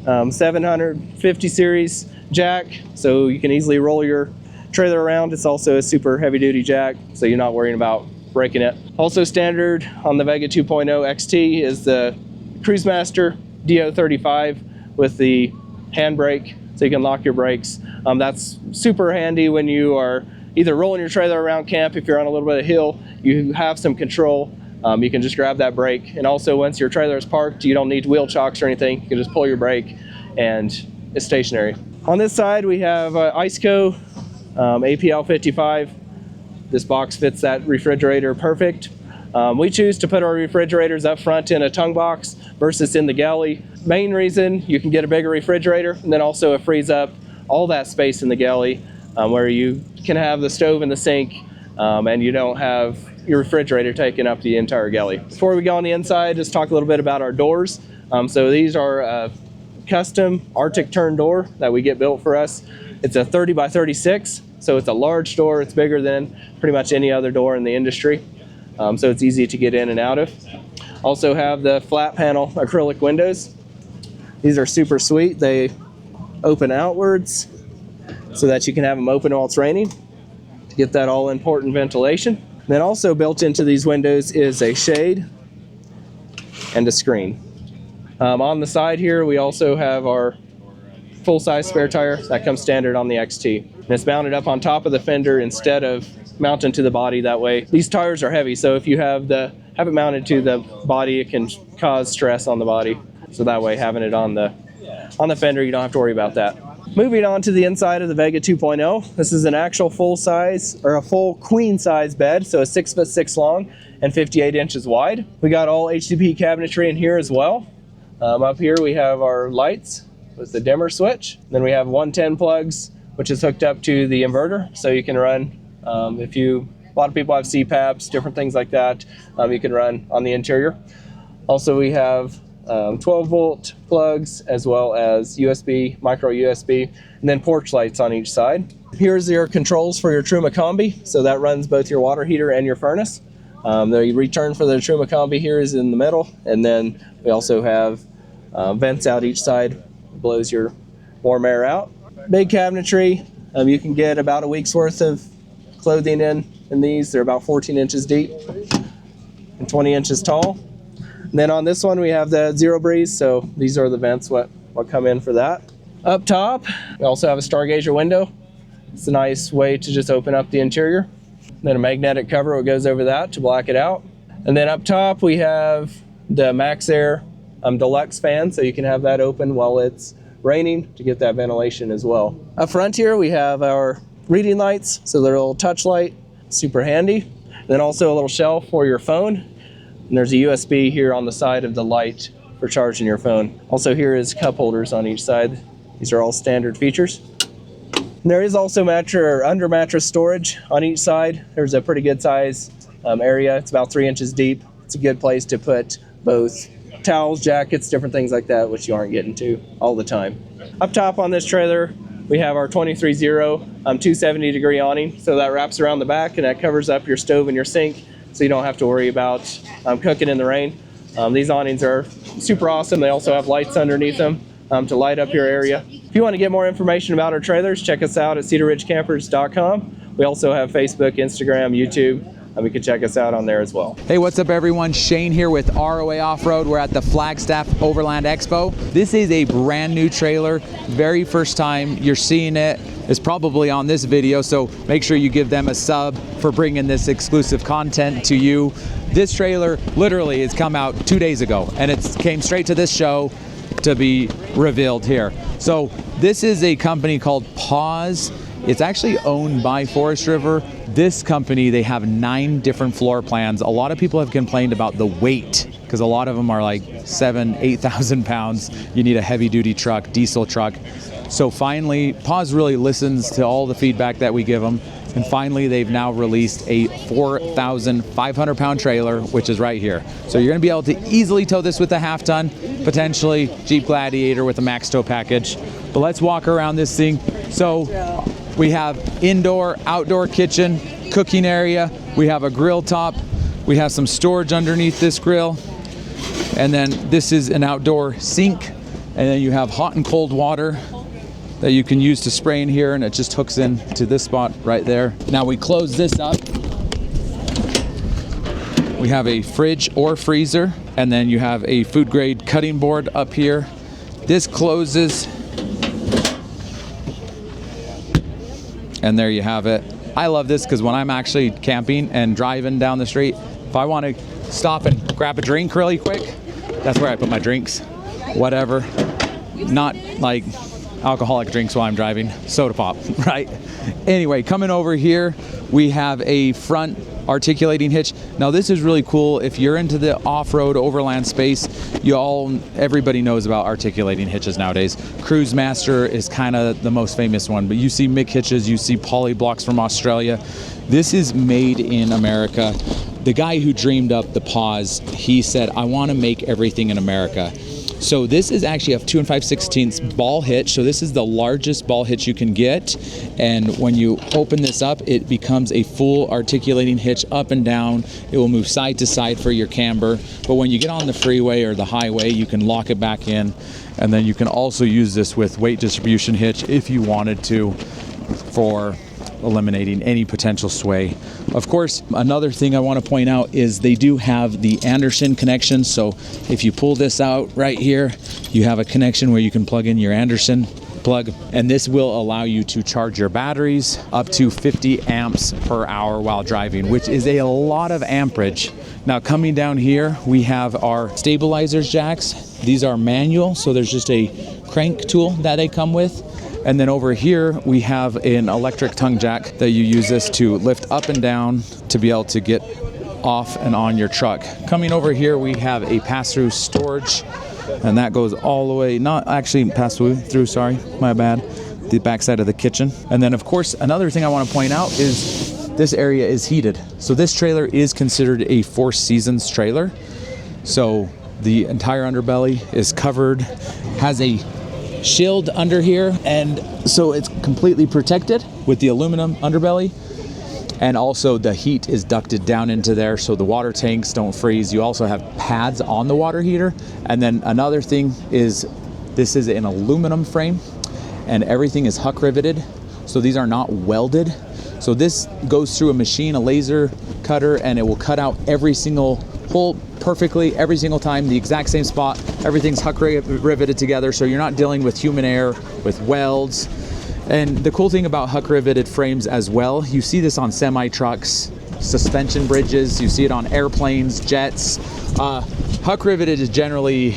750 series jack, so you can easily roll your trailer around. It's also a super heavy duty jack, so you're not worrying about breaking it. Also standard on the Vega 2.0 XT is the Cruisemaster DO35 with the handbrake, so you can lock your brakes. That's super handy when you are either rolling your trailer around camp. If you're on a little bit of hill, you have some control. You can just grab that brake, and also once your trailer is parked, you don't need wheel chocks or anything. You can just pull your brake and it's stationary. On this side, we have Iceco APL 55. This box fits that refrigerator perfect. We choose to put our refrigerators up front in a tongue box versus in the galley. Main reason, you can get a bigger refrigerator, and then also it frees up all that space in the galley where you can have the stove and the sink, and you don't have your refrigerator taking up the entire galley. Before we go on the inside, just talk a little bit about our doors. So these are custom Arctic turn door that we get built for us. It's a 30 by 36, so it's a large door. It's bigger than pretty much any other door in the industry, so it's easy to get in and out of. Also have the flat panel acrylic windows. These are super sweet. They open outwards so that you can have them open while it's raining to get that all important ventilation. Then also built into these windows is a shade and a screen. On the side here, we also have our full-size spare tire that comes standard on the XT. And it's mounted up on top of the fender instead of mounted to the body that way. These tires are heavy, so if you have it mounted to the body, it can cause stress on the body. So that way, having it on the fender, you don't have to worry about that. Moving on to the inside of the Vega 2.0, this is an actual full-size, or a full queen-size bed, so it's 6'6" long and 58 inches wide. We got all HDP cabinetry in here as well. Up here we have our lights with the dimmer switch. Then we have 110 plugs, which is hooked up to the inverter, so you can run, a lot of people have CPAPs, different things like that, you can run on the interior. Also we have 12-volt plugs as well as USB, micro USB, and then porch lights on each side. Here's your controls for your Truma Combi, so that runs both your water heater and your furnace. The return for the Truma Combi here is in the middle, and then we also have vents out each side, blows your warm air out. Big cabinetry, you can get about a week's worth of clothing in these. They're about 14 inches deep and 20 inches tall. And then on this one we have the Zero Breeze, so these are the vents what come in for that. Up top, we also have a Stargazer window. It's a nice way to just open up the interior. Then a magnetic cover that goes over that to black it out. And then up top we have the Max Air Deluxe fan, so you can have that open while it's raining to get that ventilation as well. Up front here we have our reading lights, so they're a little touch light, super handy. Then also a little shelf for your phone. And there's a USB here on the side of the light for charging your phone. Also here is cup holders on each side. These are all standard features. And there is also under mattress storage on each side. There's a pretty good size area. It's about 3 inches deep. It's a good place to put both towels, jackets, different things like that, which you aren't getting to all the time. Up top on this trailer, we have our 23-0 270-degree awning. So that wraps around the back and that covers up your stove and your sink, so you don't have to worry about cooking in the rain. These awnings are super awesome. They also have lights underneath them to light up your area. If you want to get more information about our trailers, check us out at cedarridgecampers.com. We also have Facebook, Instagram, YouTube. You can check us out on there as well. Hey, what's up everyone? Shane here with ROA Offroad. We're at the Flagstaff Overland Expo. This is a brand new trailer. Very first time you're seeing it. It's probably on this video, so make sure you give them a sub for bringing this exclusive content to you. This trailer literally has come out 2 days ago, and it came straight to this show to be revealed here. So this is a company called Pause. It's actually owned by Forest River. This company, they have 9 different floor plans. A lot of people have complained about the weight, because a lot of them are like 7,000–8,000 pounds. You need a heavy duty truck, diesel truck. So finally, Pause really listens to all the feedback that we give them. And finally, they've now released a 4,500 pound trailer, which is right here. So you're gonna be able to easily tow this with a half ton, potentially Jeep Gladiator with a max tow package. But let's walk around this thing. So we have indoor, outdoor kitchen, cooking area. We have a grill top. We have some storage underneath this grill. And then this is an outdoor sink. And then you have hot and cold water that you can use to spray in here, and it just hooks in to this spot right there. Now we close this up. We have a fridge or freezer, and then you have a food grade cutting board up here. This closes, and there you have it. I love this because when I'm actually camping and driving down the street, if I want to stop and grab a drink really quick, that's where I put my drinks. Whatever, not like alcoholic drinks while I'm driving, soda pop, right? Anyway, coming over here, we have a front articulating hitch. Now this is really cool. If you're into the off-road overland space, everybody knows about articulating hitches nowadays. Cruise Master is kind of the most famous one, but you see Mick hitches, you see poly blocks from Australia. This is made in America. The guy who dreamed up the Pause, he said, I want to make everything in America. So this is actually a 2 5/16 ball hitch. So this is the largest ball hitch you can get. And when you open this up, it becomes a full articulating hitch up and down. It will move side to side for your camber. But when you get on the freeway or the highway, you can lock it back in. And then you can also use this with weight distribution hitch if you wanted to, for eliminating any potential sway. Of course, another thing I want to point out is they do have the Anderson connection. So if you pull this out right here, you have a connection where you can plug in your Anderson plug, and this will allow you to charge your batteries up to 50 amps per hour while driving, which is a lot of amperage. Now coming down here, we have our stabilizers jacks. These are manual, so there's just a crank tool that they come with. And then over here, we have an electric tongue jack that you use this to lift up and down to be able to get off and on your truck. Coming over here, we have a pass-through storage, and that goes all the way, not actually pass-through, sorry, my bad, the backside of the kitchen. And then of course, another thing I want to point out is this area is heated. So this trailer is considered a 4 seasons trailer. So the entire underbelly is covered, has a shield under here, and so it's completely protected with the aluminum underbelly. And also the heat is ducted down into there so the water tanks don't freeze. You also have pads on the water heater. And then another thing is this is an aluminum frame and everything is huck riveted. So these are not welded. So this goes through a machine, a laser cutter, and it will cut out every single hole perfectly every single time, the exact same spot. Everything's huck riveted together, so you're not dealing with human error, with welds. And the cool thing about huck riveted frames as well, you see this on semi trucks, suspension bridges, you see it on airplanes, jets. Huck riveted is generally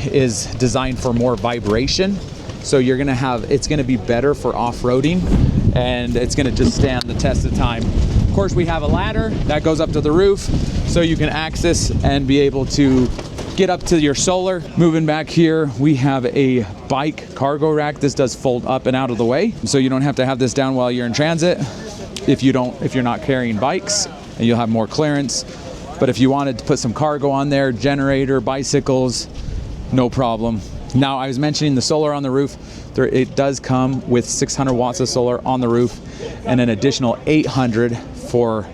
designed for more vibration. So you're gonna have, it's gonna be better for off-roading, and it's gonna just stand the test of time. Of course, we have a ladder that goes up to the roof, so you can access and be able to get up to your solar. Moving back here, we have a bike cargo rack. This does fold up and out of the way, so you don't have to have this down while you're in transit. If you're not carrying bikes, and you'll have more clearance. But if you wanted to put some cargo on there, generator, bicycles, no problem. Now, I was mentioning the solar on the roof. It does come with 600 watts of solar on the roof and an additional 800 for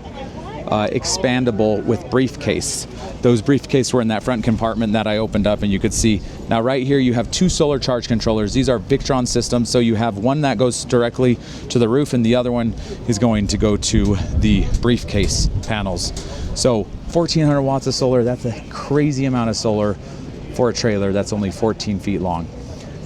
expandable with briefcase. Those briefcases were in that front compartment that I opened up, and you could see. Now right here you have 2 solar charge controllers. These are Victron systems, so you have one that goes directly to the roof and the other one is going to go to the briefcase panels. So 1400 watts of solar, that's a crazy amount of solar for a trailer that's only 14 feet long.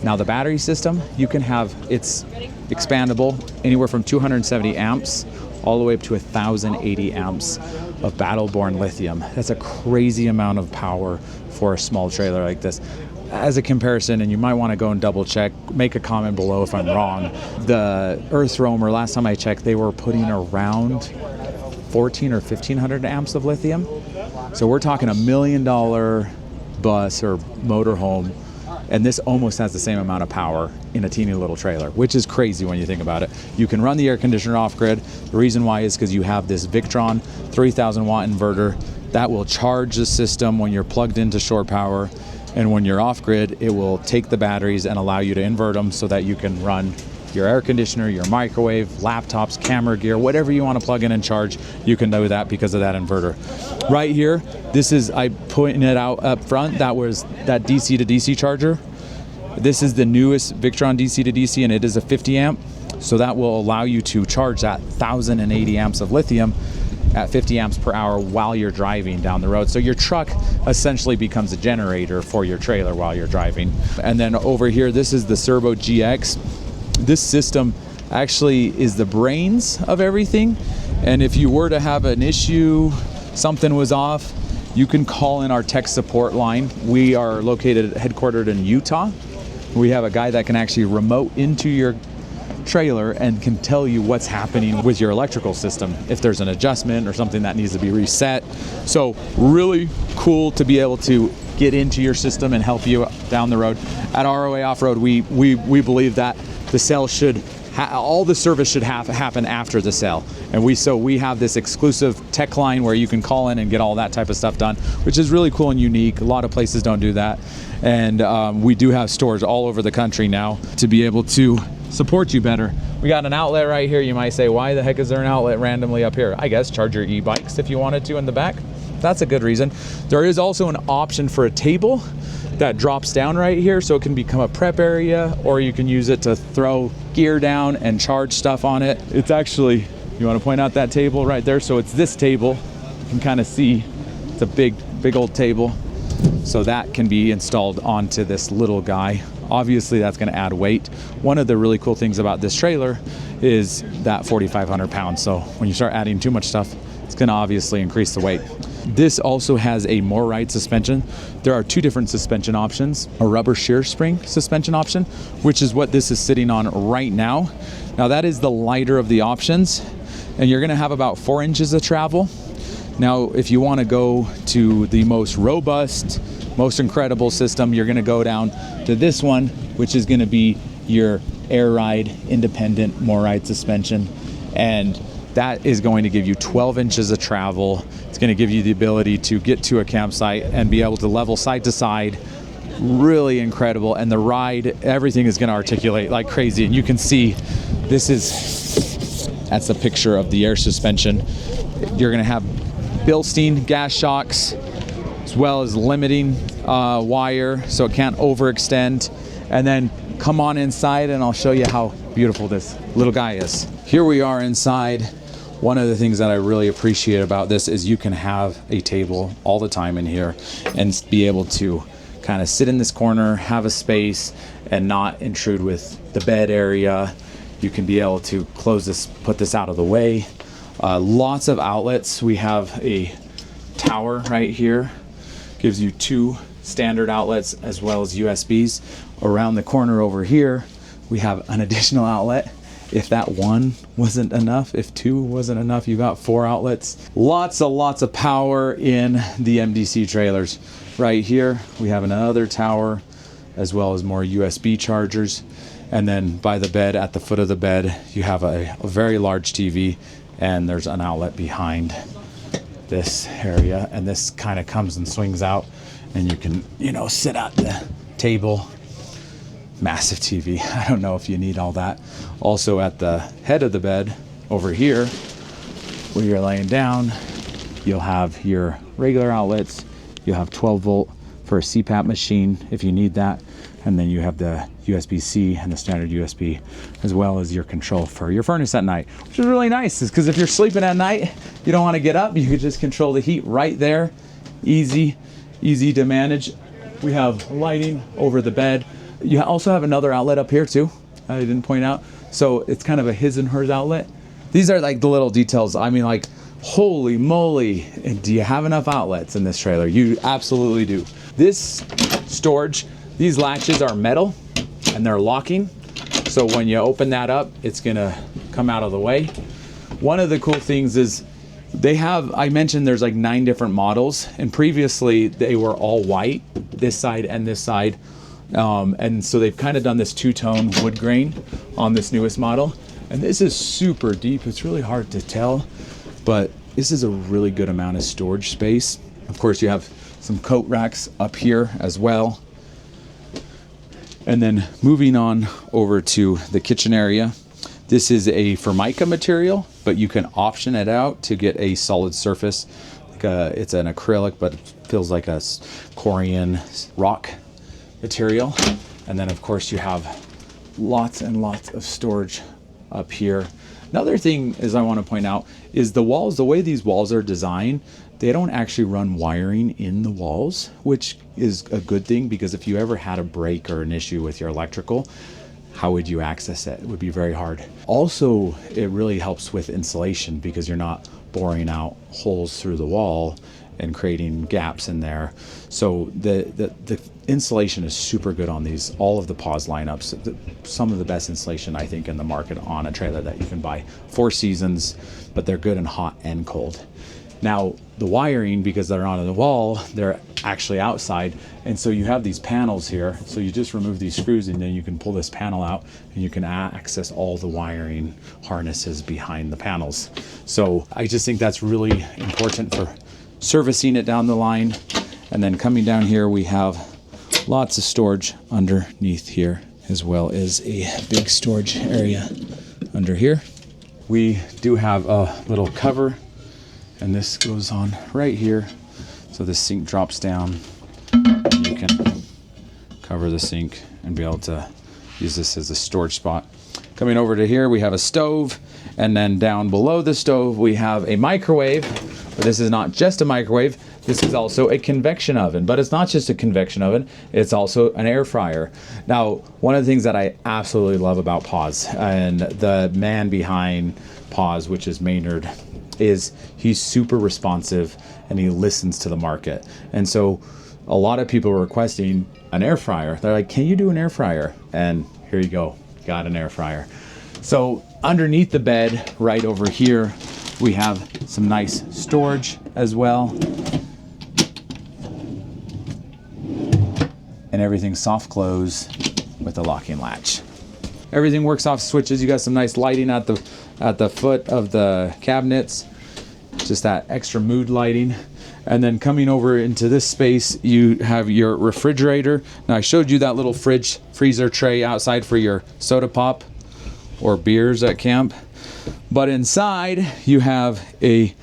Now the battery system, you can have, it's expandable anywhere from 270 amps all the way up to 1080 amps of battle-born lithium. That's a crazy amount of power for a small trailer like this. As a comparison, and you might want to go and double check, make a comment below if I'm wrong, the Earth Roamer, last time I checked, they were putting around 14 or 1500 amps of lithium. So we're talking $1 million bus or motorhome, and this almost has the same amount of power in a teeny little trailer, which is crazy when you think about it. You can run the air conditioner off grid. The reason why is because you have this Victron 3000 watt inverter that will charge the system when you're plugged into shore power, and when you're off grid, it will take the batteries and allow you to invert them so that you can run your air conditioner, your microwave, laptops, camera gear, whatever you want to plug in and charge, you can do that because of that inverter. Right here, this is, I pointed it out up front, that was that DC to DC charger. This is the newest Victron DC to DC, and it is a 50 amp. So that will allow you to charge that 1080 amps of lithium at 50 amps per hour while you're driving down the road. So your truck essentially becomes a generator for your trailer while you're driving. And then over here, this is the Servo GX. This system actually is the brains of everything. And if you were to have an issue, something was off, you can call in our tech support line. We are headquartered in Utah. We have a guy that can actually remote into your trailer and can tell you what's happening with your electrical system, if there's an adjustment or something that needs to be reset. So really cool to be able to get into your system and help you down the road. At ROA Offroad, we believe that the sale should, all the service should happen after the sale. And we have this exclusive tech line where you can call in and get all that type of stuff done, which is really cool and unique. A lot of places don't do that. And we do have stores all over the country now to be able to support you better. We got an outlet right here. You might say, why the heck is there an outlet randomly up here? I guess charge your e-bikes if you wanted to in the back. That's a good reason. There is also an option for a table that drops down right here, so it can become a prep area, or you can use it to throw gear down and charge stuff on it. It's actually You want to point out that table right there? So it's this table. You can kind of see it's a big old table. So that can be installed onto this little guy. Obviously that's going to add weight. One of the really cool things about this trailer is that 4,500 pounds. So when you start adding too much stuff, it's going to obviously increase the weight. This also has a more ride suspension. There are two different suspension options, a rubber shear spring suspension option, which is what this is sitting on right now. Now that is the lighter of the options, and you're going to have about 4 inches of travel. Now, if you want to go to the most robust, most incredible system, you're going to go down to this one, which is going to be your air ride independent more ride suspension, and that is going to give you 12 inches of travel. It's going to give you the ability to get to a campsite and be able to level side to side. Really incredible. And the ride, everything is going to articulate like crazy. And you can see that's a picture of the air suspension. You're going to have Bilstein gas shocks, as well as limiting wire so it can't overextend. And then come on inside and I'll show you how beautiful this little guy is. Here we are inside. One of the things that I really appreciate about this is you can have a table all the time in here and be able to kind of sit in this corner, have a space, and not intrude with the bed area. You can be able to close this, put this out of the way. Lots of outlets. We have a tower right here. Gives you 2 standard outlets as well as USBs. Around the corner over here, we have an additional outlet. If that 1 wasn't enough, if 2 wasn't enough, you got 4 outlets. Lots of power in the MDC trailers. Right here, we have another tower, as well as more USB chargers. And then by the bed, at the foot of the bed, you have a very large TV, and there's an outlet behind this area. And this kind of comes and swings out, and you can, sit at the table. Massive TV. I don't know if you need all that. Also at the head of the bed over here, where you're laying down, you'll have your regular outlets. You'll have 12 volt for a CPAP machine if you need that. And then you have the USB-C and the standard USB, as well as your control for your furnace at night, which is really nice, because if you're sleeping at night, you don't want to get up, you could just control the heat right there. Easy to manage. We have lighting over the bed. You also have another outlet up here too, I didn't point out. So it's kind of a his and hers outlet. These are like the little details. I mean, like, holy moly, do you have enough outlets in this trailer? You absolutely do. This storage, these latches are metal and they're locking. So when you open that up, it's gonna come out of the way. One of the cool things is I mentioned there's like 9 different models, and previously they were all white, this side and this side. And so they've kind of done this 2-tone wood grain on this newest model. And this is super deep. It's really hard to tell, but this is a really good amount of storage space. Of course, you have some coat racks up here as well. And then moving on over to the kitchen area. This is a Formica material, but you can option it out to get a solid surface. It's an acrylic, but it feels like a Korean rock material. And then of course you have lots and lots of storage up here. Another thing is I want to point out is the walls, the way these walls are designed, they don't actually run wiring in the walls, which is a good thing, because if you ever had a break or an issue with your electrical, how would you access it? It would be very hard. Also, it really helps with insulation, because you're not boring out holes through the wall and creating gaps in there. So the insulation is super good on these, all of the Pause lineups. Some of the best insulation, I think, in the market on a trailer that you can buy. 4 seasons, but they're good in hot and cold. Now, the wiring, because they're not on the wall, they're actually outside. And so you have these panels here. So you just remove these screws, and then you can pull this panel out, and you can access all the wiring harnesses behind the panels. So I just think that's really important for servicing it down the line. And then coming down here, we have lots of storage underneath here, as well as a big storage area under here. We do have a little cover, and this goes on right here. So the sink drops down, and you can cover the sink and be able to use this as a storage spot. Coming over to here, we have a stove. And then down below the stove, we have a microwave. But this is not just a microwave. This is also a convection oven, but it's not just a convection oven, it's also an air fryer. Now, one of the things that I absolutely love about Pause, and the man behind Pause, which is Maynard, is he's super responsive and he listens to the market. And so a lot of people are requesting an air fryer. They're like, can you do an air fryer? And here you go, got an air fryer. So underneath the bed, right over here, we have some nice storage as well. And everything soft close with a locking latch. Everything works off switches. You got some nice lighting at the foot of the cabinets. Just that extra mood lighting. And then coming over into this space, you have your refrigerator. Now I showed you that little freezer tray outside for your soda pop or beers at camp. But inside you have a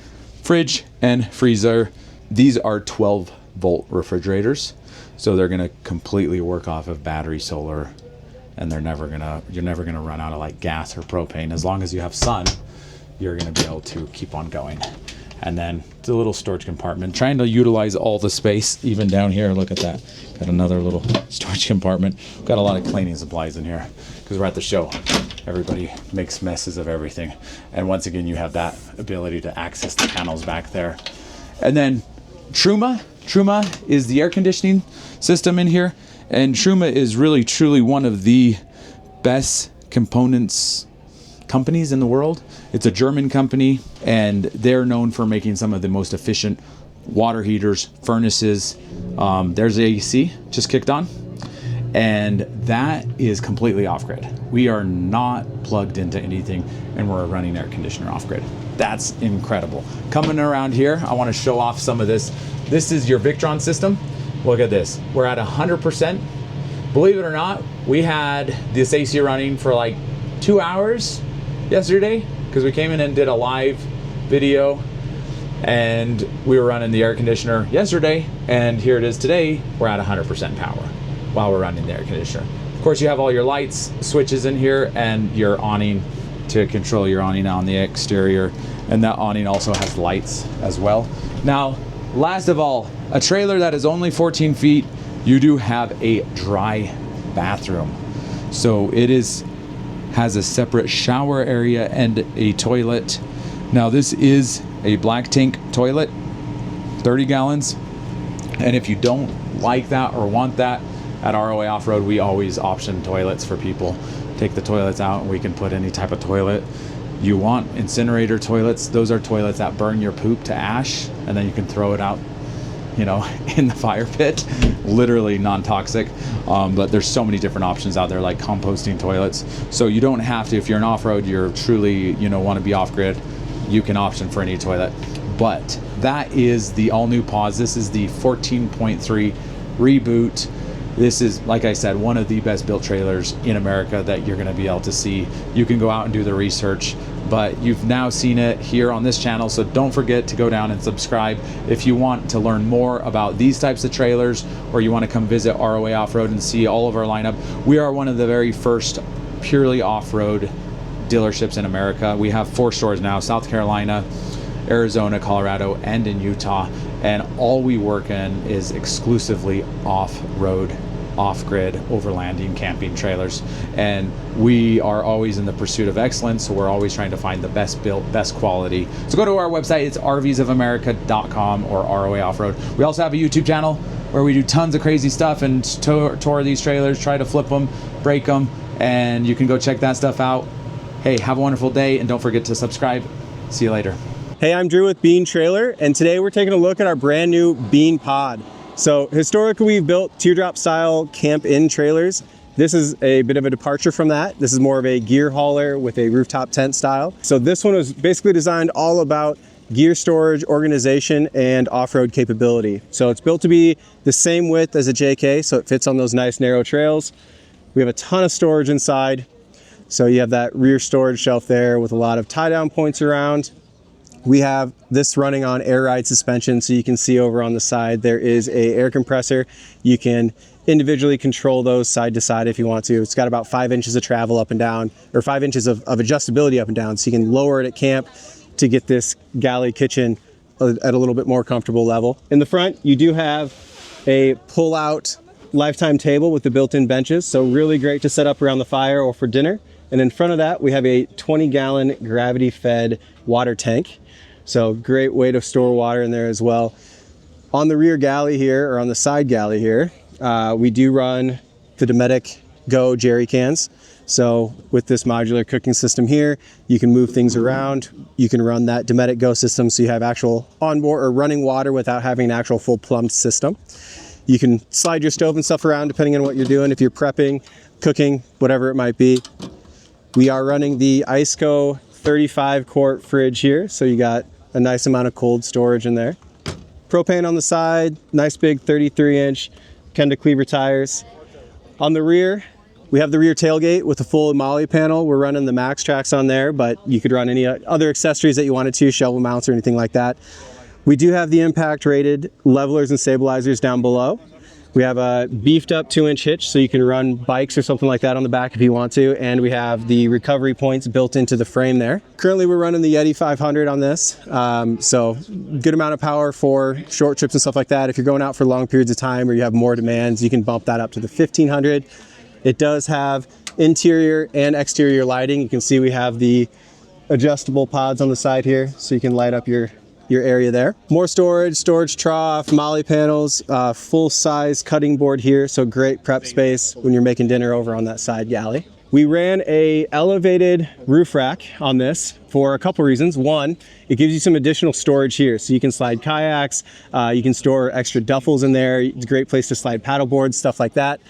fridge and freezer. These are 12-volt refrigerators. So they're gonna completely work off of battery, solar, and you're never gonna run out of like gas or propane. As long as you have sun, you're gonna be able to keep on going. And then the little storage compartment, trying to utilize all the space, even down here. Look at that, got another little storage compartment. Got a lot of cleaning supplies in here because we're at the show. Everybody makes messes of everything. And once again, you have that ability to access the panels back there. And then Truma is the air conditioning system in here. And Truma is really, truly one of the best components companies in the world. It's a German company, and they're known for making some of the most efficient water heaters, furnaces. There's the AC just kicked on, and that is completely off-grid. We are not plugged into anything, and we're running air conditioner off-grid. That's incredible. Coming around here, I want to show off some of this. This is your Victron system. Look at this. We're at 100%. Believe it or not, we had this AC running for like 2 hours yesterday because we came in and did a live video, and we were running the air conditioner yesterday, and here it is today. We're at 100% power while we're running the air conditioner. Of course, you have all your lights, switches in here, and your awning to control your awning on the exterior, and that awning also has lights as well. Now, last of all, a trailer that is only 14 feet, you do have a dry bathroom. So it has a separate shower area and a toilet. Now this is a black tank toilet, 30 gallons. And if you don't like that or want that, at ROA Offroad, we always option toilets for people. Take the toilets out and we can put any type of toilet you want. Incinerator toilets, those are toilets that burn your poop to ash, and then you can throw it out, you know, in the fire pit. Literally non-toxic. But there's so many different options out there, like composting toilets. So you don't have to, if you're an off-road, you're truly, you know, want to be off-grid, you can option for any toilet. But that is the all-new Pause. This is the 14.3 Reboot. This is, like I said, one of the best built trailers in America that you're going to be able to see. You can go out and do the research, but you've now seen it here on this channel, so don't forget to go down and subscribe if you want to learn more about these types of trailers, or you want to come visit ROA Offroad and see all of our lineup. We are one of the very first purely off-road dealerships in America. We have 4 stores now: South Carolina, Arizona, Colorado, and in Utah. And all we work in is exclusively off-road, off-grid, overlanding, camping trailers. And we are always in the pursuit of excellence, so we're always trying to find the best built, best quality. So go to our website, it's rvsofamerica.com or ROA Offroad. We also have a YouTube channel where we do tons of crazy stuff and tour these trailers, try to flip them, break them, and you can go check that stuff out. Hey, have a wonderful day, and don't forget to subscribe. See you later. Hey, I'm Drew with Bean Trailer, and today we're taking a look at our brand new Bean Pod. So historically, we've built teardrop style camp-in trailers. This is a bit of a departure from that. This is more of a gear hauler with a rooftop tent style. So this one was basically designed all about gear storage, organization, and off-road capability. So it's built to be the same width as a JK, so it fits on those nice narrow trails. We have a ton of storage inside. So you have that rear storage shelf there with a lot of tie-down points around. We have this running on air ride suspension, so you can see over on the side there is a air compressor. You can individually control those side to side if you want to. It's got about 5 inches of travel up and down, or 5 inches of adjustability up and down, so you can lower it at camp to get this galley kitchen at a little bit more comfortable level. In the front, you do have a pull-out lifetime table with the built-in benches, so really great to set up around the fire or for dinner. And in front of that, we have a 20-gallon gravity-fed water tank. So great way to store water in there as well. On the rear galley here, or on the side galley here, we do run the Dometic Go jerry cans. So with this modular cooking system here, you can move things around. You can run that Dometic Go system so you have actual onboard or running water without having an actual full plumbed system. You can slide your stove and stuff around depending on what you're doing, if you're prepping, cooking, whatever it might be. We are running the Iceco 35-quart fridge here, so you got a nice amount of cold storage in there. Propane on the side, nice big 33-inch Kenda Cleaver tires. On the rear, we have the rear tailgate with the full Molly panel. We're running the Max Tracks on there, but you could run any other accessories that you wanted to, shovel mounts or anything like that. We do have the impact rated levelers and stabilizers down below. We have a beefed up 2-inch hitch, so you can run bikes or something like that on the back if you want to, and we have the recovery points built into the frame there. Currently we're running the Yeti 500 on this, so good amount of power for short trips and stuff like that. If you're going out for long periods of time or you have more demands, you can bump that up to the 1500. It does have interior and exterior lighting. You can see we have the adjustable pods on the side here, so you can light up your area there. More storage trough, Molly panels, full-size cutting board here, so great prep space when you're making dinner over on that side galley. We ran a elevated roof rack on this for a couple reasons. One, it gives you some additional storage here, so you can slide kayaks, you can store extra duffels in there. It's a great place to slide paddle boards, stuff like that.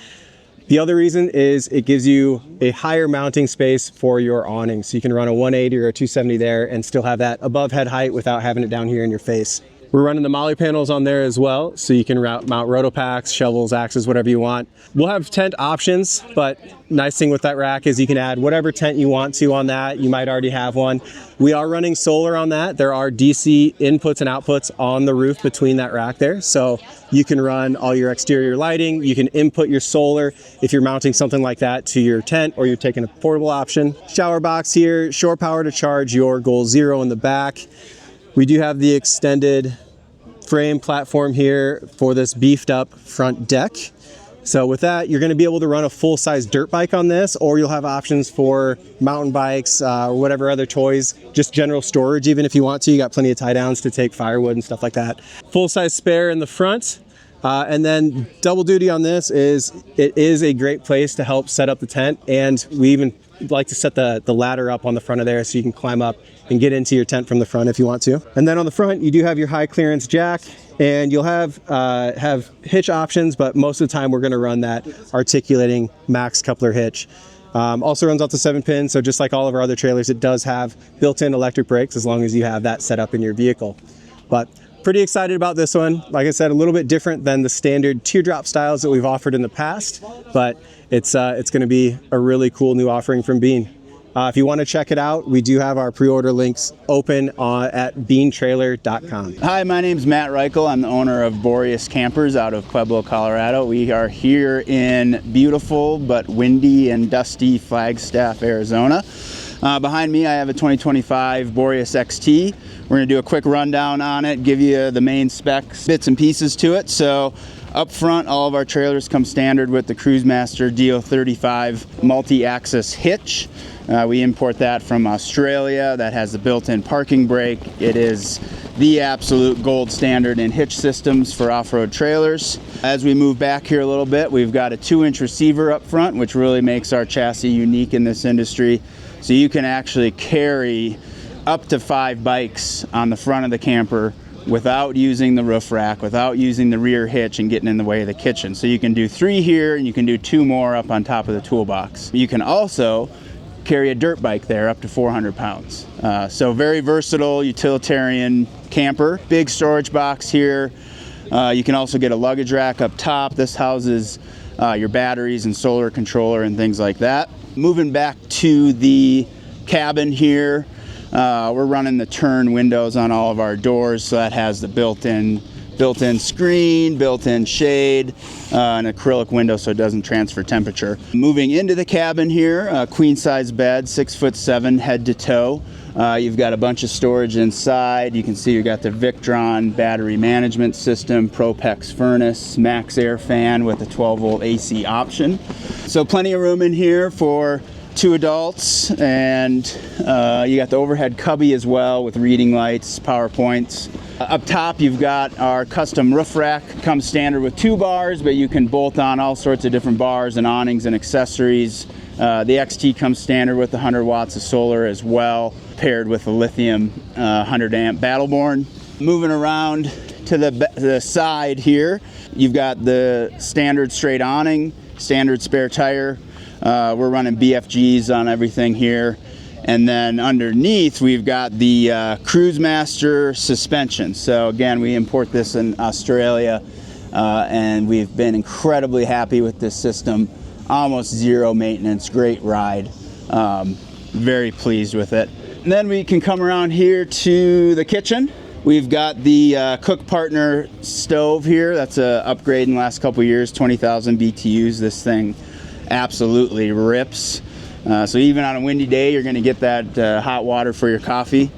The other reason is it gives you a higher mounting space for your awning. So you can run a 180 or a 270 there and still have that above head height without having it down here in your face. We're running the Molly panels on there as well, so you can mount rotopacks, shovels, axes, whatever you want. We'll have tent options, but nice thing with that rack is you can add whatever tent you want to on that. You might already have one. We are running solar on that. There are DC inputs and outputs on the roof between that rack there, so you can run all your exterior lighting. You can input your solar if you're mounting something like that to your tent or you're taking a portable option. Shower box here, shore power to charge your Goal Zero in the back. We do have the extended frame platform here for this beefed up front deck. So with that, you're going to be able to run a full-size dirt bike on this, or you'll have options for mountain bikes or whatever other toys, just general storage even if you want to. You got plenty of tie downs to take firewood and stuff like that. Full-size spare in the front. And then double duty on this is it is a great place to help set up the tent, and we even like to set the ladder up on the front of there so you can climb up and get into your tent from the front if you want to. And then on the front, you do have your high clearance jack, and you'll have hitch options, but most of the time we're going to run that articulating max coupler hitch. Also runs out to 7 pins, so just like all of our other trailers, it does have built-in electric brakes as long as you have that set up in your vehicle. But pretty excited about this one. Like I said, a little bit different than the standard teardrop styles that we've offered in the past, but it's going to be a really cool new offering from Bean. If you want to check it out, we do have our pre-order links open at beantrailer.com. Hi, my name's Matt Reichel. I'm the owner of Boreas Campers out of Pueblo, Colorado. We are here in beautiful but windy and dusty Flagstaff, Arizona. Behind me, I have a 2025 Boreas XT. We're going to do a quick rundown on it, give you the main specs, bits and pieces to it. So up front, all of our trailers come standard with the Cruisemaster DO35 multi-axis hitch. We import that from Australia. That has the built-in parking brake. It is the absolute gold standard in hitch systems for off-road trailers. As we move back here a little bit, we've got a 2-inch receiver up front, which really makes our chassis unique in this industry. So you can actually carry up to 5 bikes on the front of the camper without using the roof rack, without using the rear hitch and getting in the way of the kitchen. So you can do 3 here and you can do 2 more up on top of the toolbox. You can also carry a dirt bike there up to 400 pounds. So very versatile, utilitarian camper. Big storage box here. You can also get a luggage rack up top. This houses your batteries and solar controller and things like that. Moving back to the cabin here, we're running the turn windows on all of our doors, so that has the built-in Built-in screen, built-in shade, an acrylic window so it doesn't transfer temperature. Moving into the cabin here, a queen-size bed, 6'7" head to toe. You've got a bunch of storage inside. You can see you've got the Victron battery management system, Propex furnace, max air fan with a 12-volt AC option. So plenty of room in here for 2 adults, and you got the overhead cubby as well with reading lights, power points. Up top you've got our custom roof rack. Comes standard with 2 bars, but you can bolt on all sorts of different bars and awnings and accessories. The XT comes standard with 100 watts of solar as well, paired with a lithium 100 amp Battleborn. Moving around to the side here, you've got the standard straight awning, standard spare tire. We're running BFGs on everything here. And then underneath we've got the Cruise Master suspension. So again, we import this in Australia, and we've been incredibly happy with this system. Almost zero maintenance, great ride. Very pleased with it. And then we can come around here to the kitchen. We've got the Cook Partner stove here. That's an upgrade in the last couple years, 20,000 BTUs. This thing absolutely rips. So even on a windy day, you're gonna get that hot water for your coffee.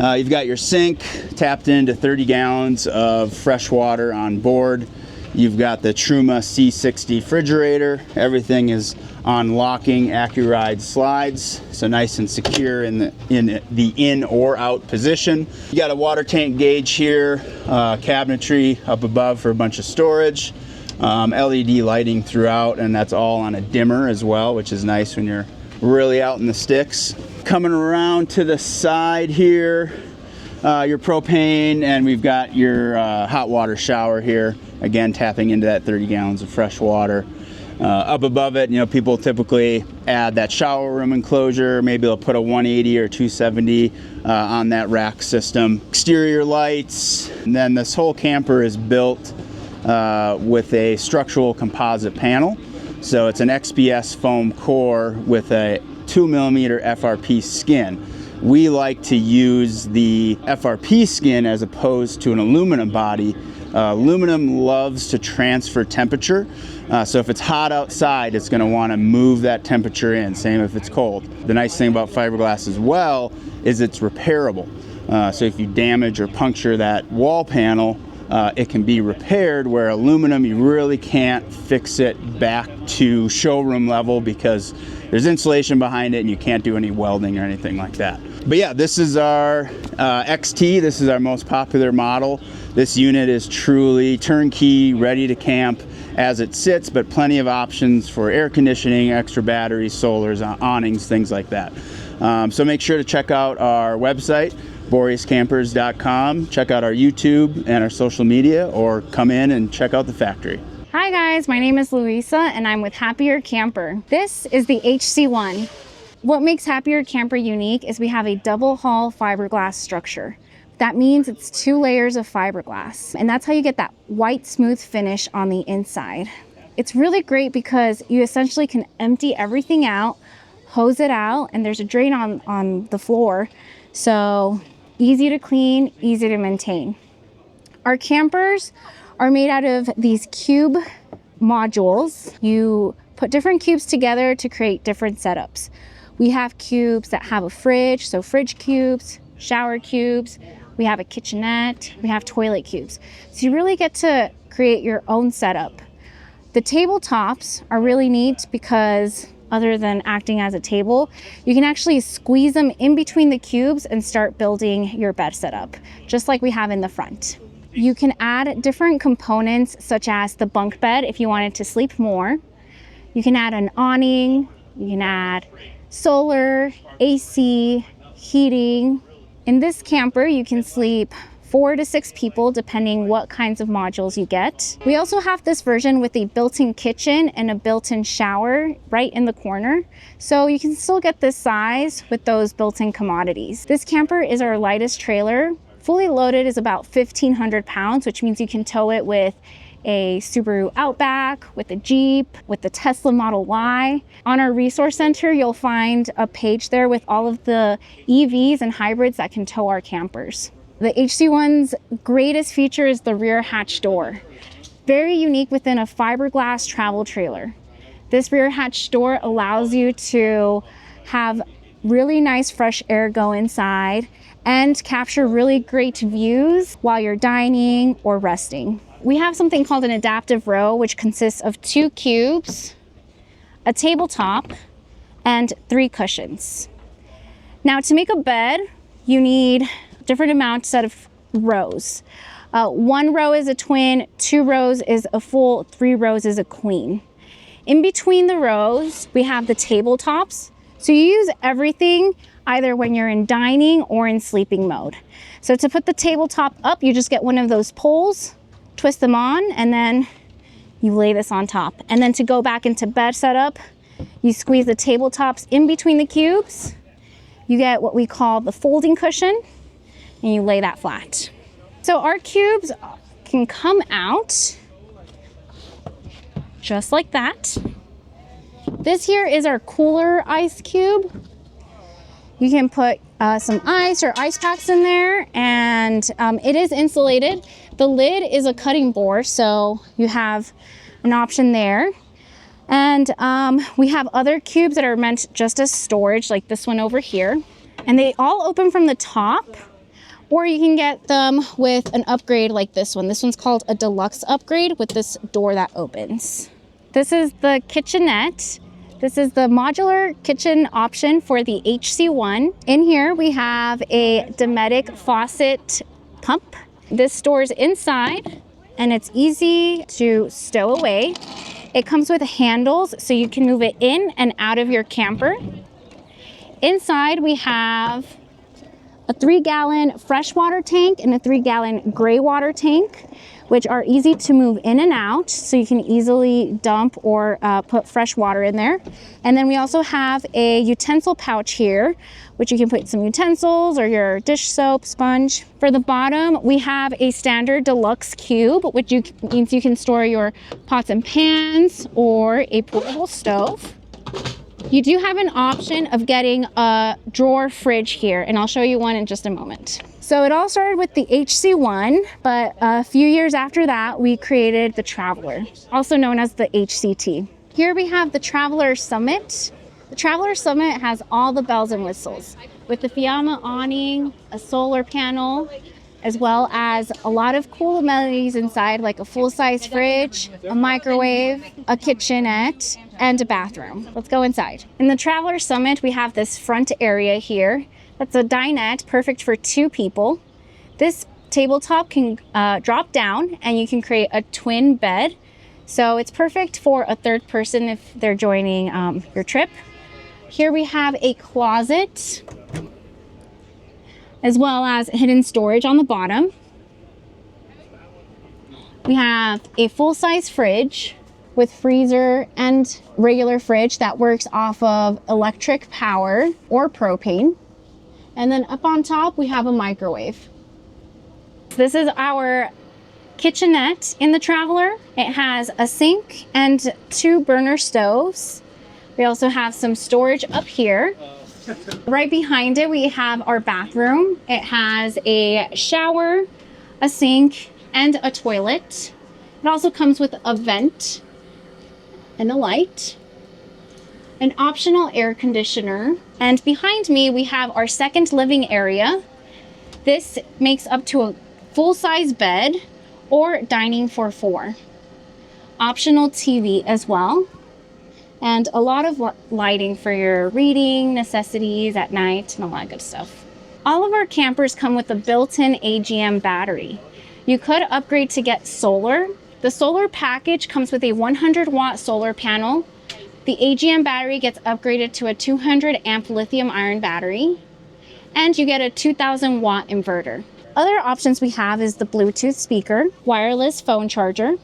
You've got your sink tapped into 30 gallons of fresh water on board. You've got the Truma C60 refrigerator. Everything is on locking AccuRide slides, so nice and secure in the in or out position. You got a water tank gauge here, cabinetry up above for a bunch of storage, LED lighting throughout, and that's all on a dimmer as well, which is nice when you're really out in the sticks. Coming around to the side here, your propane, and we've got your hot water shower here. Again, tapping into that 30 gallons of fresh water. Up above it, you know, people typically add that shower room enclosure. Maybe they'll put a 180 or 270 on that rack system. Exterior lights, and then this whole camper is built with a structural composite panel. So it's an XPS foam core with a 2mm FRP skin. We like to use the FRP skin as opposed to an aluminum body. Aluminum loves to transfer temperature, so if it's hot outside, it's going to want to move that temperature in, same if it's cold. The nice thing about fiberglass as well is it's repairable. So if you damage or puncture that wall panel, it can be repaired, where aluminum, you really can't fix it back to showroom level because there's insulation behind it and you can't do any welding or anything like that. But yeah, this is our XT. This is our most popular model. This unit is truly turnkey, ready to camp as it sits, but plenty of options for air conditioning, extra batteries, solars, awnings, things like that. So make sure to check out our website, boreascampers.com. Check out our YouTube and our social media, or come in and check out the factory. Hi guys, my name is Louisa and I'm with Happier Camper. This is the HC1. What makes Happier Camper unique is we have a double hull fiberglass structure. That means it's 2 layers of fiberglass, and that's how you get that white smooth finish on the inside. It's really great because you essentially can empty everything out, hose it out, and there's a drain on the floor. So easy to clean, easy to maintain. Our campers are made out of these cube modules. You put different cubes together to create different setups. We have cubes that have a fridge, so fridge cubes, shower cubes. We have a kitchenette, we have toilet cubes. So you really get to create your own setup. The tabletops are really neat because other than acting as a table, you can actually squeeze them in between the cubes and start building your bed setup, just like we have in the front. You can add different components such as the bunk bed if you wanted to sleep more. You can add an awning, you can add solar, AC, heating. In this camper, you can sleep 4 to 6 people depending what kinds of modules you get. We also have this version with a built-in kitchen and a built-in shower right in the corner. So you can still get this size with those built-in commodities. This camper is our lightest trailer. Fully loaded is about 1,500 pounds, which means you can tow it with a Subaru Outback, with a Jeep, with the Tesla Model Y. On our resource center, you'll find a page there with all of the EVs and hybrids that can tow our campers. The HC1's greatest feature is the rear hatch door. Very unique within a fiberglass travel trailer. This rear hatch door allows you to have really nice fresh air go inside and capture really great views while you're dining or resting. We have something called an adaptive row, which consists of 2 cubes, a tabletop, and 3 cushions. Now, to make a bed, you need different amounts of rows. 1 row is a twin, 2 rows is a full, 3 rows is a queen. In between the rows, we have the tabletops. So you use everything either when you're in dining or in sleeping mode. So to put the tabletop up, you just get one of those poles, twist them on, and then you lay this on top. And then to go back into bed setup, you squeeze the tabletops in between the cubes. You get what we call the folding cushion, and you lay that flat. So our cubes can come out just like that. This here is our cooler ice cube. You can put some ice or ice packs in there, and it is insulated. The lid is a cutting board, so you have an option there. And we have other cubes that are meant just as storage, like this one over here. And they all open from the top, or you can get them with an upgrade like this one. This one's called a deluxe upgrade with this door that opens. This is the kitchenette. This is the modular kitchen option for the HC1. In here we have a Dometic faucet pump. This stores inside and it's easy to stow away. It comes with handles so you can move it in and out of your camper. Inside we have a 3-gallon freshwater tank and a 3-gallon gray water tank, which are easy to move in and out, so you can easily dump or put fresh water in there. And then we also have a utensil pouch here, which you can put some utensils or your dish soap, sponge. For the bottom, we have a standard deluxe cube, which means you can store your pots and pans or a portable stove. You do have an option of getting a drawer fridge here, and I'll show you one in just a moment. So it all started with the HC1, but a few years after that, we created the Traveler, also known as the HCT. Here we have the Traveler Summit. The Traveler Summit has all the bells and whistles, with the Fiamma awning, a solar panel, as well as a lot of cool amenities inside, like a full-size fridge, a microwave, a kitchenette, and a bathroom. Let's go inside. In the Traveler Summit, we have this front area here. That's a dinette, perfect for 2 people. This tabletop can drop down and you can create a twin bed. So it's perfect for a 3rd person if they're joining your trip. Here we have a closet, as well as hidden storage on the bottom. We have a full-size fridge with freezer and regular fridge that works off of electric power or propane. And then up on top, we have a microwave. This is our kitchenette in the Traveler. It has a sink and 2 burner stoves. We also have some storage up here. Right behind it, we have our bathroom. It has a shower, a sink, and a toilet. It also comes with a vent and a light, an optional air conditioner. And behind me, we have our second living area. This makes up to a full-size bed or dining for 4. Optional TV as well. And a lot of lighting for your reading necessities at night and all that good stuff. All of our campers come with a built-in AGM battery. You could upgrade to get solar. The solar package comes with a 100-watt solar panel. The AGM battery gets upgraded to a 200-amp lithium-ion battery, and you get a 2,000-watt inverter. Other options we have is the Bluetooth speaker, wireless phone charger,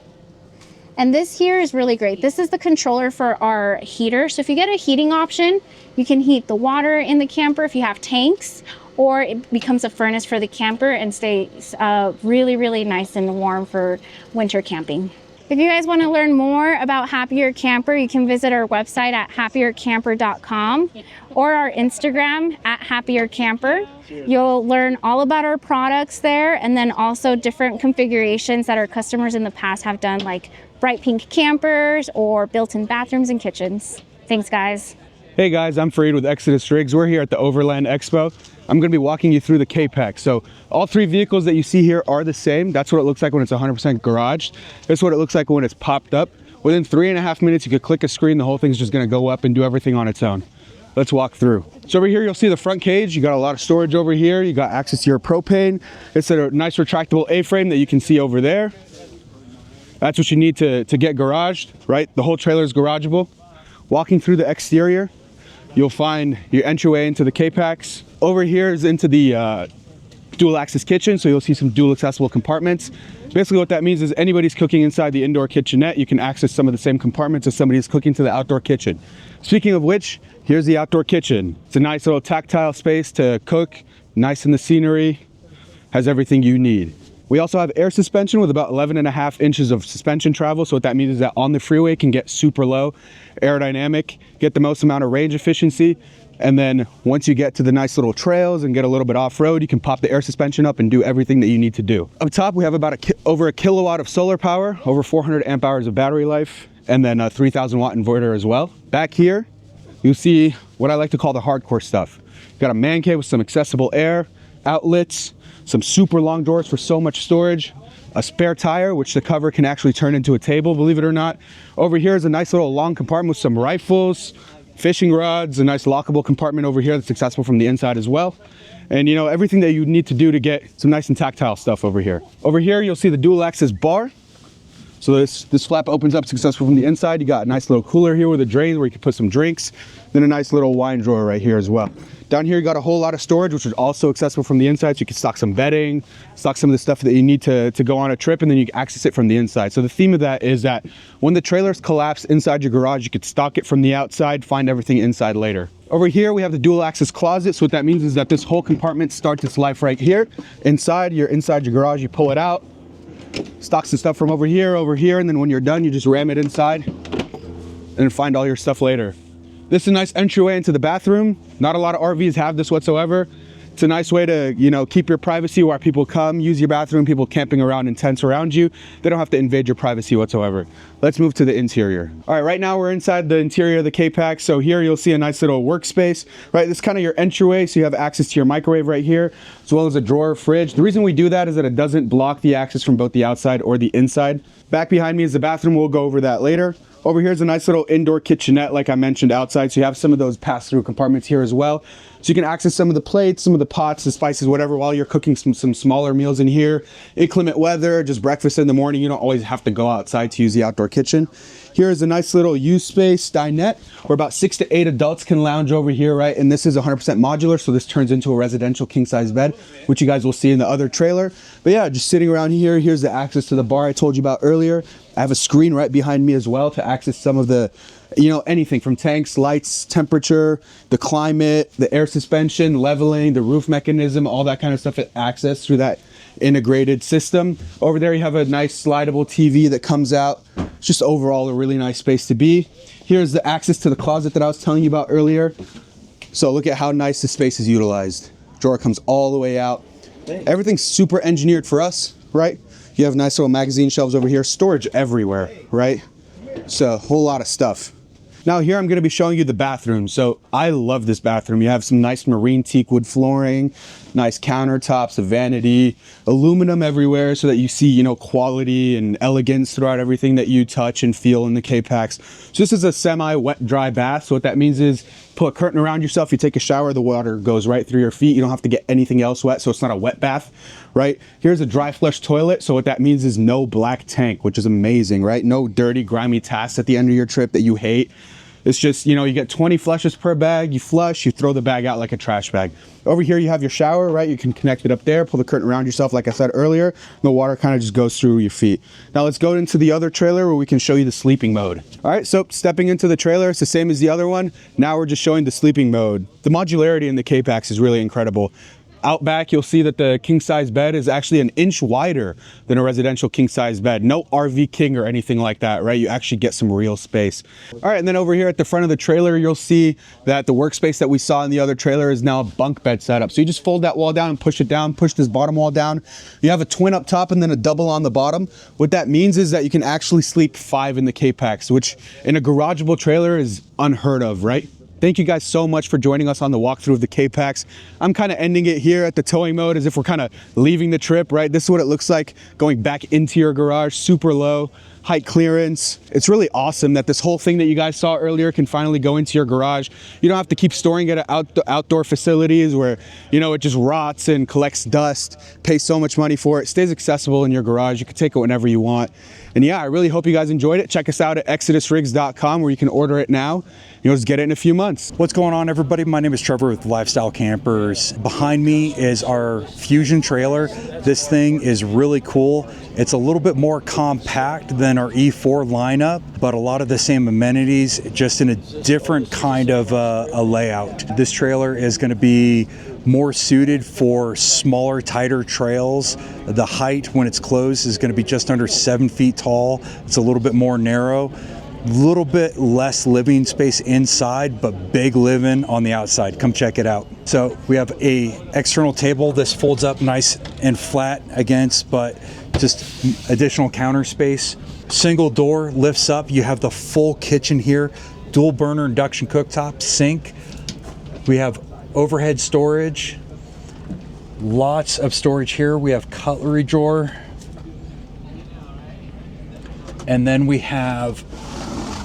and this here is really great. This is the controller for our heater. So if you get a heating option, you can heat the water in the camper if you have tanks, or it becomes a furnace for the camper and stays really, really nice and warm for winter camping. If you guys want to learn more about Happier Camper, you can visit our website at happiercamper.com or our Instagram at Happier Camper. You'll learn all about our products there, and then also different configurations that our customers in the past have done, like bright pink campers or built-in bathrooms and kitchens. Thanks, guys. Hey guys, I'm Fareed with Exodus Rigs. We're here at the Overland Expo. I'm going to be walking you through the K-Pack. So all three vehicles that you see here are the same. That's what it looks like when it's 100% garaged. This is what it looks like when it's popped up. Within 3.5 minutes, you could click a screen. The whole thing's just going to go up and do everything on its own. Let's walk through. So over here, you'll see the front cage. You got a lot of storage over here. You got access to your propane. It's a nice retractable A-frame that you can see over there. That's what you need to get garaged, right? The whole trailer is garageable. Walking through the exterior, you'll find your entryway into the K-Packs. Over here is into the dual access kitchen, so you'll see some dual accessible compartments. Basically what that means is anybody's cooking inside the indoor kitchenette, you can access some of the same compartments as somebody's cooking to the outdoor kitchen. Speaking of which, here's the outdoor kitchen. It's a nice little tactile space to cook, nice in the scenery, has everything you need. We also have air suspension with about 11.5 inches of suspension travel. So what that means is that on the freeway it can get super low, aerodynamic, get the most amount of range efficiency. And then once you get to the nice little trails and get a little bit off-road, you can pop the air suspension up and do everything that you need to do. Up top, we have about over a kilowatt of solar power, over 400 amp hours of battery life, and then a 3,000 watt inverter as well. Back here, you'll see what I like to call the hardcore stuff. You've got a man cave with some accessible air, outlets, some super long drawers for so much storage, a spare tire, which the cover can actually turn into a table, believe it or not. Over here is a nice little long compartment with some rifles, fishing rods, a nice lockable compartment over here that's accessible from the inside as well. And you know, everything that you need to do to get some nice and tactile stuff over here. Over here, you'll see the dual access bar. So this flap opens up successful from the inside. You got a nice little cooler here with a drain where you can put some drinks. Then a nice little wine drawer right here as well. Down here, you got a whole lot of storage, which is also accessible from the inside. So you can stock some bedding, stock some of the stuff that you need to go on a trip, and then you can access it from the inside. So the theme of that is that when the trailers collapse inside your garage, you could stock it from the outside, find everything inside later. Over here, we have the dual access closet. So what that means is that this whole compartment starts its life right here. Inside your garage, you pull it out, stock some stuff from over here, and then when you're done, you just ram it inside and find all your stuff later. This is a nice entryway into the bathroom. Not a lot of RVs have this whatsoever. It's a nice way to, you know, keep your privacy while people come, use your bathroom, people camping around in tents around you. They don't have to invade your privacy whatsoever. Let's move to the interior. All right, right now we're inside the interior of the K-Pack. So here you'll see a nice little workspace, right? This is kind of your entryway. So you have access to your microwave right here, as well as a drawer fridge. The reason we do that is that it doesn't block the access from both the outside or the inside. Back behind me is the bathroom. We'll go over that later. Over here is a nice little indoor kitchenette, like I mentioned, outside. So you have some of those pass-through compartments here as well. So you can access some of the plates, some of the pots, the spices, whatever, while you're cooking some smaller meals in here. Inclement weather, just breakfast in the morning. You don't always have to go outside to use the outdoor kitchen. Here is a nice little use space dinette where about 6 to 8 adults can lounge over here, right? And this is 100% modular, so this turns into a residential king-size bed, which you guys will see in the other trailer. But yeah, just sitting around here, here's the access to the bar I told you about earlier. I have a screen right behind me as well to access some of the, you know, anything from tanks, lights, temperature, the climate, the air suspension, leveling, the roof mechanism, all that kind of stuff at access through that integrated system. Over there you have a nice slidable TV that comes out. It's just overall a really nice space to be. Here's the access to the closet that I was telling you about earlier. So look at how nice the space is utilized. Drawer comes all the way out. Everything's super engineered for us, right? You have nice little magazine shelves over here, storage everywhere, right? So a whole lot of stuff. Now here I'm going to be showing you the bathroom. So I love this bathroom. You have some nice marine teak wood flooring, nice countertops, a vanity, aluminum everywhere so that you see, you know, quality and elegance throughout everything that you touch and feel in the K-Packs. So this is a semi-wet dry bath. So what that means is put a curtain around yourself, you take a shower, the water goes right through your feet. You don't have to get anything else wet, so it's not a wet bath, right? Here's a dry flush toilet. So what that means is no black tank, which is amazing, right? No dirty, grimy tasks at the end of your trip that you hate. It's just, you know, you get 20 flushes per bag, you flush, you throw the bag out like a trash bag. Over here you have your shower, right? You can connect it up there, pull the curtain around yourself like I said earlier. The water kind of just goes through your feet. Now let's go into the other trailer where we can show you the sleeping mode. All right, so stepping into the trailer, it's the same as the other one. Now we're just showing the sleeping mode. The modularity in the K-Packs is really incredible. Out back, you'll see that the king size bed is actually an inch wider than a residential king size bed. No RV king or anything like that, right? You actually get some real space. All right, and then over here at the front of the trailer, you'll see that the workspace that we saw in the other trailer is now a bunk bed setup. So you just fold that wall down and push it down, push this bottom wall down. You have a twin up top and then a double on the bottom. What that means is that you can actually sleep 5 in the K-Packs, which in a garageable trailer is unheard of, right? Thank you guys so much for joining us on the walkthrough of the K-Packs. I'm kind of ending it here at the towing mode as if we're kind of leaving the trip, right? This is what it looks like going back into your garage, super low, height clearance. It's really awesome that this whole thing that you guys saw earlier can finally go into your garage. You don't have to keep storing it at outdoor facilities where, you know, it just rots and collects dust, pay so much money for it. It stays accessible in your garage. You can take it whenever you want. And yeah, I really hope you guys enjoyed it. Check us out at exodusrigs.com where you can order it now. You'll just get it in a few months. What's going on, everybody? My name is Trevor with Lifestyle Campers. Behind me is our Fusion trailer. This thing is really cool. It's a little bit more compact than our E4 lineup, but a lot of the same amenities, just in a different kind of a layout. This trailer is going to be more suited for smaller, tighter trails. The height when it's closed is going to be just under 7 feet tall. It's a little bit more narrow. Little bit less living space inside, but big living on the outside. Come check it out. So we have a external table. This folds up nice and flat against, but just additional counter space. Single door lifts up. You have the full kitchen here. Dual burner induction cooktop, sink. We have overhead storage. Lots of storage here. We have cutlery drawer. And then we have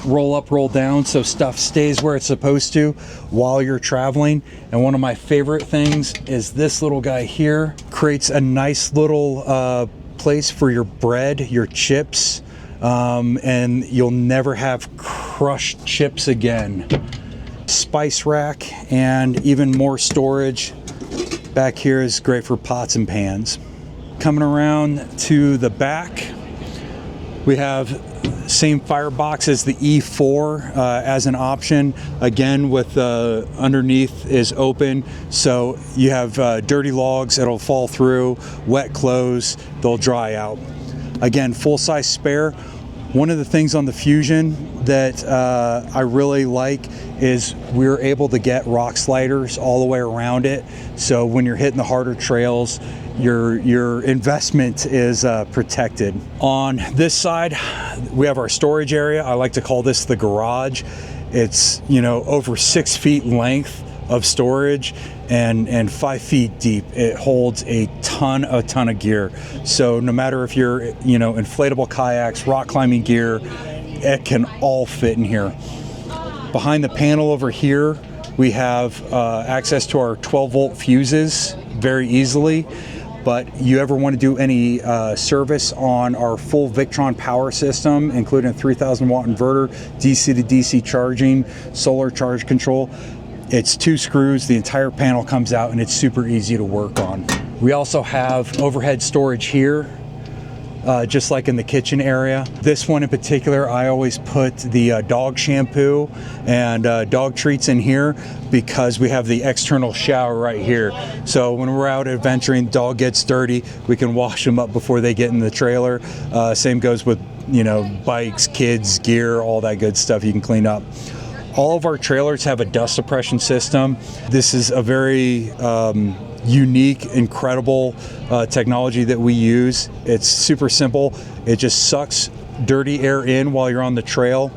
roll up, roll down, so stuff stays where it's supposed to while you're traveling. And one of my favorite things is this little guy here. Creates a nice little place for your bread, your chips, and you'll never have crushed chips again. Spice rack and even more storage. Back here is great for pots and pans. Coming around to the back, we have same firebox as the E4 as an option. Again, with underneath is open, so you have dirty logs, it'll fall through, wet clothes, they'll dry out. Again, full-size spare. One of the things on the Fusion that I really like is we're able to get rock sliders all the way around it, so when you're hitting the harder trails, your investment is protected. On this side, we have our storage area. I like to call this the garage. It's, you know, over 6 feet length of storage and 5 feet deep. It holds a ton of gear. So no matter if you're, you know, inflatable kayaks, rock climbing gear, it can all fit in here. Behind the panel over here, we have access to our 12-volt fuses very easily. But you ever want to do any service on our full Victron power system, including a 3,000 watt inverter, DC to DC charging, solar charge control, it's 2 screws, the entire panel comes out, and it's super easy to work on. We also have overhead storage here, just like in the kitchen area. This one in particular, I always put the dog shampoo and dog treats in here because we have the external shower right here. So when we're out adventuring, dog gets dirty, we can wash them up before they get in the trailer. Same goes with, you know, bikes, kids, gear, all that good stuff you can clean up. All of our trailers have a dust suppression system. This is a very unique, incredible technology that we use. It's super simple. It just sucks dirty air in while you're on the trail,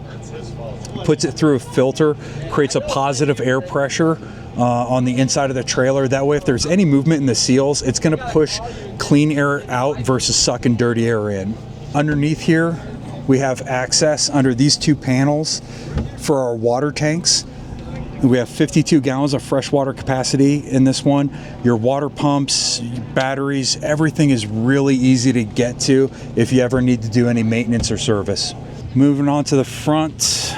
puts it through a filter, creates a positive air pressure on the inside of the trailer. That way, if there's any movement in the seals, it's going to push clean air out versus sucking dirty air in. Underneath here, we have access under these 2 panels for our water tanks. We have 52 gallons of freshwater capacity in this one. Your water pumps, batteries, everything is really easy to get to if you ever need to do any maintenance or service. Moving on to the front,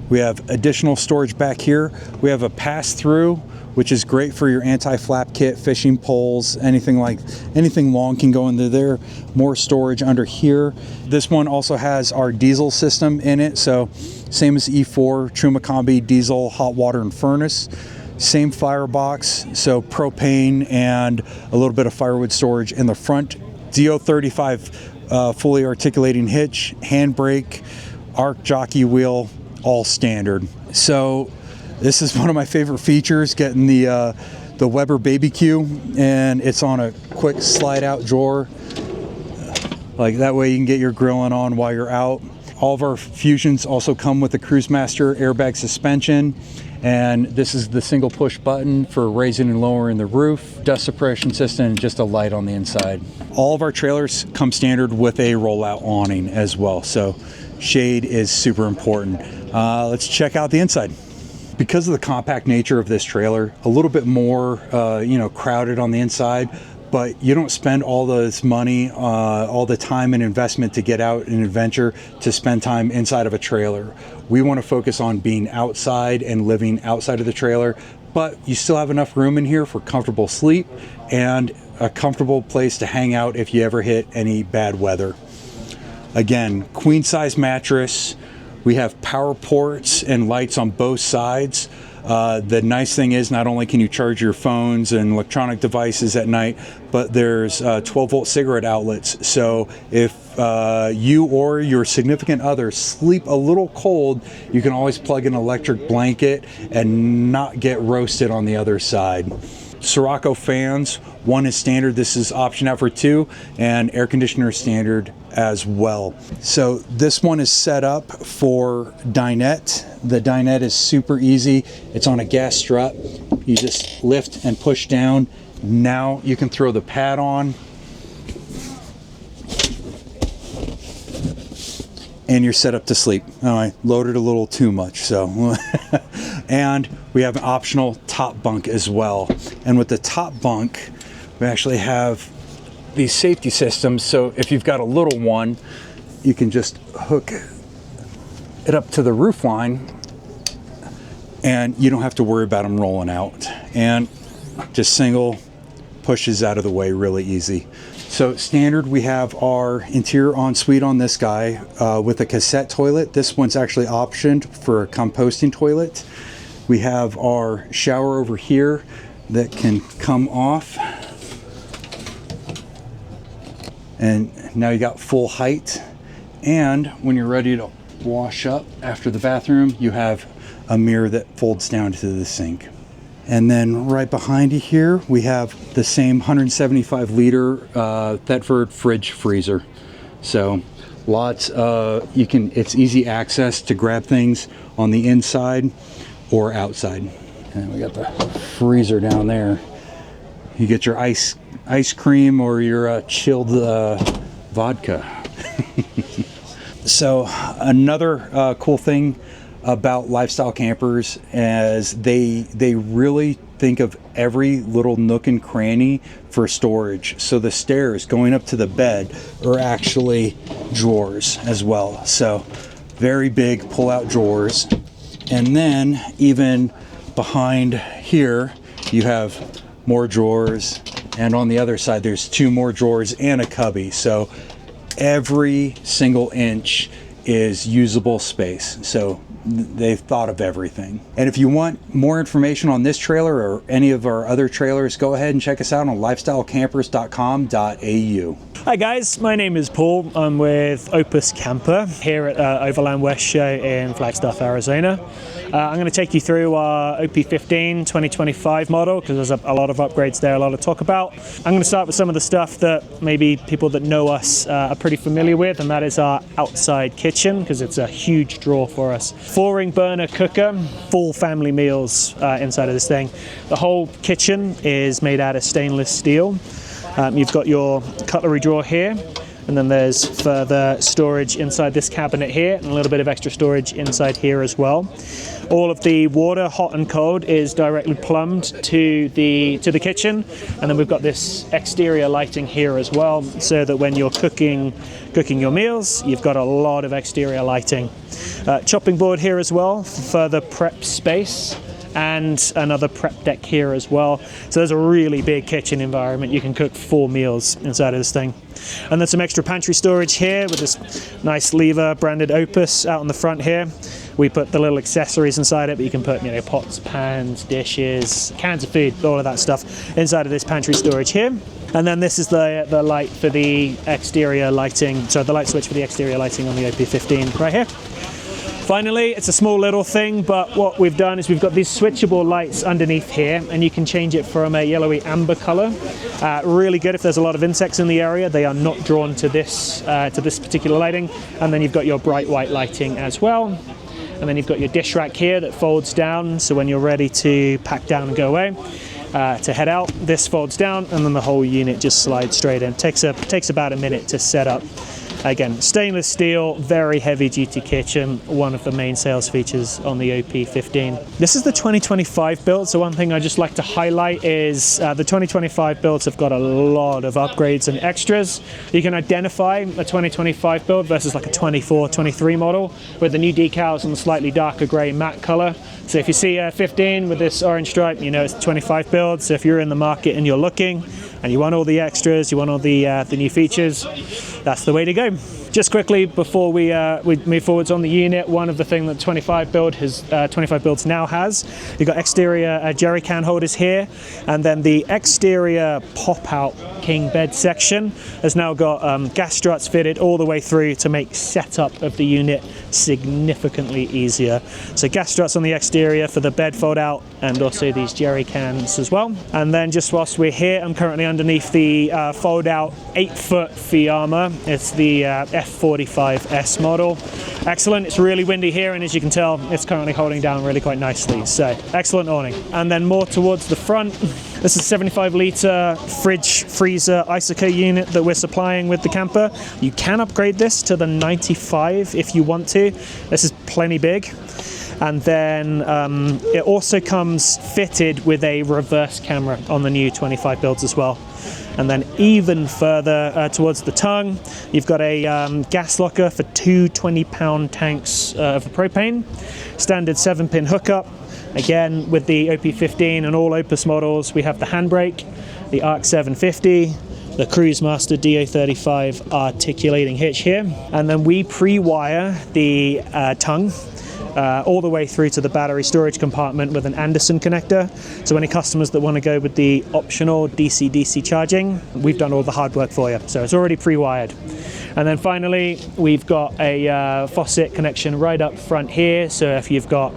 we have additional storage back here. We have a pass-through, which is great for your anti-flap kit, fishing poles, anything long can go into there. More storage under here. This one also has our diesel system in it, so same as E4, Truma Combi diesel, hot water and furnace. Same firebox, so propane and a little bit of firewood storage in the front. DO35 fully articulating hitch, handbrake, arc jockey wheel, all standard. So this is one of my favorite features, getting the Weber BBQ, and it's on a quick slide out drawer. Like that way you can get your grilling on while you're out. All of our Fusions also come with a Cruisemaster airbag suspension, and this is the single push button for raising and lowering the roof, dust suppression system, and just a light on the inside. All of our trailers come standard with a rollout awning as well, so shade is super important. Let's check out the inside. Because of the compact nature of this trailer, a little bit more crowded on the inside, but you don't spend all this money, all the time and investment to get out and adventure to spend time inside of a trailer. We want to focus on being outside and living outside of the trailer, but you still have enough room in here for comfortable sleep and a comfortable place to hang out if you ever hit any bad weather. Again, queen size mattress. We have power ports and lights on both sides. The nice thing is not only can you charge your phones and electronic devices at night, but there's 12-volt cigarette outlets. So if you or your significant other sleep a little cold, you can always plug an electric blanket and not get roasted on the other side. Sirocco fans, one is standard, this is option out for 2, and air conditioner standard as well. So this one is set up for dinette. The dinette is super easy. It's on a gas strut. You just lift and push down. Now you can throw the pad on, and you're set up to sleep. Oh, I loaded a little too much, so. And we have an optional top bunk as well. And with the top bunk, we actually have these safety systems. So if you've got a little one, you can just hook it up to the roof line and you don't have to worry about them rolling out. And just single pushes out of the way really easy. So standard, we have our interior ensuite on this guy with a cassette toilet. This one's actually optioned for a composting toilet. We have our shower over here that can come off. And now you got full height. And when you're ready to wash up after the bathroom, you have a mirror that folds down to the sink. And then right behind you here, we have the same 175 liter Thetford fridge freezer. So lots, it's easy access to grab things on the inside or outside. And we got the freezer down there. You get your ice cream or your chilled vodka. So another cool thing about lifestyle campers is they really think of every little nook and cranny for storage. So the stairs going up to the bed are actually drawers as well. So very big pull-out drawers. And then even behind here, you have more drawers. And on the other side, there's 2 more drawers and a cubby. So every single inch is usable space. So they've thought of everything. And if you want more information on this trailer or any of our other trailers, go ahead and check us out on lifestylecampers.com.au. Hi guys, my name is Paul. I'm with Opus Camper here at Overland West Show in Flagstaff, Arizona. I'm going to take you through our OP15 2025 model because there's a lot of upgrades there, a lot to talk about. I'm going to start with some of the stuff that maybe people that know us are pretty familiar with, and that is our outside kitchen because it's a huge draw for us. 4-ring burner cooker, full family meals inside of this thing. The whole kitchen is made out of stainless steel. You've got your cutlery drawer here, and then there's further storage inside this cabinet here, and a little bit of extra storage inside here as well. All of the water, hot and cold, is directly plumbed to the kitchen, and then we've got this exterior lighting here as well, so that when you're cooking your meals, you've got a lot of exterior lighting. Chopping board here as well for further prep space, and another prep deck here as well. So there's a really big kitchen environment. You can cook 4 meals inside of this thing. And then some extra pantry storage here with this nice lever branded Opus out on the front here. We put the little accessories inside it, but you can put, you know, pots, pans, dishes, cans of food, all of that stuff inside of this pantry storage here. And then this is the light for the exterior lighting, so the light switch for the exterior lighting on the OP15 right here. Finally, it's a small little thing, but what we've done is we've got these switchable lights underneath here, and you can change it from a yellowy amber color. Really good if there's a lot of insects in the area. They are not drawn to this particular lighting. And then you've got your bright white lighting as well. And then you've got your dish rack here that folds down, so when you're ready to pack down and go away, to head out, this folds down, and then the whole unit just slides straight in. Takes about a minute to set up. Again, stainless steel, very heavy duty kitchen, one of the main sales features on the OP15. This is the 2025 build, so one thing I just like to highlight is the 2025 builds have got a lot of upgrades and extras. You can identify a 2025 build versus like a 24, 23 model with the new decals and the slightly darker grey matte colour. So if you see a 15 with this orange stripe, you know it's a 25 build. So if you're in the market and you're looking and you want all the extras, you want all the new features, that's the way to go. Just quickly before we move forwards on the unit, one of the things that 25 builds now has, you've got exterior jerry can holders here, and then the exterior pop-out king bed section has now got gas struts fitted all the way through to make setup of the unit significantly easier. So gas struts on the exterior for the bed fold out, and also these jerry cans as well. And then just whilst we're here, I'm currently underneath the fold out 8-foot Fiamma. It's the F45S model. Excellent, it's really windy here, and as you can tell, it's currently holding down really quite nicely. So excellent awning. And then more towards the front, this is a 75-litre fridge freezer Isoco unit that we're supplying with the camper. You can upgrade this to the 95 if you want to. This is plenty big. And then it also comes fitted with a reverse camera on the new 25 builds as well. And then even further towards the tongue, you've got a gas locker for two 20-pound tanks of propane. Standard 7-pin hookup. Again, with the OP15 and all Opus models, we have the handbrake, the ARC 750, the Cruise Master DO35 articulating hitch here. And then we pre-wire the tongue all the way through to the battery storage compartment with an Anderson connector. So any customers that want to go with the optional DC-DC charging, we've done all the hard work for you. So it's already pre-wired. And then finally, we've got a faucet connection right up front here. So if you've got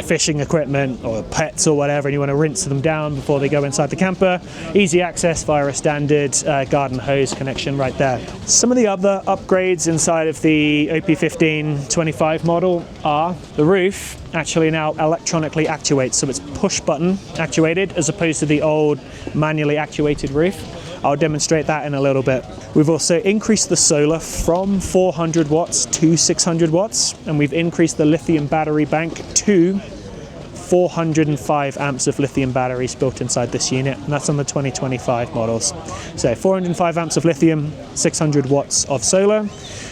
fishing equipment or pets or whatever, and you want to rinse them down before they go inside the camper, easy access via a standard garden hose connection right there. Some of the other upgrades inside of the OP15 25 model are the roof actually now electronically actuates, so it's push button actuated as opposed to the old manually actuated roof. I'll demonstrate that in a little bit. We've also increased the solar from 400 watts to 600 watts, and we've increased the lithium battery bank to 405 amps of lithium batteries built inside this unit, and that's on the 2025 models. So 405 amps of lithium, 600 watts of solar.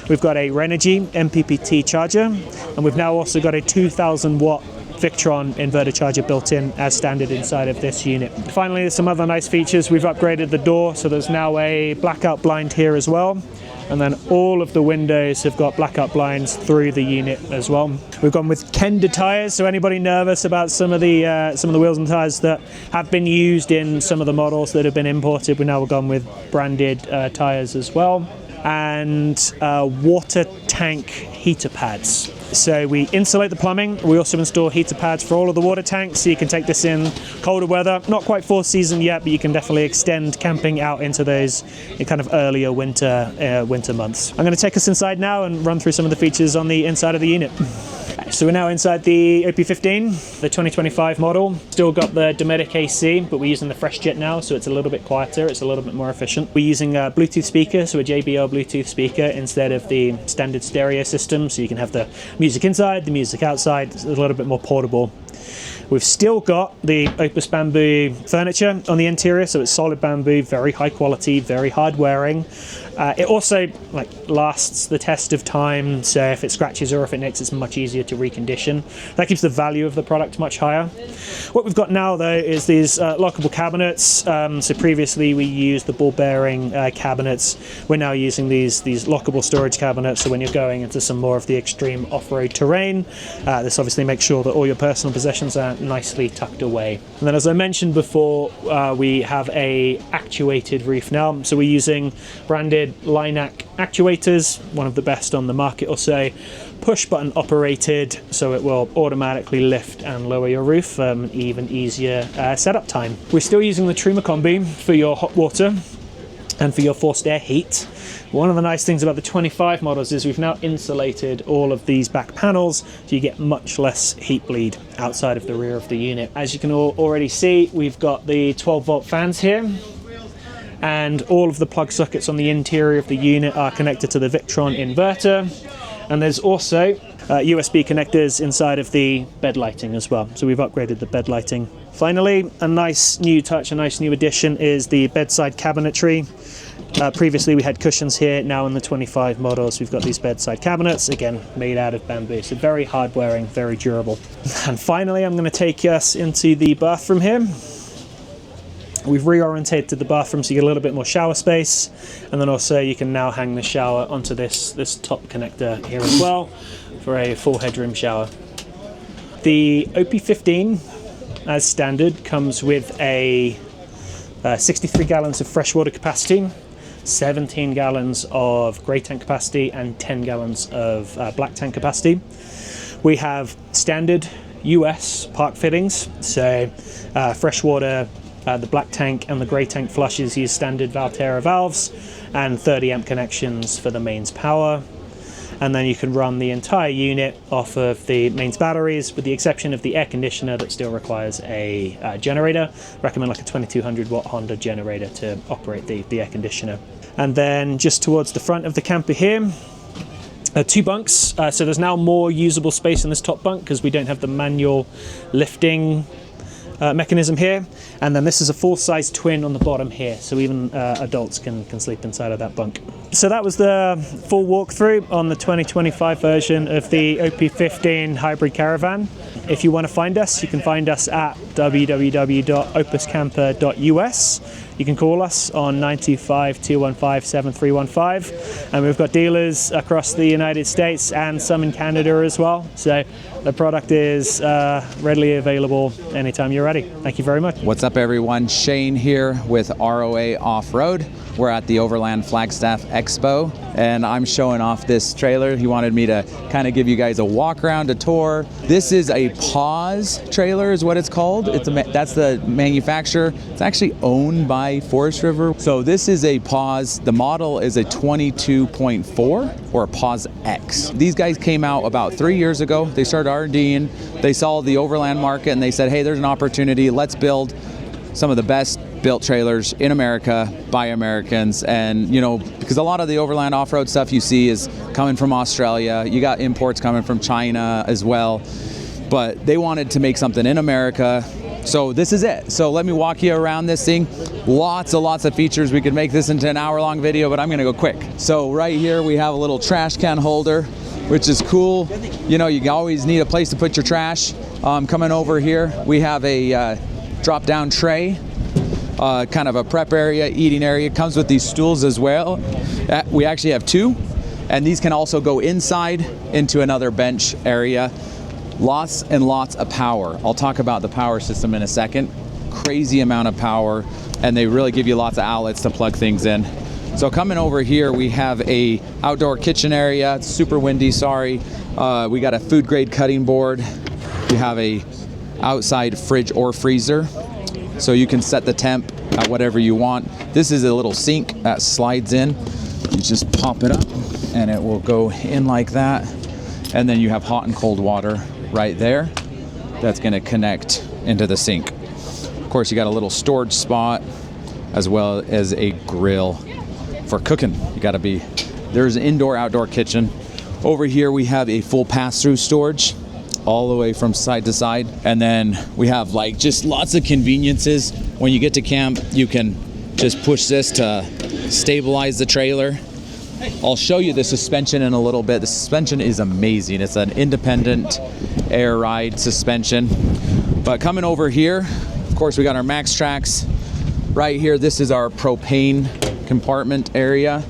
We've got a Renogy MPPT charger, and we've now also got a 2000 watt Victron inverter charger built in as standard inside of this unit. Finally, there's some other nice features. We've upgraded the door, so there's now a blackout blind here as well. And then all of the windows have got blackout blinds through the unit as well. We've gone with Kenda tires, so anybody nervous about some of the wheels and tires that have been used in some of the models that have been imported, we've now gone with branded tires as well. And water tank heater pads. So we insulate the plumbing. We also install heater pads for all of the water tanks, so you can take this in colder weather. Not quite fall season yet, but you can definitely extend camping out into those kind of earlier winter months. I'm going to take us inside now and run through some of the features on the inside of the unit. So we're now inside the OP15, the 2025 model. Still got the Dometic AC, but we're using the FreshJet now, so it's a little bit quieter, it's a little bit more efficient. We're using a Bluetooth speaker, so a JBL Bluetooth speaker instead of the standard stereo system, so you can have the music inside, the music outside. It's a little bit more portable. We've still got the Opus bamboo furniture on the interior, so it's solid bamboo, very high quality, very hard wearing. It also lasts the test of time, so if it scratches or if it nicks, it's much easier to recondition. That keeps the value of the product much higher. What we've got now though is these lockable cabinets. So previously we used the ball bearing cabinets. We're now using these lockable storage cabinets, so when you're going into some more of the extreme off-road terrain, this obviously makes sure that all your personal possessions are nicely tucked away. And then, as I mentioned before, we have a actuated roof now, so we're using branded Linac actuators, one of the best on the market or so, push button operated, so it will automatically lift and lower your roof, even easier setup time. We're still using the Truma Combi for your hot water and for your forced air heat. One of the nice things about the 25 models is we've now insulated all of these back panels, so you get much less heat bleed outside of the rear of the unit. As you can already see, we've got the 12-volt fans here, and all of the plug sockets on the interior of the unit are connected to the Victron inverter, and there's also USB connectors inside of the bed lighting as well, so we've upgraded the bed lighting. Finally, a nice new touch, a nice new addition is the bedside cabinetry. Previously we had cushions here, now in the 25 models we've got these bedside cabinets, again made out of bamboo, so very hard wearing, very durable. And finally I'm going to take us into the bathroom here. We've reorientated the bathroom so you get a little bit more shower space, and then also you can now hang the shower onto this top connector here as well for a full headroom shower. The OP15 as standard comes with a 63 gallons of freshwater capacity, 17 gallons of grey tank capacity and 10 gallons of black tank capacity. We have standard US park fittings, so freshwater, the black tank and the grey tank flushes use standard Valterra valves and 30 amp connections for the mains power. And then you can run the entire unit off of the mains batteries, with the exception of the air conditioner that still requires a generator. Recommend like a 2200 watt Honda generator to operate the air conditioner. And then just towards the front of the camper here, 2 bunks. So there's now more usable space in this top bunk because we don't have the manual lifting mechanism here, and then this is a full-size twin on the bottom here, so even adults can sleep inside of that bunk. So that was the full walkthrough on the 2025 version of the OP15 hybrid caravan. If you want to find us, you can find us at www.opuscamper.us. You can call us on 925-215-7315, and we've got dealers across the United States and some in Canada as well. So the product is readily available anytime you're ready. Thank you very much. What's up everyone, Shane here with ROA Offroad. We're at the Overland Flagstaff Expo, and I'm showing off this trailer. He wanted me to kind of give you guys a walk around, a tour. This is a Pause trailer is what it's called. That's the manufacturer. It's actually owned by Forest River. So this is a Pause. The model is a 22.4 or a Pause X. These guys came out about 3 years ago. They started R&D'ing. They saw the overland market and they said, hey, there's an opportunity. Let's build some of the best built trailers in America by Americans. And you know, because a lot of the overland off-road stuff you see is coming from Australia. You got imports coming from China as well, but they wanted to make something in America. So this is it. So let me walk you around this thing. Lots of features. We could make this into an hour-long video, but I'm gonna go quick. So right here we have a little trash can holder, which is cool. You know, you always need a place to put your trash. Coming over here, we have a drop-down tray, kind of a prep area, eating area. It comes with these stools as well. We actually have 2, and these can also go inside into another bench area. Lots and lots of power. I'll talk about the power system in a second. Crazy amount of power, and they really give you lots of outlets to plug things in. So coming over here, we have a outdoor kitchen area. It's super windy, sorry. We got a food grade cutting board. We have a outside fridge or freezer, so you can set the temp at whatever you want. This is a little sink that slides in. You just pop it up and it will go in like that, and then you have hot and cold water right there that's going to connect into the sink. Of course, you got a little storage spot as well as a grill for cooking. There's an indoor outdoor kitchen. Over here we have a full pass-through storage all the way from side to side, and then we have like just lots of conveniences. When you get to camp, you can just push this to stabilize the trailer. I'll show you the suspension in a little bit. The suspension is amazing. It's an independent air ride suspension. But coming over here, of course, we got our Max Tracks right here. This is our propane compartment area.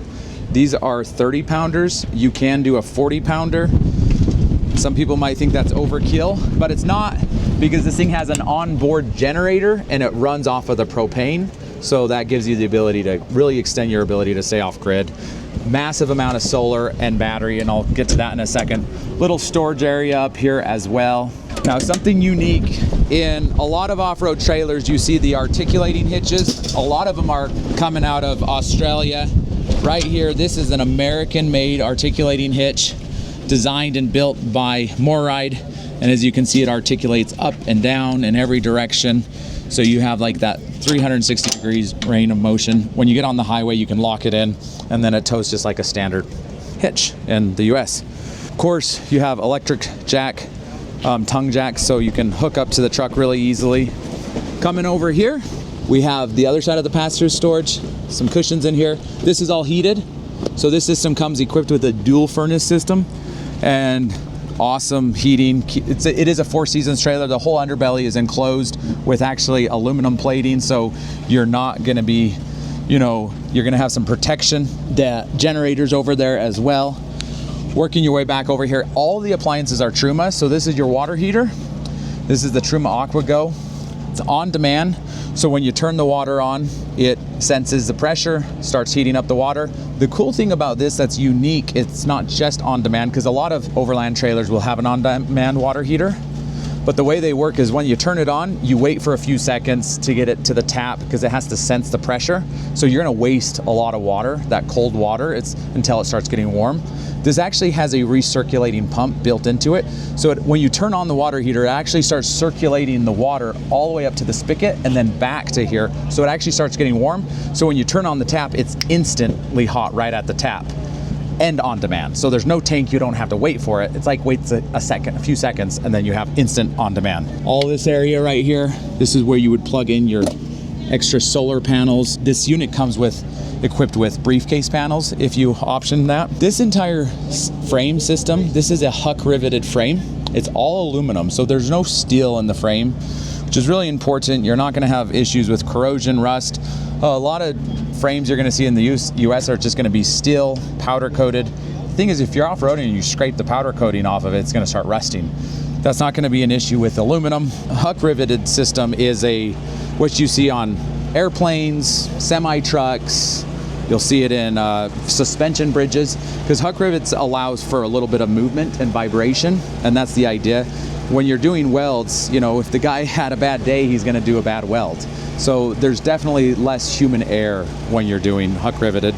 These are 30 pounders. You can do a 40 pounder. Some people might think that's overkill, but it's not, because this thing has an onboard generator and it runs off of the propane. So that gives you the ability to really extend your ability to stay off grid. Massive amount of solar and battery, and I'll get to that in a second. Little storage area up here as well. Now, something unique in a lot of off-road trailers, you see the articulating hitches. A lot of them are coming out of Australia. Right here, this is an American-made articulating hitch, designed and built by Moride. And as you can see, it articulates up and down in every direction. So you have like that 360 degrees range of motion. When you get on the highway, you can lock it in, and then it tows just like a standard hitch in the US. Of course, you have electric jack, tongue jack, so you can hook up to the truck really easily. Coming over here, we have the other side of the passenger storage, some cushions in here. This is all heated. So this system comes equipped with a dual furnace system and awesome heating. It is a 4 Seasons trailer. The whole underbelly is enclosed with actually aluminum plating, so you're not going to be, you're going to have some protection. The generators over there as well. Working your way back over here, all the appliances are Truma. So this is your water heater. This is the Truma AquaGo. It's on demand. So when you turn the water on, it senses the pressure, starts heating up the water. The cool thing about this that's unique, it's not just on demand, because a lot of overland trailers will have an on-demand water heater. But the way they work is when you turn it on, you wait for a few seconds to get it to the tap, because it has to sense the pressure. So you're gonna waste a lot of water, that cold water, until it starts getting warm. This actually has a recirculating pump built into it. So when you turn on the water heater, it actually starts circulating the water all the way up to the spigot and then back to here. So it actually starts getting warm. So when you turn on the tap, it's instantly hot right at the tap and on demand. So there's no tank, you don't have to wait for it. It's like waits a few seconds, and then you have instant on demand. All this area right here, this is where you would plug in your extra solar panels. This unit comes equipped with briefcase panels if you option that. This entire frame system, this is a huck riveted frame. It's all aluminum, so there's no steel in the frame, which is really important. You're not gonna have issues with corrosion, rust. A lot of frames you're gonna see in the US are just gonna be steel, powder coated. The thing is, if you're off-roading and you scrape the powder coating off of it, it's gonna start rusting. That's not gonna be an issue with aluminum. A huck riveted system is what you see on airplanes, semi-trucks. You'll see it in suspension bridges, because huck rivets allows for a little bit of movement and vibration, and that's the idea. When you're doing welds, if the guy had a bad day, he's gonna do a bad weld. So there's definitely less human error when you're doing huck riveted.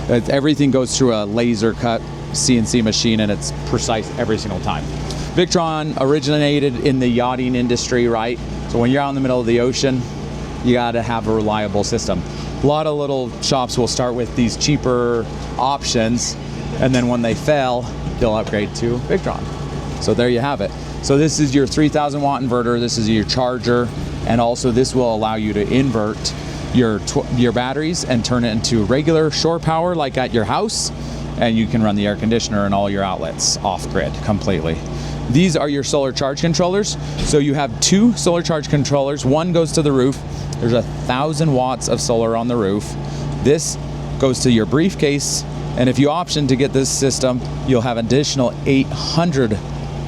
Everything goes through a laser cut CNC machine, and it's precise every single time. Victron originated in the yachting industry, right? So when you're out in the middle of the ocean, you gotta have a reliable system. A lot of little shops will start with these cheaper options, and then when they fail, they'll upgrade to Victron. So there you have it. So this is your 3,000 watt inverter, this is your charger, and also this will allow you to invert your batteries and turn it into regular shore power like at your house, and you can run the air conditioner and all your outlets off grid completely. These are your solar charge controllers. So you have 2 solar charge controllers. One goes to the roof. There's 1,000 watts of solar on the roof. This goes to your briefcase, and if you option to get this system, you'll have additional 800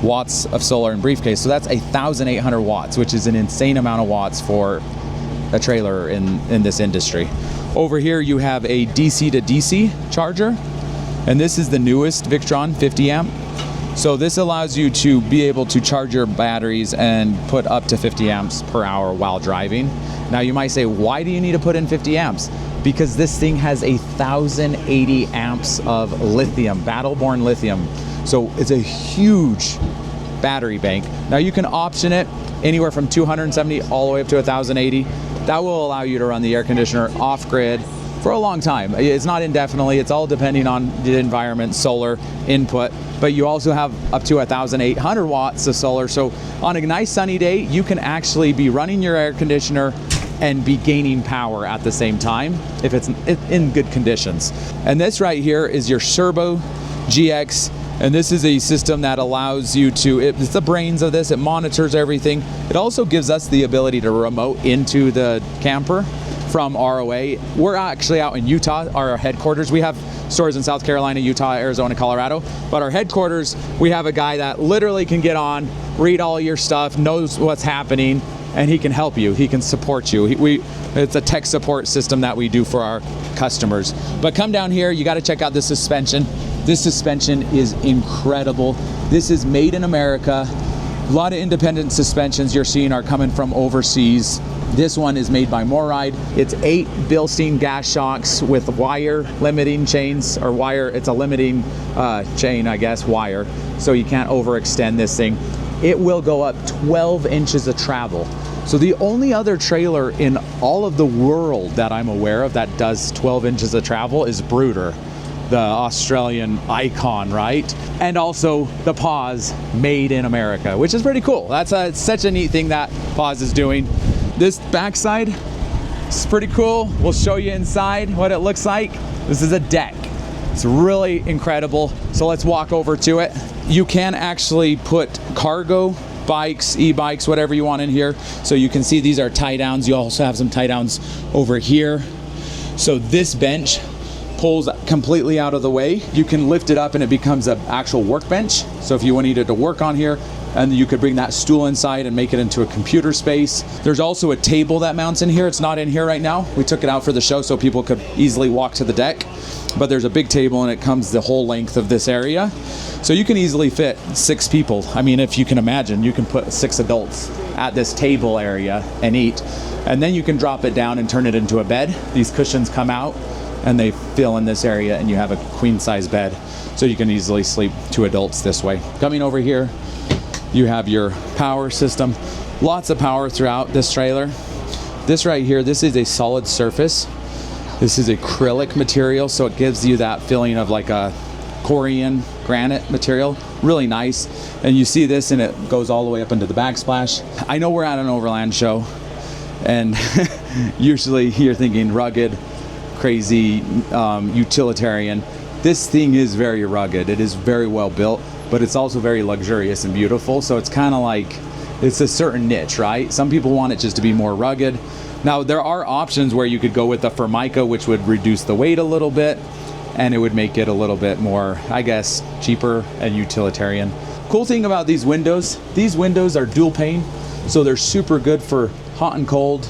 watts of solar in briefcase. So that's 1,800 watts, which is an insane amount of watts for a trailer in this industry. Over here you have a DC to DC charger, and this is the newest Victron 50 amp. So this allows you to be able to charge your batteries and put up to 50 amps per hour while driving. Now you might say, why do you need to put in 50 amps? Because this thing has 1,080 amps of lithium, battle-born lithium. So it's a huge battery bank. Now you can option it anywhere from 270 all the way up to 1,080. That will allow you to run the air conditioner off grid for a long time. It's not indefinitely, it's all depending on the environment, solar input, but you also have up to 1,800 watts of solar. So on a nice sunny day, you can actually be running your air conditioner and be gaining power at the same time if it's in good conditions. And this right here is your Serbo GX, and this is a system that allows you to, it's the brains of this, it monitors everything. It also gives us the ability to remote into the camper from ROA. We're actually out in Utah, our headquarters. We have stores in South Carolina, Utah, Arizona, Colorado, but our headquarters, we have a guy that literally can get on, read all your stuff, knows what's happening, and he can help you, he can support you. It's a tech support system that we do for our customers. But come down here, you gotta check out this suspension. This suspension is incredible. This is made in America. A lot of independent suspensions you're seeing are coming from overseas. This one is made by Moride. It's 8 Bilstein gas shocks with wire limiting chains, or wire, it's a limiting chain, I guess, wire, so you can't overextend this thing. It will go up 12 inches of travel. So the only other trailer in all of the world that I'm aware of that does 12 inches of travel is Brooder, the Australian icon, right? And also the Pause, made in America, which is pretty cool. That's such a neat thing that Pause is doing. This backside is pretty cool. We'll show you inside what it looks like. This is a deck. It's really incredible. So let's walk over to it. You can actually put cargo, bikes, e-bikes, whatever you want in here. So you can see these are tie downs. You also have some tie downs over here. So this bench pulls completely out of the way. You can lift it up and it becomes an actual workbench. So if you needed to work on here, and you could bring that stool inside and make it into a computer space. There's also a table that mounts in here. It's not in here right now. We took it out for the show so people could easily walk to the deck. But there's a big table and it comes the whole length of this area. So you can easily fit 6 people. I mean, if you can imagine, you can put 6 adults at this table area and eat. And then you can drop it down and turn it into a bed. These cushions come out and they fill in this area and you have a queen size bed. So you can easily sleep 2 adults this way. Coming over here, you have your power system. Lots of power throughout this trailer. This right here, this is a solid surface. This is acrylic material, so it gives you that feeling of like a Korean granite material. Really nice. And you see this and it goes all the way up into the backsplash. I know we're at an overland show and usually you're thinking rugged, crazy, utilitarian. This thing is very rugged. It is very well built, but it's also very luxurious and beautiful. So it's kind of like, it's a certain niche, right? Some people want it just to be more rugged. Now there are options where you could go with the Formica, which would reduce the weight a little bit and it would make it a little bit more, I guess, cheaper and utilitarian. Cool thing about these windows are dual pane, so they're super good for hot and cold.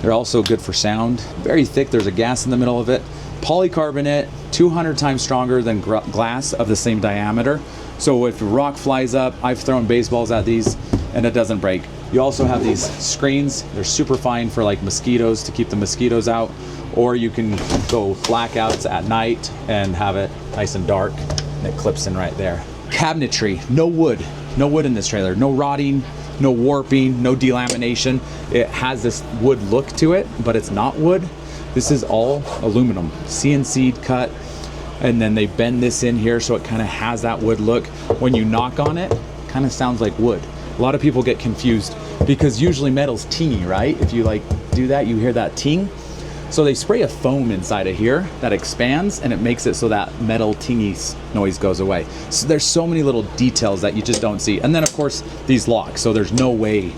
They're also good for sound. Very thick, there's a gas in the middle of it. Polycarbonate, 200 times stronger than glass of the same diameter. So if rock flies up, I've thrown baseballs at these and it doesn't break. You also have these screens. They're super fine for like mosquitoes, to keep the mosquitoes out. Or you can go blackouts at night and have it nice and dark and it clips in right there. Cabinetry, no wood in this trailer. No rotting, no warping, no delamination. It has this wood look to it, but it's not wood. This is all aluminum, CNC'd cut, and then they bend this in here so it kind of has that wood look. When you knock on it, kind of sounds like wood. A lot of people get confused because usually metal's tingy, right? If you like do that, you hear that ting. So they spray a foam inside of here that expands and it makes it so that metal tingy noise goes away. So there's so many little details that you just don't see. And then of course these locks, so there's no way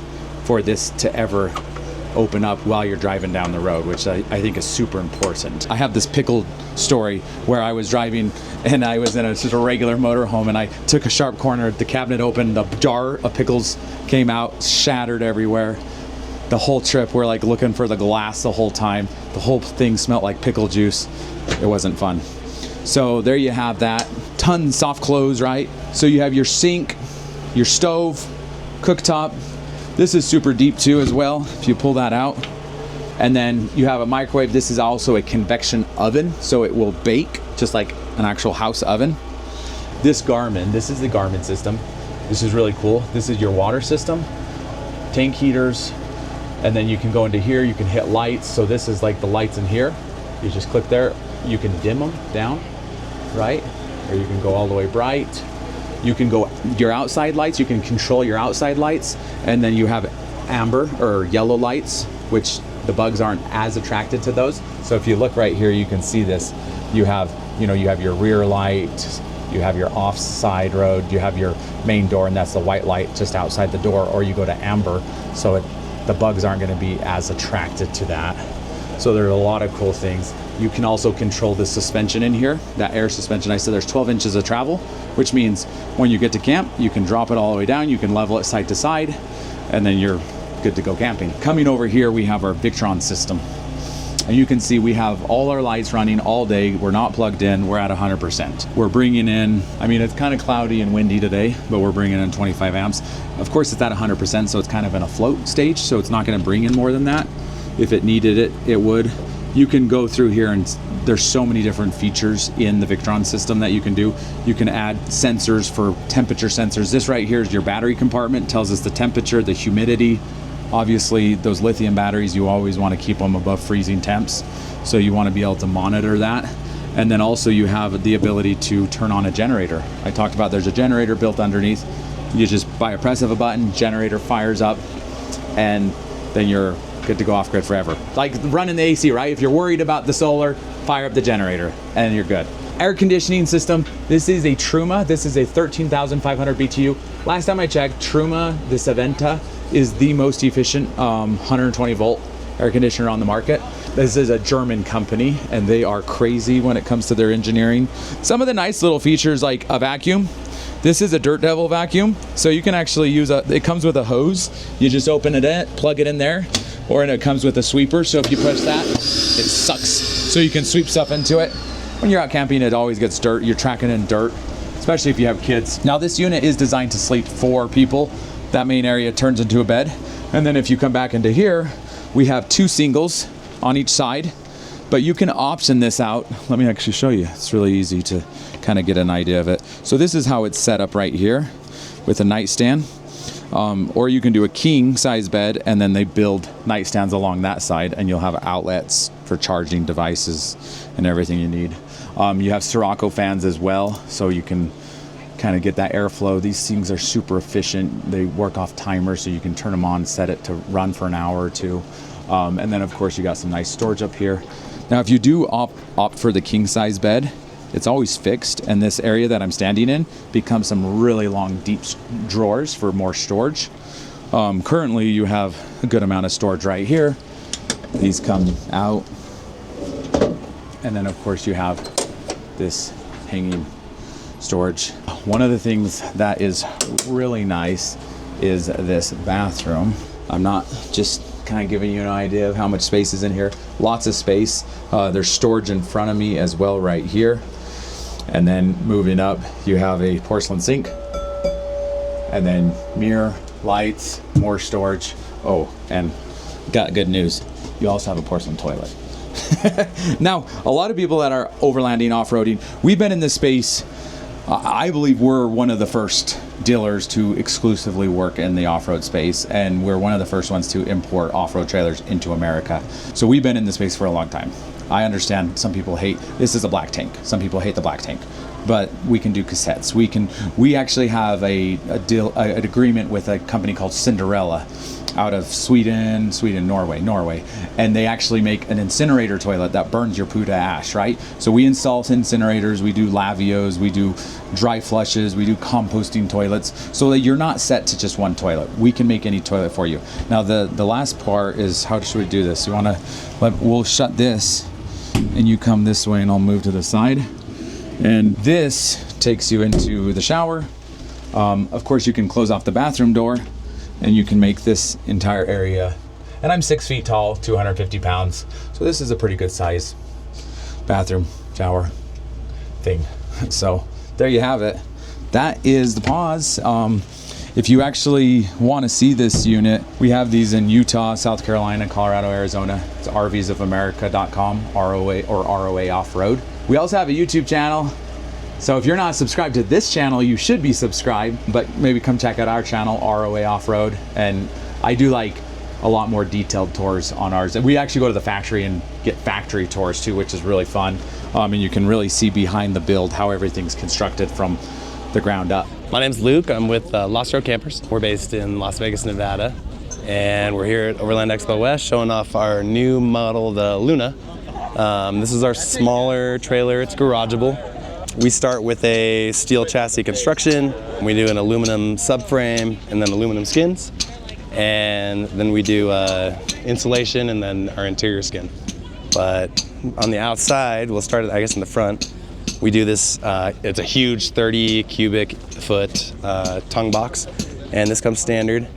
for this to ever open up while you're driving down the road, which I think is super important. I have this pickle story where I was driving and I was in just a regular motorhome and I took a sharp corner, the cabinet opened, the jar of pickles came out, shattered everywhere. The whole trip we're like looking for the glass the whole time. The whole thing smelled like pickle juice. It wasn't fun. So there you have that. Ton soft close, right? So you have your sink, your stove, cooktop. This is super deep too as well, if you pull that out. And then you have a microwave. This is also a convection oven, so it will bake just like an actual house oven. This Garmin, this is the Garmin system. This is really cool. This is your water system, tank heaters, and then you can go into here, you can hit lights. So this is like the lights in here. You just click there, you can dim them down, right? Or you can go all the way bright. You can go your outside lights, you can control your outside lights, and then you have amber or yellow lights, which the bugs aren't as attracted to those. So if you look right here, you can see this. You have, you know, you have your rear light, you have your off-side road, you have your main door, and that's the white light just outside the door, or you go to amber, so the bugs aren't going to be as attracted to that. So there are a lot of cool things. You can also control the suspension in here, that air suspension. I said there's 12 inches of travel, which means when you get to camp, you can drop it all the way down, you can level it side to side, and then you're good to go camping. Coming over here, we have our Victron system. And you can see we have all our lights running all day. We're not plugged in, we're at 100%. We're bringing in, I mean, it's kind of cloudy and windy today, but we're bringing in 25 amps. Of course, it's at 100%, so it's kind of in a float stage, so it's not gonna bring in more than that. If it needed it, it would. You can go through here and there's so many different features in the Victron system that you can do. You can add sensors for temperature sensors. This right here is your battery compartment, tells us the temperature, the humidity. Obviously, those lithium batteries, you always want to keep them above freezing temps. So you want to be able to monitor that. And then also you have the ability to turn on a generator. I talked about there's a generator built underneath. You just, by a press of a button, generator fires up, and then you're good to go off grid forever. Like running the AC, right? If you're worried about the solar, fire up the generator and you're good. Air conditioning system. This is a Truma. This is a 13,500 BTU. Last time I checked, Truma, this Aventa, is the most efficient 120 volt air conditioner on the market. This is a German company and they are crazy when it comes to their engineering. Some of the nice little features, like a vacuum. This is a Dirt Devil vacuum, so you can actually use it comes with a hose. You just open it, plug it in there, or it comes with a sweeper, so if you push that, it sucks. So you can sweep stuff into it. When you're out camping, it always gets dirt. You're tracking in dirt, especially if you have kids. Now this unit is designed to sleep 4 people. That main area turns into a bed. And then if you come back into here, we have 2 singles on each side, but you can option this out. Let me actually show you. It's really easy to kind of get an idea of it. So this is how it's set up right here with a nightstand. Or you can do a king size bed and then they build nightstands along that side and you'll have outlets for charging devices and everything you need. You have Sirocco fans as well, so you can kind of get that airflow. These things are super efficient. They work off timers, so you can turn them on, set it to run for an hour or 2. And then of course you got some nice storage up here. Now if you do opt for the king size bed, it's always fixed, and this area that I'm standing in becomes some really long deep drawers for more storage. Currently you have a good amount of storage right here. These come out, and then of course you have this hanging storage. One of the things that is really nice is this bathroom. I'm not just kind of giving you an idea of how much space is in here. Lots of space. There's storage in front of me as well right here. And then moving up, you have a porcelain sink, and then mirror, lights, more storage. Oh, and got good news. You also have a porcelain toilet. Now, a lot of people that are overlanding, off-roading, we've been in this space. I believe we're one of the first dealers to exclusively work in the off-road space, and we're one of the first ones to import off-road trailers into America. So we've been in this space for a long time. I understand some people hate, this is a black tank. Some people hate the black tank, but we can do cassettes. We actually have an agreement with a company called Cinderella out of Norway, and they actually make an incinerator toilet that burns your poo to ash, right? So we install incinerators, we do lavios, we do dry flushes, we do composting toilets, so that you're not set to just one toilet. We can make any toilet for you. Now the last part is, how should we do this? You wanna, we'll shut this, and you come this way, and I'll move to the side. And this takes you into the shower. Of course, you can close off the bathroom door, and you can make this entire area. And I'm 6 feet tall, 250 pounds. So this is a pretty good size bathroom, shower thing. So there you have it. That is the Pause. If you actually want to see this unit, we have these in Utah, South Carolina, Colorado, Arizona. It's rvsofamerica.com, ROA or ROA Offroad. We also have a YouTube channel. So if you're not subscribed to this channel, you should be subscribed, but maybe come check out our channel, ROA Offroad. And I do like a lot more detailed tours on ours. And we actually go to the factory and get factory tours too, which is really fun. And you can really see behind the build how everything's constructed from the ground up. My name's Luke. I'm with Arkto Campers. We're based in Las Vegas, Nevada. and we're here at Overland Expo West showing off our new model, the Luna. This is our smaller trailer. It's garageable. We start with a steel chassis construction. We do an aluminum subframe and then aluminum skins. And then we do insulation and then our interior skin. But on the outside, we'll start, I guess, in the front. We do this, it's a huge 30 cubic foot tongue box, and this comes standard.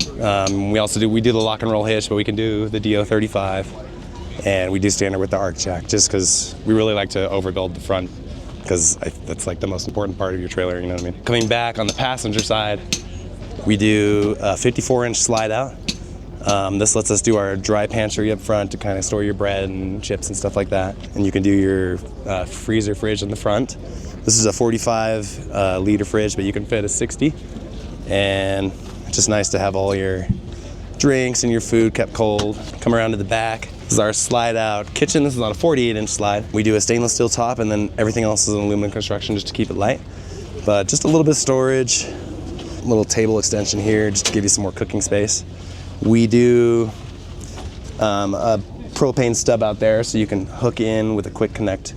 We do the lock and roll hitch, but we can do the DO35, and we do standard with the arc jack, just because we really like to overbuild the front, because that's like the most important part of your trailer, you know what I mean? Coming back on the passenger side, we do a 54-inch slide out. This lets us do our dry pantry up front to kind of store your bread and chips and stuff like that. And you can do your freezer fridge in the front. This is a 45 liter fridge, but you can fit a 60. And it's just nice to have all your drinks and your food kept cold. Come around to the back. This is our slide out kitchen. This is on a 48-inch slide. We do a stainless steel top, and then everything else is an aluminum construction just to keep it light. But just a little bit of storage, a little table extension here just to give you some more cooking space. We do a propane stub out there, so you can hook in with a quick connect.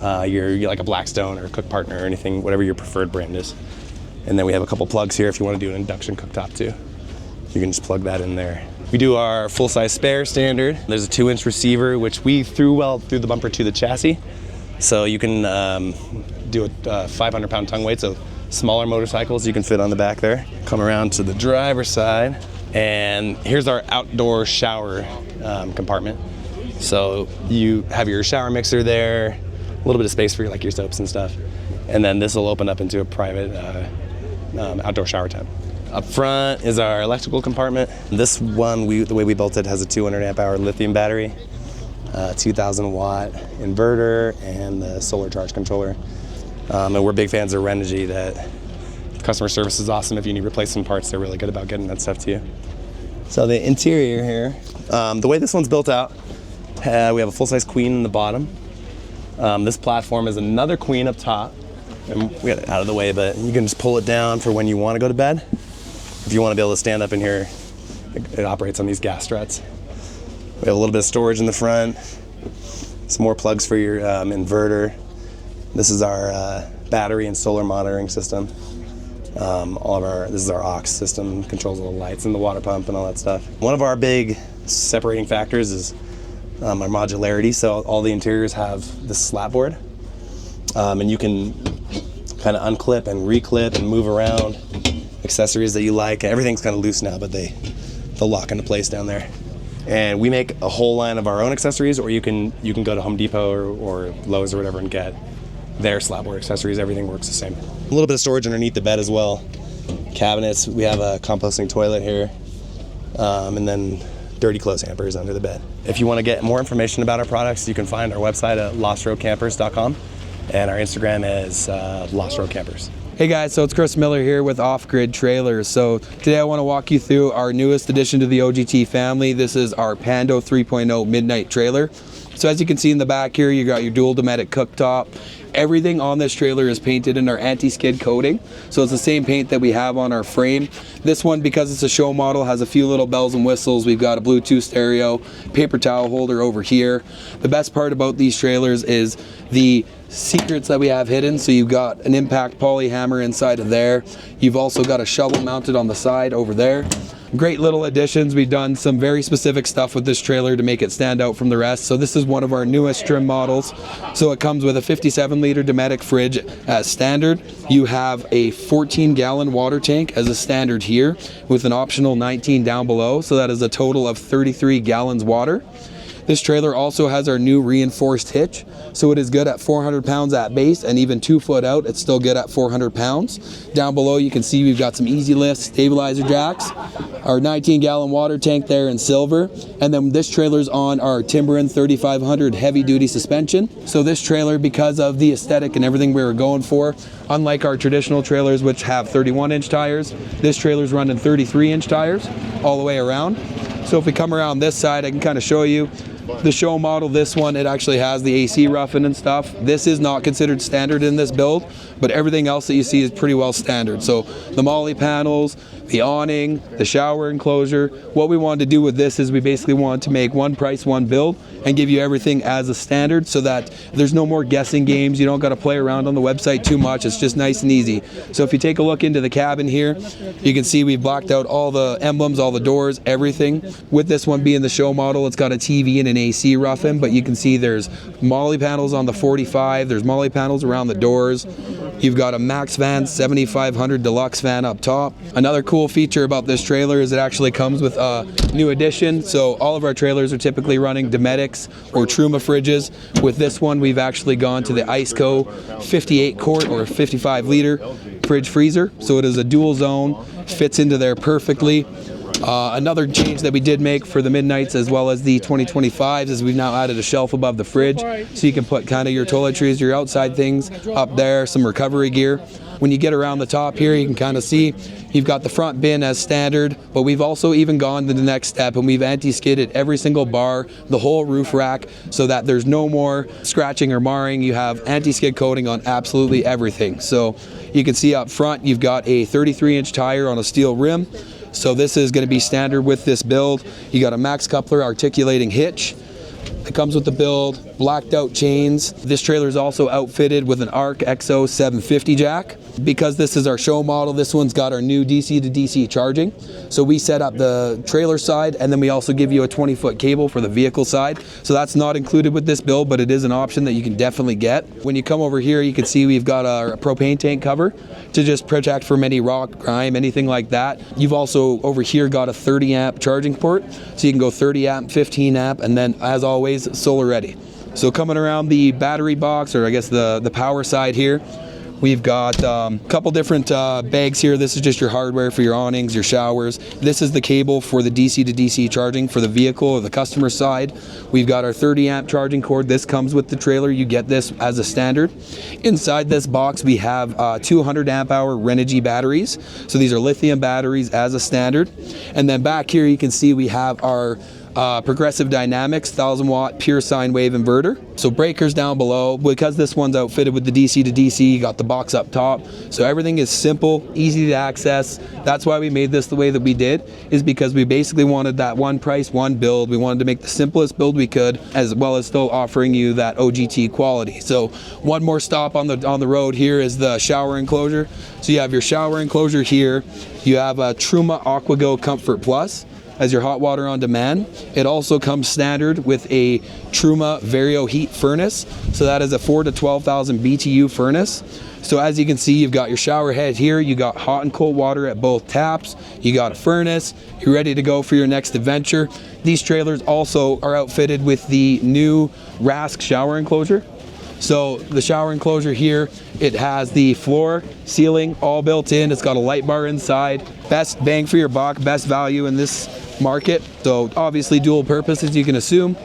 You're like a Blackstone or a Cook Partner or anything, whatever your preferred brand is. And then we have a couple plugs here if you want to do an induction cooktop too. You can just plug that in there. We do our full-size spare standard. There's a 2-inch receiver, which we threw well through the bumper to the chassis. So you can do a 500-pound tongue weight, so smaller motorcycles you can fit on the back there. Come around to the driver's side. And here's our outdoor shower compartment. So you have your shower mixer there, a little bit of space for your soaps and stuff. And then this will open up into a private outdoor shower tent. Up front is our electrical compartment. This one, the way we built it, has a 200 amp hour lithium battery, 2000 watt inverter, and the solar charge controller. And we're big fans of Renogy. That customer service is awesome. If you need replacement parts, they're really good about getting that stuff to you. So the interior here, the way this one's built out, we have a full-size queen in the bottom. This platform is another queen up top. And we got it out of the way, but you can just pull it down for when you want to go to bed. If you want to be able to stand up in here, it operates on these gas struts. We have a little bit of storage in the front, some more plugs for your inverter. This is our battery and solar monitoring system. This is our aux system, controls all the lights and the water pump and all that stuff. One of our big separating factors is our modularity. So all the interiors have this slat board, and you can kind of unclip and reclip and move around accessories that you like. Everything's kind of loose now, but they'll lock into place down there. And we make a whole line of our own accessories, or you can go to Home Depot or Lowe's or whatever and get their slab board accessories. Everything works the same. A little bit of storage underneath the bed as well. Cabinets, we have a composting toilet here, and then dirty clothes hampers under the bed. If you want to get more information about our products, you can find our website at lostroadcampers.com, and our Instagram is Lost Road Campers. Hey guys, so it's Chris Miller here with Offgrid Trailers. So today I want to walk you through our newest addition to the OGT family. This is our Pando 3.0 Midnight Trailer. So as you can see in the back here, you got your dual Dometic cooktop. Everything on this trailer is painted in our anti-skid coating. So it's the same paint that we have on our frame. This one, because it's a show model, has a few little bells and whistles. We've got a Bluetooth stereo, paper towel holder over here. The best part about these trailers is the secrets that we have hidden. So you've got an impact poly hammer inside of there. You've also got a shovel mounted on the side over there. Great little additions. We've done some very specific stuff with this trailer to make it stand out from the rest. So this is one of our newest trim models. So it comes with a 57-liter Dometic fridge as standard. You have a 14-gallon water tank as a standard here with an optional 19 down below. So that is a total of 33 gallons water. This trailer also has our new reinforced hitch, so it is good at 400 pounds at base, and even 2 foot out, it's still good at 400 pounds. Down below, you can see we've got some easy lift stabilizer jacks, our 19-gallon water tank there in silver, and then this trailer's on our Timberleaf 3500 heavy-duty suspension. So this trailer, because of the aesthetic and everything we were going for, unlike our traditional trailers which have 31-inch tires, this trailer's running 33-inch tires all the way around. So if we come around this side, I can kind of show you. The show model, this one, it actually has the AC roughing and stuff. This is not considered standard in this build, but everything else that you see is pretty well standard. So the molly panels, the awning, the shower enclosure. What we wanted to do with this is we basically wanted to make one price, one build, and give you everything as a standard so that there's no more guessing games. You don't got to play around on the website too much. It's just nice and easy. So if you take a look into the cabin here, you can see we've blocked out all the emblems, all the doors, everything. With this one being the show model, it's got a TV and an AC roughing, but you can see there's molly panels on the 45, there's molly panels around the doors. You've got a Max Van 7500 Deluxe van up top. Another cool feature about this trailer is it actually comes with a new addition. So all of our trailers are typically running Dometics or Truma fridges. With this one, we've actually gone to the Iceco 58 quart or 55 liter fridge freezer. So it is a dual zone, fits into there perfectly. Another change that we did make for the Midnights as well as the 2025s is we've now added a shelf above the fridge, so you can put kind of your toiletries, your outside things up there, some recovery gear. When you get around the top here, you can kind of see you've got the front bin as standard, but we've also even gone to the next step and we've anti-skidded every single bar, the whole roof rack, so that there's no more scratching or marring. You have anti-skid coating on absolutely everything. So you can see up front you've got a 33-inch tire on a steel rim. So this is going to be standard with this build. You got a max coupler articulating hitch. It comes with the build, blacked out chains. This trailer is also outfitted with an ARC XO 750 jack. Because this is our show model, this one's got our new DC to DC charging. So we set up the trailer side and then we also give you a 20-foot cable for the vehicle side. So that's not included with this build, but it is an option that you can definitely get. When you come over here, you can see we've got our propane tank cover to just protect from any rock, grime, anything like that. You've also over here got a 30 amp charging port. So you can go 30 amp, 15 amp, and then as always, solar ready. So coming around the battery box, or I guess the power side here, we've got a couple different bags here. This is just your hardware for your awnings, your showers. This is the cable for the DC to DC charging for the vehicle or the customer side. We've got our 30 amp charging cord. This comes with the trailer. You get this as a standard. Inside this box, we have 200 amp hour Renogy batteries. So these are lithium batteries as a standard. And then back here, you can see we have our Progressive Dynamics 1000 watt pure sine wave inverter. So breakers down below. Because this one's outfitted with the DC to DC, you got the box up top. So everything is simple, easy to access. That's why we made this the way that we did, is because we basically wanted that one price, one build. We wanted to make the simplest build we could, as well as still offering you that OGT quality. So one more stop on the road here is the shower enclosure. So you have your shower enclosure here. You have a Truma AquaGo Comfort Plus as your hot water on demand. It also comes standard with a Truma Vario heat furnace. So that is a 4,000 to 12,000 BTU furnace. So as you can see, you've got your shower head here, you got hot and cold water at both taps, you got a furnace, you're ready to go for your next adventure. These trailers also are outfitted with the new Rask shower enclosure. So the shower enclosure here, it has the floor, ceiling, all built in. It's got a light bar inside. Best bang for your buck, best value in this market. So obviously dual purpose, as you can assume,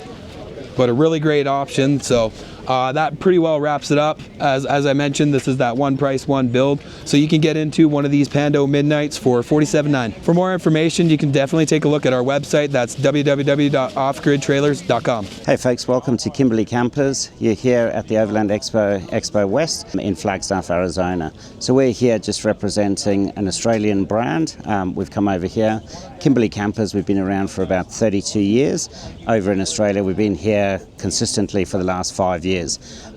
but a really great option. So that pretty well wraps it up. As I mentioned, this is that one price, one build. So you can get into one of these Pando Midnights for $47.9. For more information, you can definitely take a look at our website. That's www.offgridtrailers.com. Hey folks, welcome to Timberleaf Campers. You're here at the Overland Expo West in Flagstaff, Arizona. So we're here just representing an Australian brand. We've come over here. Timberleaf Campers, we've been around for about 32 years. Over in Australia, we've been here consistently for the last 5 years.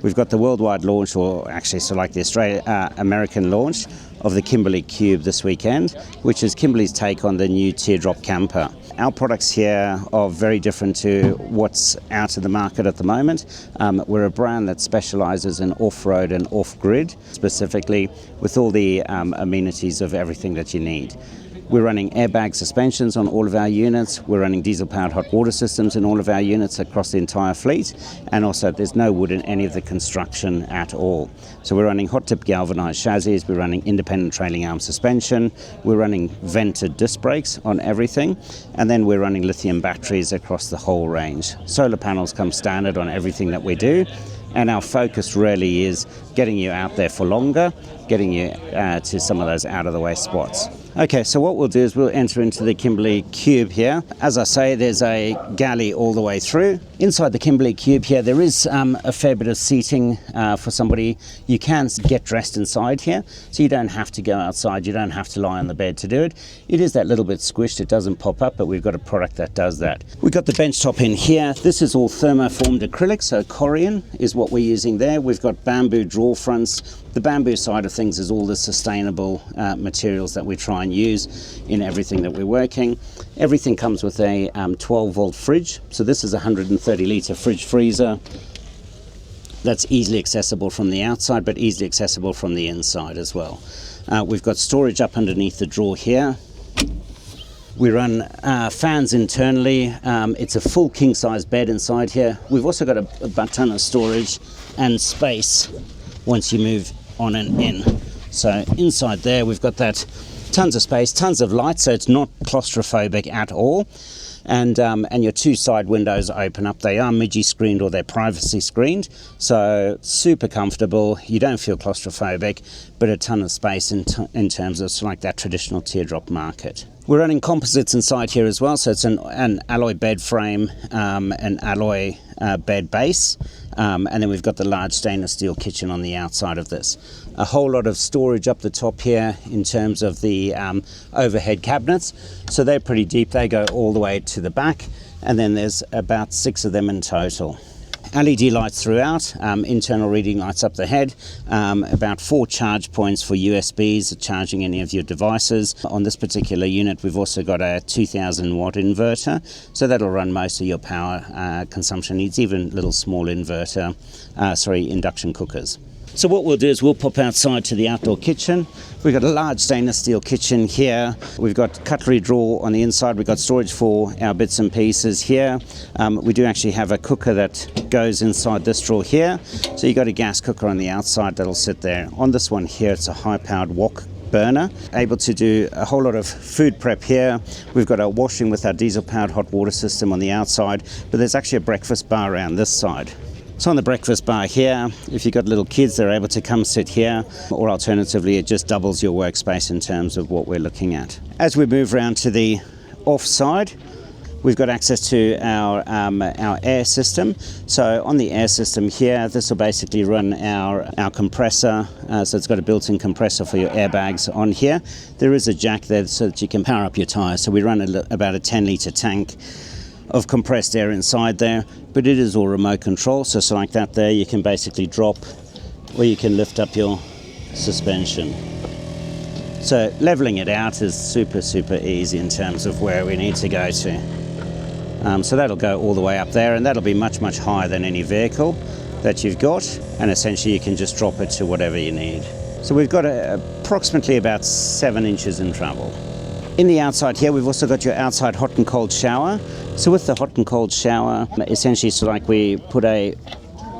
We've got the worldwide launch, or actually so like the American launch of the Timberleaf Cube this weekend, which is Timberleaf's take on the new teardrop camper. Our products here are very different to what's out in the market at the moment. We're a brand that specializes in off-road and off-grid, specifically with all the amenities of everything that you need. We're running airbag suspensions on all of our units. We're running diesel-powered hot water systems in all of our units across the entire fleet. And also there's no wood in any of the construction at all. So we're running hot-tip galvanized chassis. We're running independent trailing arm suspension. We're running vented disc brakes on everything. And then we're running lithium batteries across the whole range. Solar panels come standard on everything that we do. And our focus really is getting you out there for longer, getting you to some of those out-of-the-way spots. Okay, so what we'll do is we'll enter into the Kimberley Cube here. As I say, there's a galley all the way through. Inside the Kimberley Cube here, there is a fair bit of seating for somebody. You can get dressed inside here, so you don't have to go outside. You don't have to lie on the bed to do it. It is that little bit squished. It doesn't pop up, but we've got a product that does that. We've got the bench top in here. This is all thermoformed acrylic, so Corian is what we're using there. We've got bamboo draw fronts. The bamboo side of things is all the sustainable materials that we try and use in everything that we're working. Everything comes with a 12-volt fridge. So this is a 130-litre fridge freezer that's easily accessible from the outside, but easily accessible from the inside as well. We've got storage up underneath the drawer here. We run fans internally. It's a full king-size bed inside here. We've also got a ton of storage and space once you move on and in. So inside there we've got that tons of space, tons of light, so it's not claustrophobic at all. And your two side windows open up. They are midgie screened or they're privacy screened, so super comfortable. You don't feel claustrophobic, but a ton of space in terms of like that traditional teardrop market. We're running composites inside here as well, so it's an alloy bed frame, an alloy bed base, and then we've got the large stainless steel kitchen on the outside of this. A whole lot of storage up the top here in terms of the overhead cabinets, so they're pretty deep. They go all the way to the back, and then there's about 6 of them in total. LED lights throughout, internal reading lights up the head, about 4 charge points for USBs charging any of your devices. On this particular unit we've also got a 2000 watt inverter, so that'll run most of your power consumption needs, even little small inverter, induction cookers. So what we'll do is we'll pop outside to the outdoor kitchen. We've got a large stainless steel kitchen here. We've got cutlery drawer on the inside. We've got storage for our bits and pieces here. We do actually have a cooker that goes inside this drawer here. So you've got a gas cooker on the outside that'll sit there. On this one here, it's a high-powered wok burner, able to do a whole lot of food prep here. We've got a washing with our diesel-powered hot water system on the outside, but there's actually a breakfast bar around this side. So on the breakfast bar here, if you've got little kids, they're able to come sit here, or alternatively, it just doubles your workspace in terms of what we're looking at. As we move around to the off side, we've got access to our air system. So on the air system here, this will basically run our compressor. So it's got a built-in compressor for your airbags on here. There is a jack there so that you can power up your tires. So we run about a 10-litre tank of compressed air inside there, but it is all remote control, so like that there you can basically drop or you can lift up your suspension. So leveling it out is super easy in terms of where we need to go to. So that'll go all the way up there, and that'll be much higher than any vehicle that you've got, and essentially you can just drop it to whatever you need. So we've got approximately about 7 inches in travel. In the outside here, we've also got your outside hot and cold shower. So with the hot and cold shower, essentially so like we put a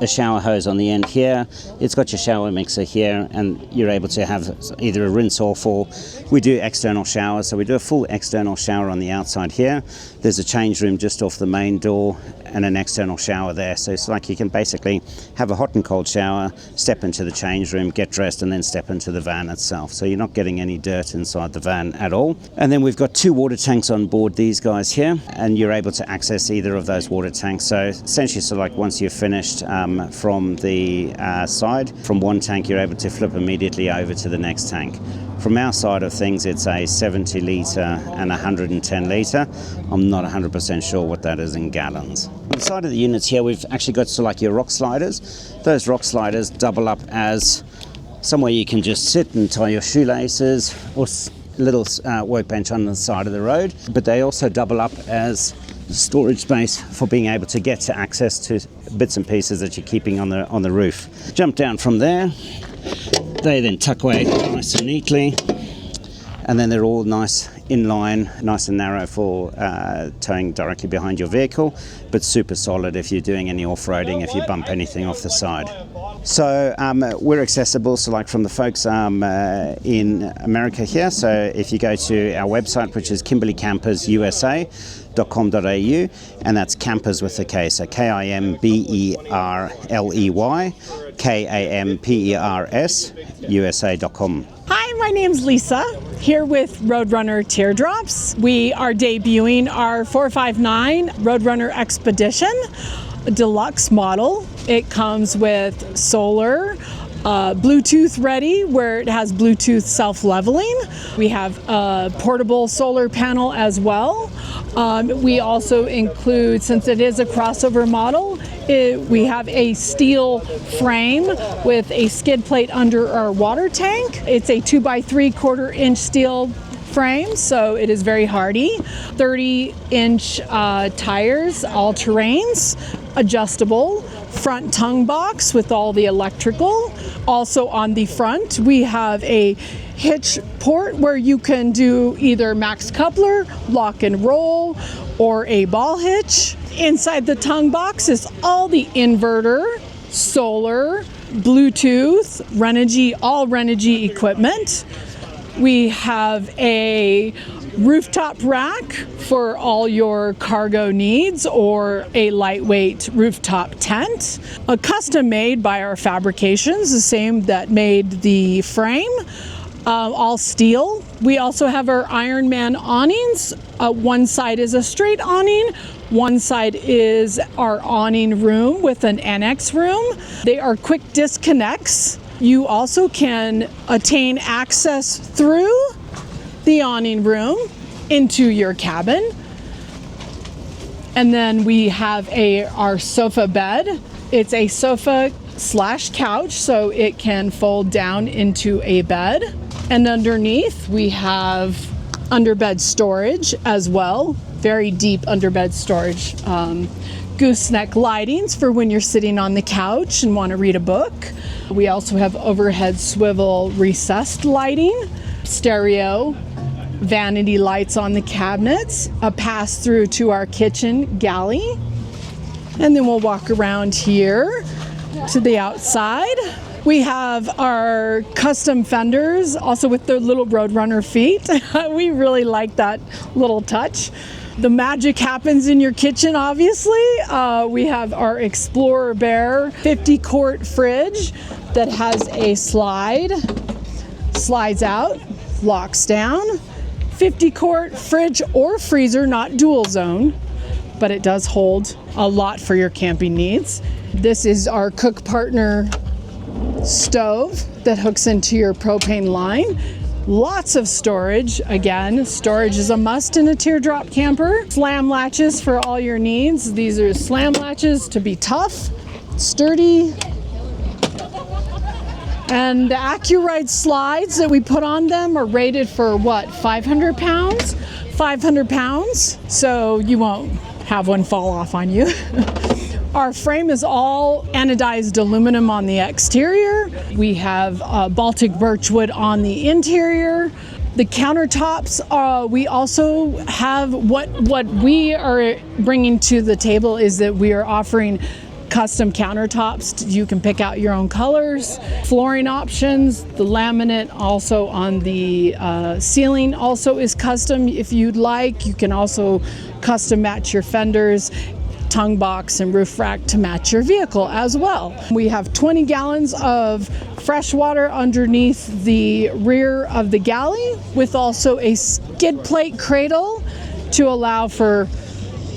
shower hose on the end here. It's got your shower mixer here, and you're able to have either a rinse off, or we do external showers. So we do a full external shower on the outside here. There's a change room just off the main door and an external shower there. So it's like you can basically have a hot and cold shower, step into the change room, get dressed, and then step into the van itself. So you're not getting any dirt inside the van at all. And then we've got 2 water tanks on board these guys here, and you're able to access either of those water tanks. So essentially, so like once you're finished from the side, from one tank, you're able to flip immediately over to the next tank. From our side of things, it's a 70 litre and 110 litre. I'm not 100% sure what that is in gallons. On the side of the units here, we've actually got like your rock sliders. Those rock sliders double up as somewhere you can just sit and tie your shoelaces, or a little workbench on the side of the road. But they also double up as storage space for being able to get to access to bits and pieces that you're keeping on the roof. Jump down from there. They then tuck away nice and neatly, and then they're all nice in line, nice and narrow for towing directly behind your vehicle, but super solid if you're doing any off-roading, if you bump anything off the side. So we're accessible, so like from the folks in America here, so if you go to our website, which is kimberleycampersusa.com.au, and that's campers with a K, so KIMBERLEY KAMPERS USA.com. Hi, my name's Lisa. Here with Roadrunner Teardrops. We are debuting our 459 Roadrunner Xpedition deluxe model. It comes with solar, Bluetooth ready, where it has Bluetooth self-leveling. We have a portable solar panel as well. We also include, since it is a crossover model, we have a steel frame with a skid plate under our water tank. It's a 2x3/4-inch steel frame, so it is very hardy. 30-inch tires, all terrains, adjustable. Front tongue box with all the electrical. Also on the front, we have a hitch port where you can do either max coupler, lock and roll, or a ball hitch. Inside the tongue box is all the inverter, solar, Bluetooth, Renogy, all Renogy equipment. We have a rooftop rack for all your cargo needs or a lightweight rooftop tent. A custom made by our fabrications, the same that made the frame, all steel. We also have our Ironman awnings. One side is a straight awning, one side is our awning room with an annex room. They are quick disconnects. You also can attain access through the awning room into your cabin. And then we have our sofa bed. It's a sofa / couch, so it can fold down into a bed. And underneath we have underbed storage as well, very deep underbed storage. Gooseneck lightings for when you're sitting on the couch and want to read a book. We also have overhead swivel recessed lighting, stereo, vanity lights on the cabinets, a pass through to our kitchen galley. And then we'll walk around here to the outside. We have our custom fenders, also with their little Roadrunner feet. We really like that little touch. The magic happens in your kitchen, obviously. We have our Explorer Bear 50-quart fridge that has a slide, slides out, locks down. 50-quart fridge or freezer, not dual zone, but it does hold a lot for your camping needs. This is our Cook Partner stove that hooks into your propane line. Lots of storage. Again, storage is a must in a teardrop camper. Slam latches for all your needs. These are slam latches to be tough, sturdy. And the AccuRide slides that we put on them are rated for what, 500 pounds? 500 pounds, so you won't have one fall off on you. Our frame is all anodized aluminum on the exterior. We have Baltic birchwood on the interior. The countertops, we also have what we are bringing to the table is that we are offering custom countertops. You can pick out your own colors. Flooring options, the laminate also on the ceiling also is custom if you'd like. You can also custom match your fenders, tongue box and roof rack to match your vehicle as well. We have 20 gallons of fresh water underneath the rear of the galley with also a skid plate cradle to allow for,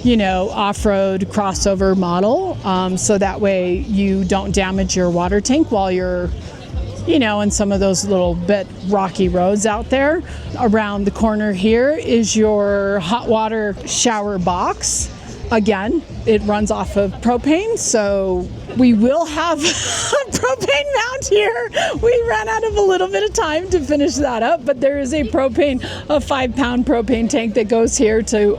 you know, off-road crossover model, so that way you don't damage your water tank while you're, you know, in some of those little bit rocky roads out there. Around the corner here is your hot water shower box. Again, it runs off of propane, so we will have a propane mount here. We ran out of a little bit of time to finish that up, but there is a 5-pound propane tank that goes here to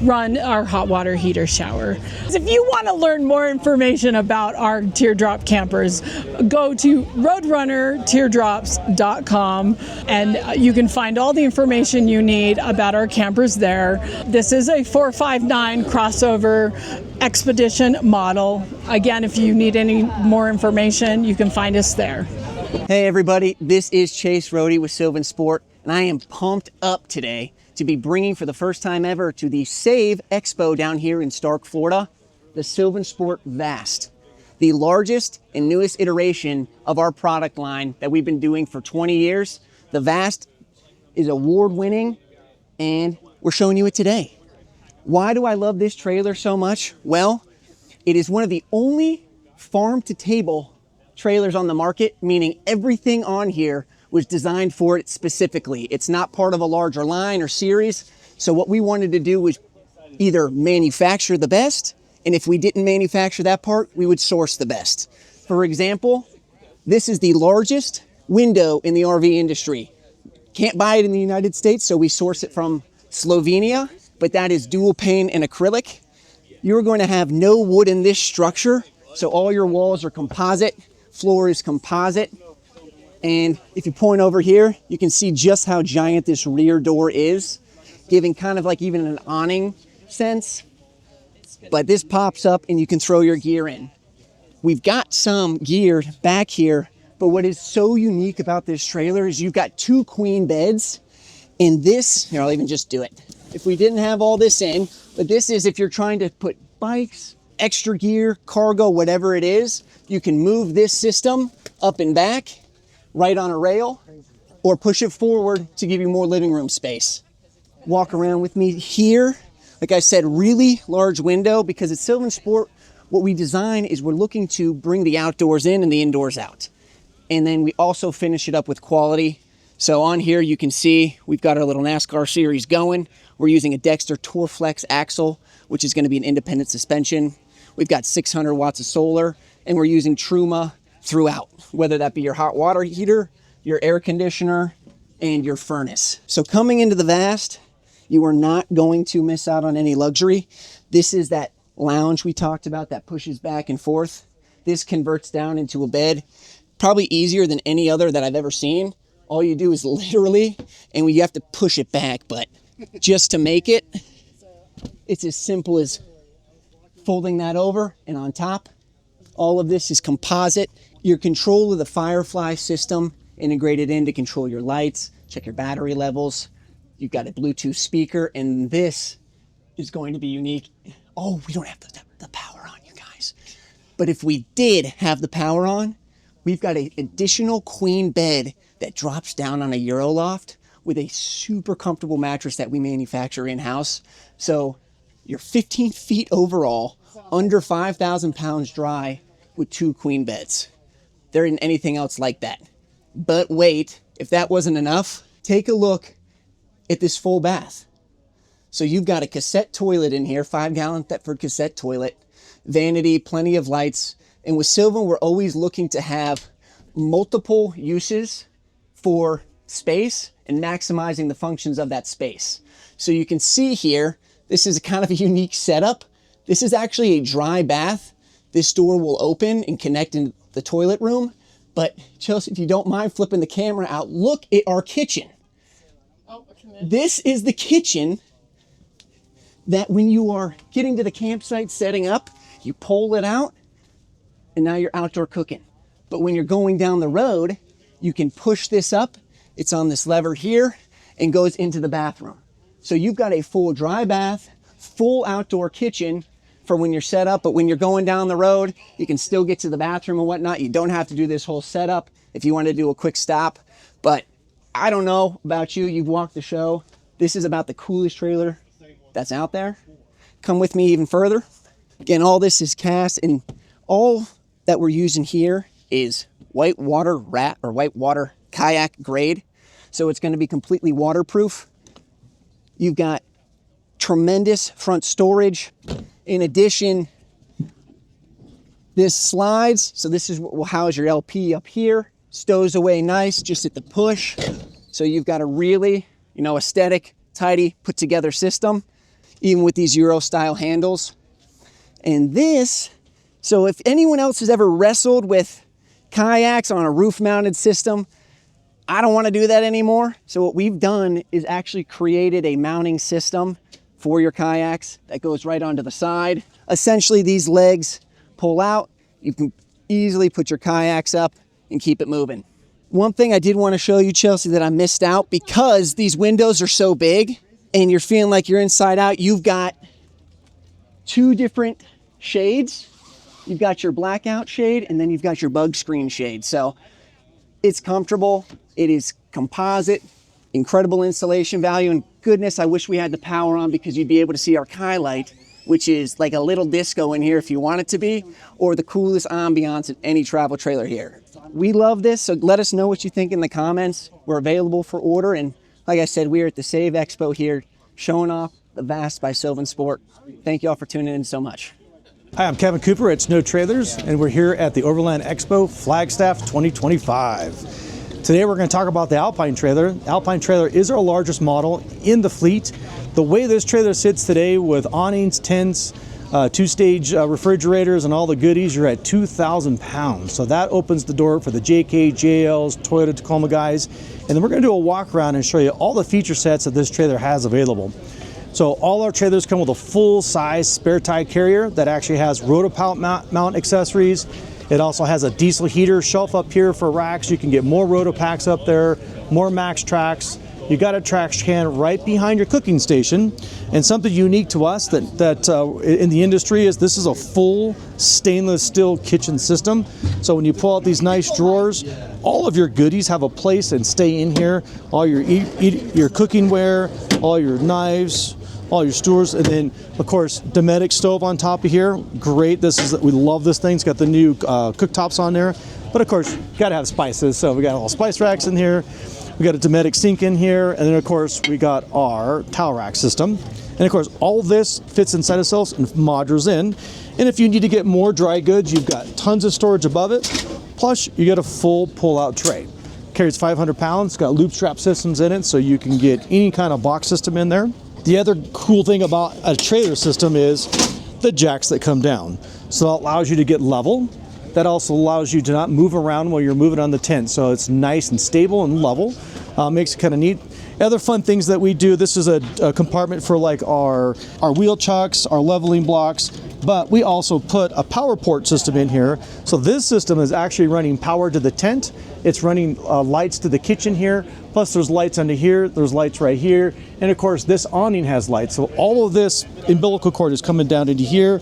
run our hot water heater shower. If you want to learn more information about our teardrop campers, go to roadrunnerteardrops.com and you can find all the information you need about our campers there. This is a 459 crossover Xpedition model. Again, if you need any more information, you can find us there. Hey everybody, this is Chase Rohde with Sylvan Sport, and I am pumped up today to be bringing for the first time ever to the Save Expo down here in Stark, Florida, the Sylvan Sport Vast, the largest and newest iteration of our product line that we've been doing for 20 years. The Vast is award-winning, and we're showing you it today. Why do I love this trailer so much? Well, it is one of the only farm-to-table trailers on the market, meaning everything on here was designed for it specifically. It's not part of a larger line or series. So what we wanted to do was either manufacture the best, and if we didn't manufacture that part, we would source the best. For example, this is the largest window in the RV industry. Can't buy it in the United States, so we source it from Slovenia, but that is dual pane and acrylic. You're going to have no wood in this structure, so all your walls are composite, floor is composite. And if you point over here, you can see just how giant this rear door is, giving kind of like even an awning sense. But this pops up and you can throw your gear in. We've got some gear back here, but what is so unique about this trailer is you've got 2 queen beds. And this, here, I'll even just do it. If we didn't have all this in, but this is if you're trying to put bikes, extra gear, cargo, whatever it is, you can move this system up and back, right on a rail, or push it forward to give you more living room space. Walk around with me here. Like I said, really large window, because at Sylvan Sport, what we design is we're looking to bring the outdoors in and the indoors out. And then we also finish it up with quality. So on here you can see we've got our little NASCAR series going. We're using a Dexter Torflex axle, which is going to be an independent suspension. We've got 600 watts of solar, and we're using Truma throughout, whether that be your hot water heater, your air conditioner, and your furnace. So coming into the Vast, you are not going to miss out on any luxury. This is that lounge we talked about that pushes back and forth. This converts down into a bed, probably easier than any other that I've ever seen. All you do is literally, and you have to push it back, but just to make it, it's as simple as folding that over, and on top, all of this is composite. Your control of the Firefly system integrated in to control your lights, check your battery levels. You've got a Bluetooth speaker, and this is going to be unique. Oh, we don't have the power on, you guys. But if we did have the power on, we've got an additional queen bed that drops down on a Euroloft with a super comfortable mattress that we manufacture in-house. So you're 15 feet overall, under 5,000 pounds dry, with 2 queen beds. There isn't anything else like that. But wait, if that wasn't enough, take a look at this full bath. So you've got a cassette toilet in here, 5-gallon Thetford cassette toilet, vanity, plenty of lights. And with Sylvan, we're always looking to have multiple uses for space and maximizing the functions of that space. So you can see here, this is kind of a unique setup. This is actually a dry bath. This door will open and connect in the toilet room. But Chelsea, if you don't mind flipping the camera out, look at our kitchen. This is the kitchen that when you are getting to the campsite, setting up, you pull it out, and now you're outdoor cooking. But when you're going down the road, you can push this up. It's on this lever here and goes into the bathroom. So you've got a full dry bath, full outdoor kitchen for when you're set up, but when you're going down the road, you can still get to the bathroom and whatnot. You don't have to do this whole setup if you want to do a quick stop. But I don't know about you, you've walked the show. This is about the coolest trailer that's out there. Come with me even further. Again, all this is cast, and all that we're using here is whitewater rat or whitewater kayak grade. So it's going to be completely waterproof. You've got tremendous front storage. In addition, this slides. So this is what will house your LP up here. Stows away nice just at the push. So you've got a really, aesthetic, tidy, put together system, even with these Euro style handles. And this, so if anyone else has ever wrestled with kayaks on a roof mounted system, I don't want to do that anymore. So what we've done is actually created a mounting system for your kayaks that goes right onto the side. Essentially, these legs pull out. You can easily put your kayaks up and keep it moving. One thing I did want to show you, Chelsea, that I missed out, because these windows are so big and you're feeling like you're inside out, you've got 2 different shades. You've got your blackout shade, and then you've got your bug screen shade. So it's comfortable. It is composite, Incredible installation value, and goodness, I wish we had the power on because you'd be able to see our skylight, which is like a little disco in here if you want it to be, or the coolest ambiance in any travel trailer here. We love this, so let us know what you think in the comments. We're available for order, and like I said, we're at the Save Expo here, showing off the Vast by Sylvan Sport. Thank you all for tuning in so much. Hi, I'm Kevin Cooper at Snow Trailers, and we're here at the Overland Expo Flagstaff 2025. Today we're going to talk about the Alpine trailer. The Alpine trailer is our largest model in the fleet. The way this trailer sits today with awnings, tents, two-stage refrigerators, and all the goodies, you're at 2,000 pounds. So that opens the door for the JK, JLs, Toyota Tacoma guys. And then we're going to do a walk around and show you all the feature sets that this trailer has available. So all our trailers come with a full-size spare tire carrier that actually has rotopallet mount accessories. It also has a diesel heater shelf up here for racks. You can get more rotopacks up there, more max tracks. You got a trash can right behind your cooking station. And something unique to us that in the industry is this is a full stainless steel kitchen system. So when you pull out these nice drawers, all of your goodies have a place and stay in here. All your your cooking ware, all your knives, all your stores, and then of course Dometic stove on top of here. Great, we love this thing. It's got the new cooktops on there, but of course you gotta have spices, so we got all spice racks in here. We got a Dometic sink in here, and then of course we got our towel rack system, and of course all this fits inside itself and modules in. And if you need to get more dry goods, you've got tons of storage above it, plus you get a full pull-out tray. Carries 500 pounds, got loop strap systems in it, so you can get any kind of box system in there. The other cool thing about a trailer system is the jacks that come down. So that allows you to get level. That also allows you to not move around while you're moving on the tent. So it's nice and stable and level. Makes it kind of neat. Other fun things that we do, this is a compartment for like our wheel chucks, our leveling blocks, but we also put a power port system in here. So this system is actually running power to the tent. It's running lights to the kitchen here. Plus there's lights under here, there's lights right here. And of course this awning has lights. So all of this umbilical cord is coming down into here,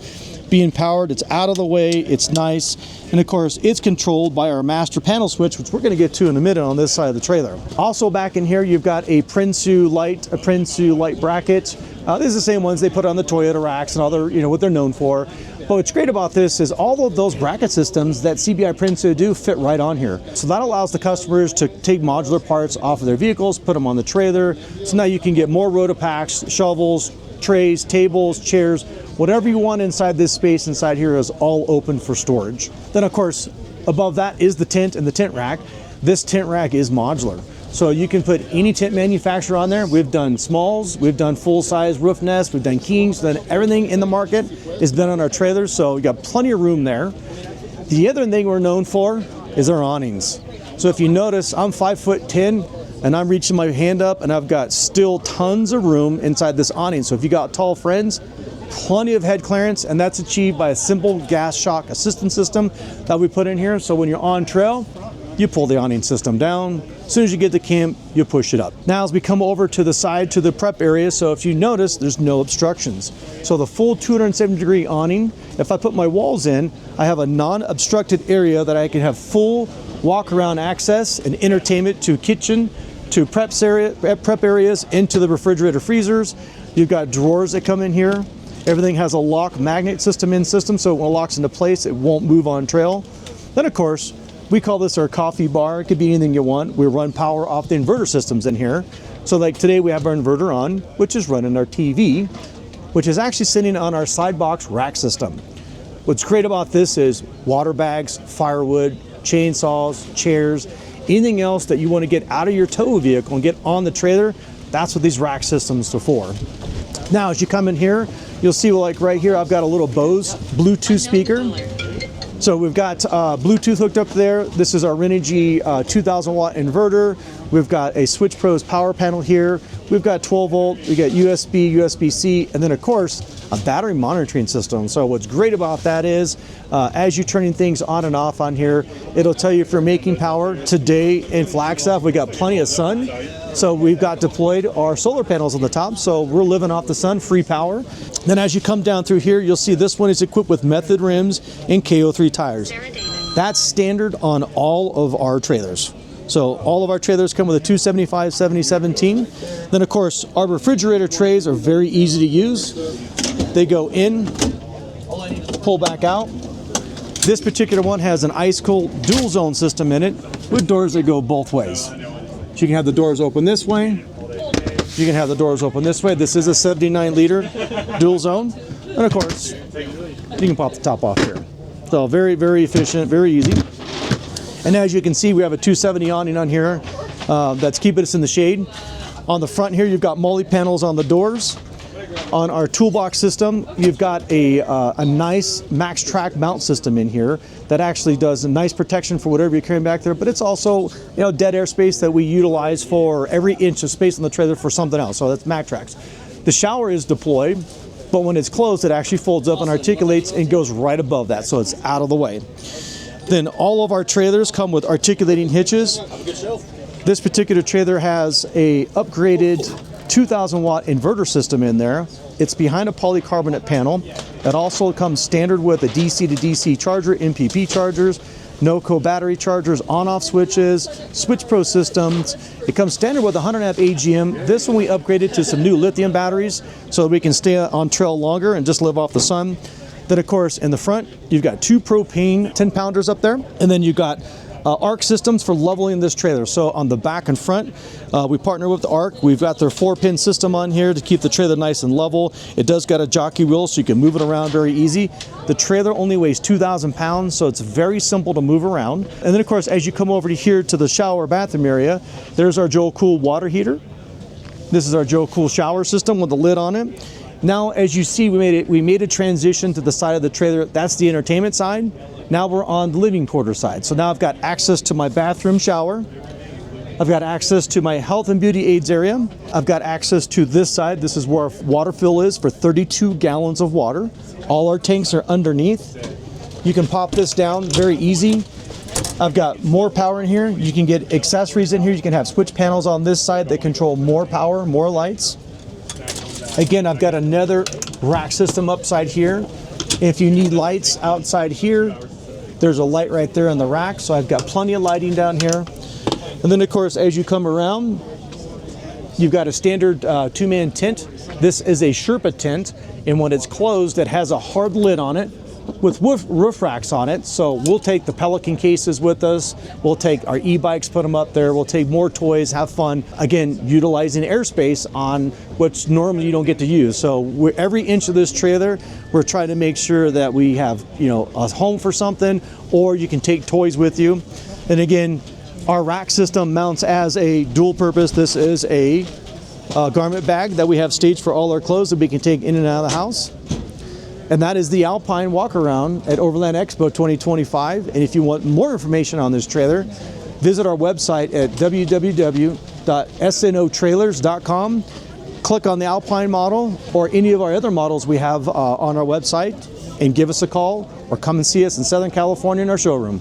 being powered. It's out of the way, it's nice. And of course it's controlled by our master panel switch, which we're gonna get to in a minute on this side of the trailer. Also back in here, you've got a Prinsu light bracket. These are the same ones they put on the Toyota racks and other, what they're known for. But what's great about this is all of those bracket systems that CBI Prinsu do fit right on here. So that allows the customers to take modular parts off of their vehicles, put them on the trailer. So now you can get more rotopacks, shovels, trays, tables, chairs, whatever you want inside this space inside here is all open for storage. Then of course, above that is the tent and the tent rack. This tent rack is modular. So you can put any tent manufacturer on there. We've done smalls, we've done full-size roof nests, we've done kings, then everything in the market has been on our trailers, so we got plenty of room there. The other thing we're known for is our awnings. So if you notice, I'm 5'10", and I'm reaching my hand up, and I've got still tons of room inside this awning. So if you got tall friends, plenty of head clearance, and that's achieved by a simple gas shock assistance system that we put in here. So when you're on trail, you pull the awning system down. As soon as you get to camp, you push it up. Now as we come over to the side to the prep area, so if you notice, there's no obstructions. So the full 270-degree awning, if I put my walls in, I have a non-obstructed area that I can have full walk-around access and entertainment to kitchen, to prep areas, into the refrigerator freezers. You've got drawers that come in here. Everything has a lock magnet system, so when it locks into place, it won't move on trail. Then of course, we call this our coffee bar. It could be anything you want. We run power off the inverter systems in here. So like today we have our inverter on, which is running our TV, which is actually sitting on our side box rack system. What's great about this is water bags, firewood, chainsaws, chairs, anything else that you want to get out of your tow vehicle and get on the trailer, that's what these rack systems are for. Now as you come in here, you'll see like right here, I've got a little Bose Bluetooth speaker. So we've got Bluetooth hooked up there. This is our Renogy 2000 watt inverter. We've got a Switch Pros power panel here. We've got 12 volt, we got USB, USB-C, and then of course, a battery monitoring system. So what's great about that is, as you're turning things on and off on here, it'll tell you if you're making power. Today in Flagstaff, we got plenty of sun. So we've got deployed our solar panels on the top. So we're living off the sun, free power. Then as you come down through here, you'll see this one is equipped with Method rims and KO3 tires. That's standard on all of our trailers. So all of our trailers come with a 275/70/17. Then of course, our refrigerator trays are very easy to use. They go in, pull back out. This particular one has an ice cold dual zone system in it with doors that go both ways. So you can have the doors open this way. You can have the doors open this way. This is a 79-liter dual zone. And of course, you can pop the top off here. So very, very efficient, very easy. And as you can see, we have a 270 awning on here that's keeping us in the shade. On the front here, you've got multi panels on the doors. On our toolbox system, you've got a nice max track mount system in here that actually does a nice protection for whatever you're carrying back there, but it's also, you know, dead air space that we utilize for every inch of space on the trailer for something else. So that's max tracks. The shower is deployed, but when it's closed, it actually folds up and articulates and goes right above that, so it's out of the way. Then all of our trailers come with articulating hitches. This particular trailer has a upgraded 2,000 watt inverter system in there. It's behind a polycarbonate panel. It also comes standard with a DC to DC charger, MPP chargers, NOCO battery chargers, on-off switches, Switch Pro systems. It comes standard with 100 amp AGM. This one we upgraded to some new lithium batteries so that we can stay on trail longer and just live off the sun. Then of course in the front you've got 2 propane 10-pounders up there, and then you've got ARC systems for leveling this trailer. So on the back and front, we partner with the ARC. We've got their 4-pin system on here to keep the trailer nice and level. It does got a jockey wheel so you can move it around very easy. The trailer only weighs 2,000 pounds, so it's very simple to move around. And then of course, as you come over to here to the shower bathroom area, there's our Joe Cool water heater. This is our Joe Cool shower system with the lid on it. Now, as you see, we made a transition to the side of the trailer. That's the entertainment side. Now we're on the living quarter side. So now I've got access to my bathroom shower. I've got access to my health and beauty aids area. I've got access to this side. This is where our water fill is for 32 gallons of water. All our tanks are underneath. You can pop this down very easy. I've got more power in here. You can get accessories in here. You can have switch panels on this side that control more power, more lights. Again, I've got another rack system upside here. If you need lights outside here, there's a light right there in the rack. So I've got plenty of lighting down here. And then of course, as you come around, you've got a standard 2-man tent. This is a Sherpa tent, and when it's closed, it has a hard lid on it with roof racks on it. So we'll take the Pelican cases with us. We'll take our e-bikes, put them up there. We'll take more toys, have fun. Again, utilizing airspace on which normally you don't get to use. So every inch of this trailer, we're trying to make sure that we have, you know, a home for something, or you can take toys with you. And again, our rack system mounts as a dual purpose. This is a garment bag that we have staged for all our clothes that we can take in and out of the house. And that is the Alpine walk around at Overland Expo 2025. And if you want more information on this trailer, visit our website at www.snotrailers.com. Click on the Alpine model or any of our other models we have on our website, and give us a call or come and see us in Southern California in our showroom.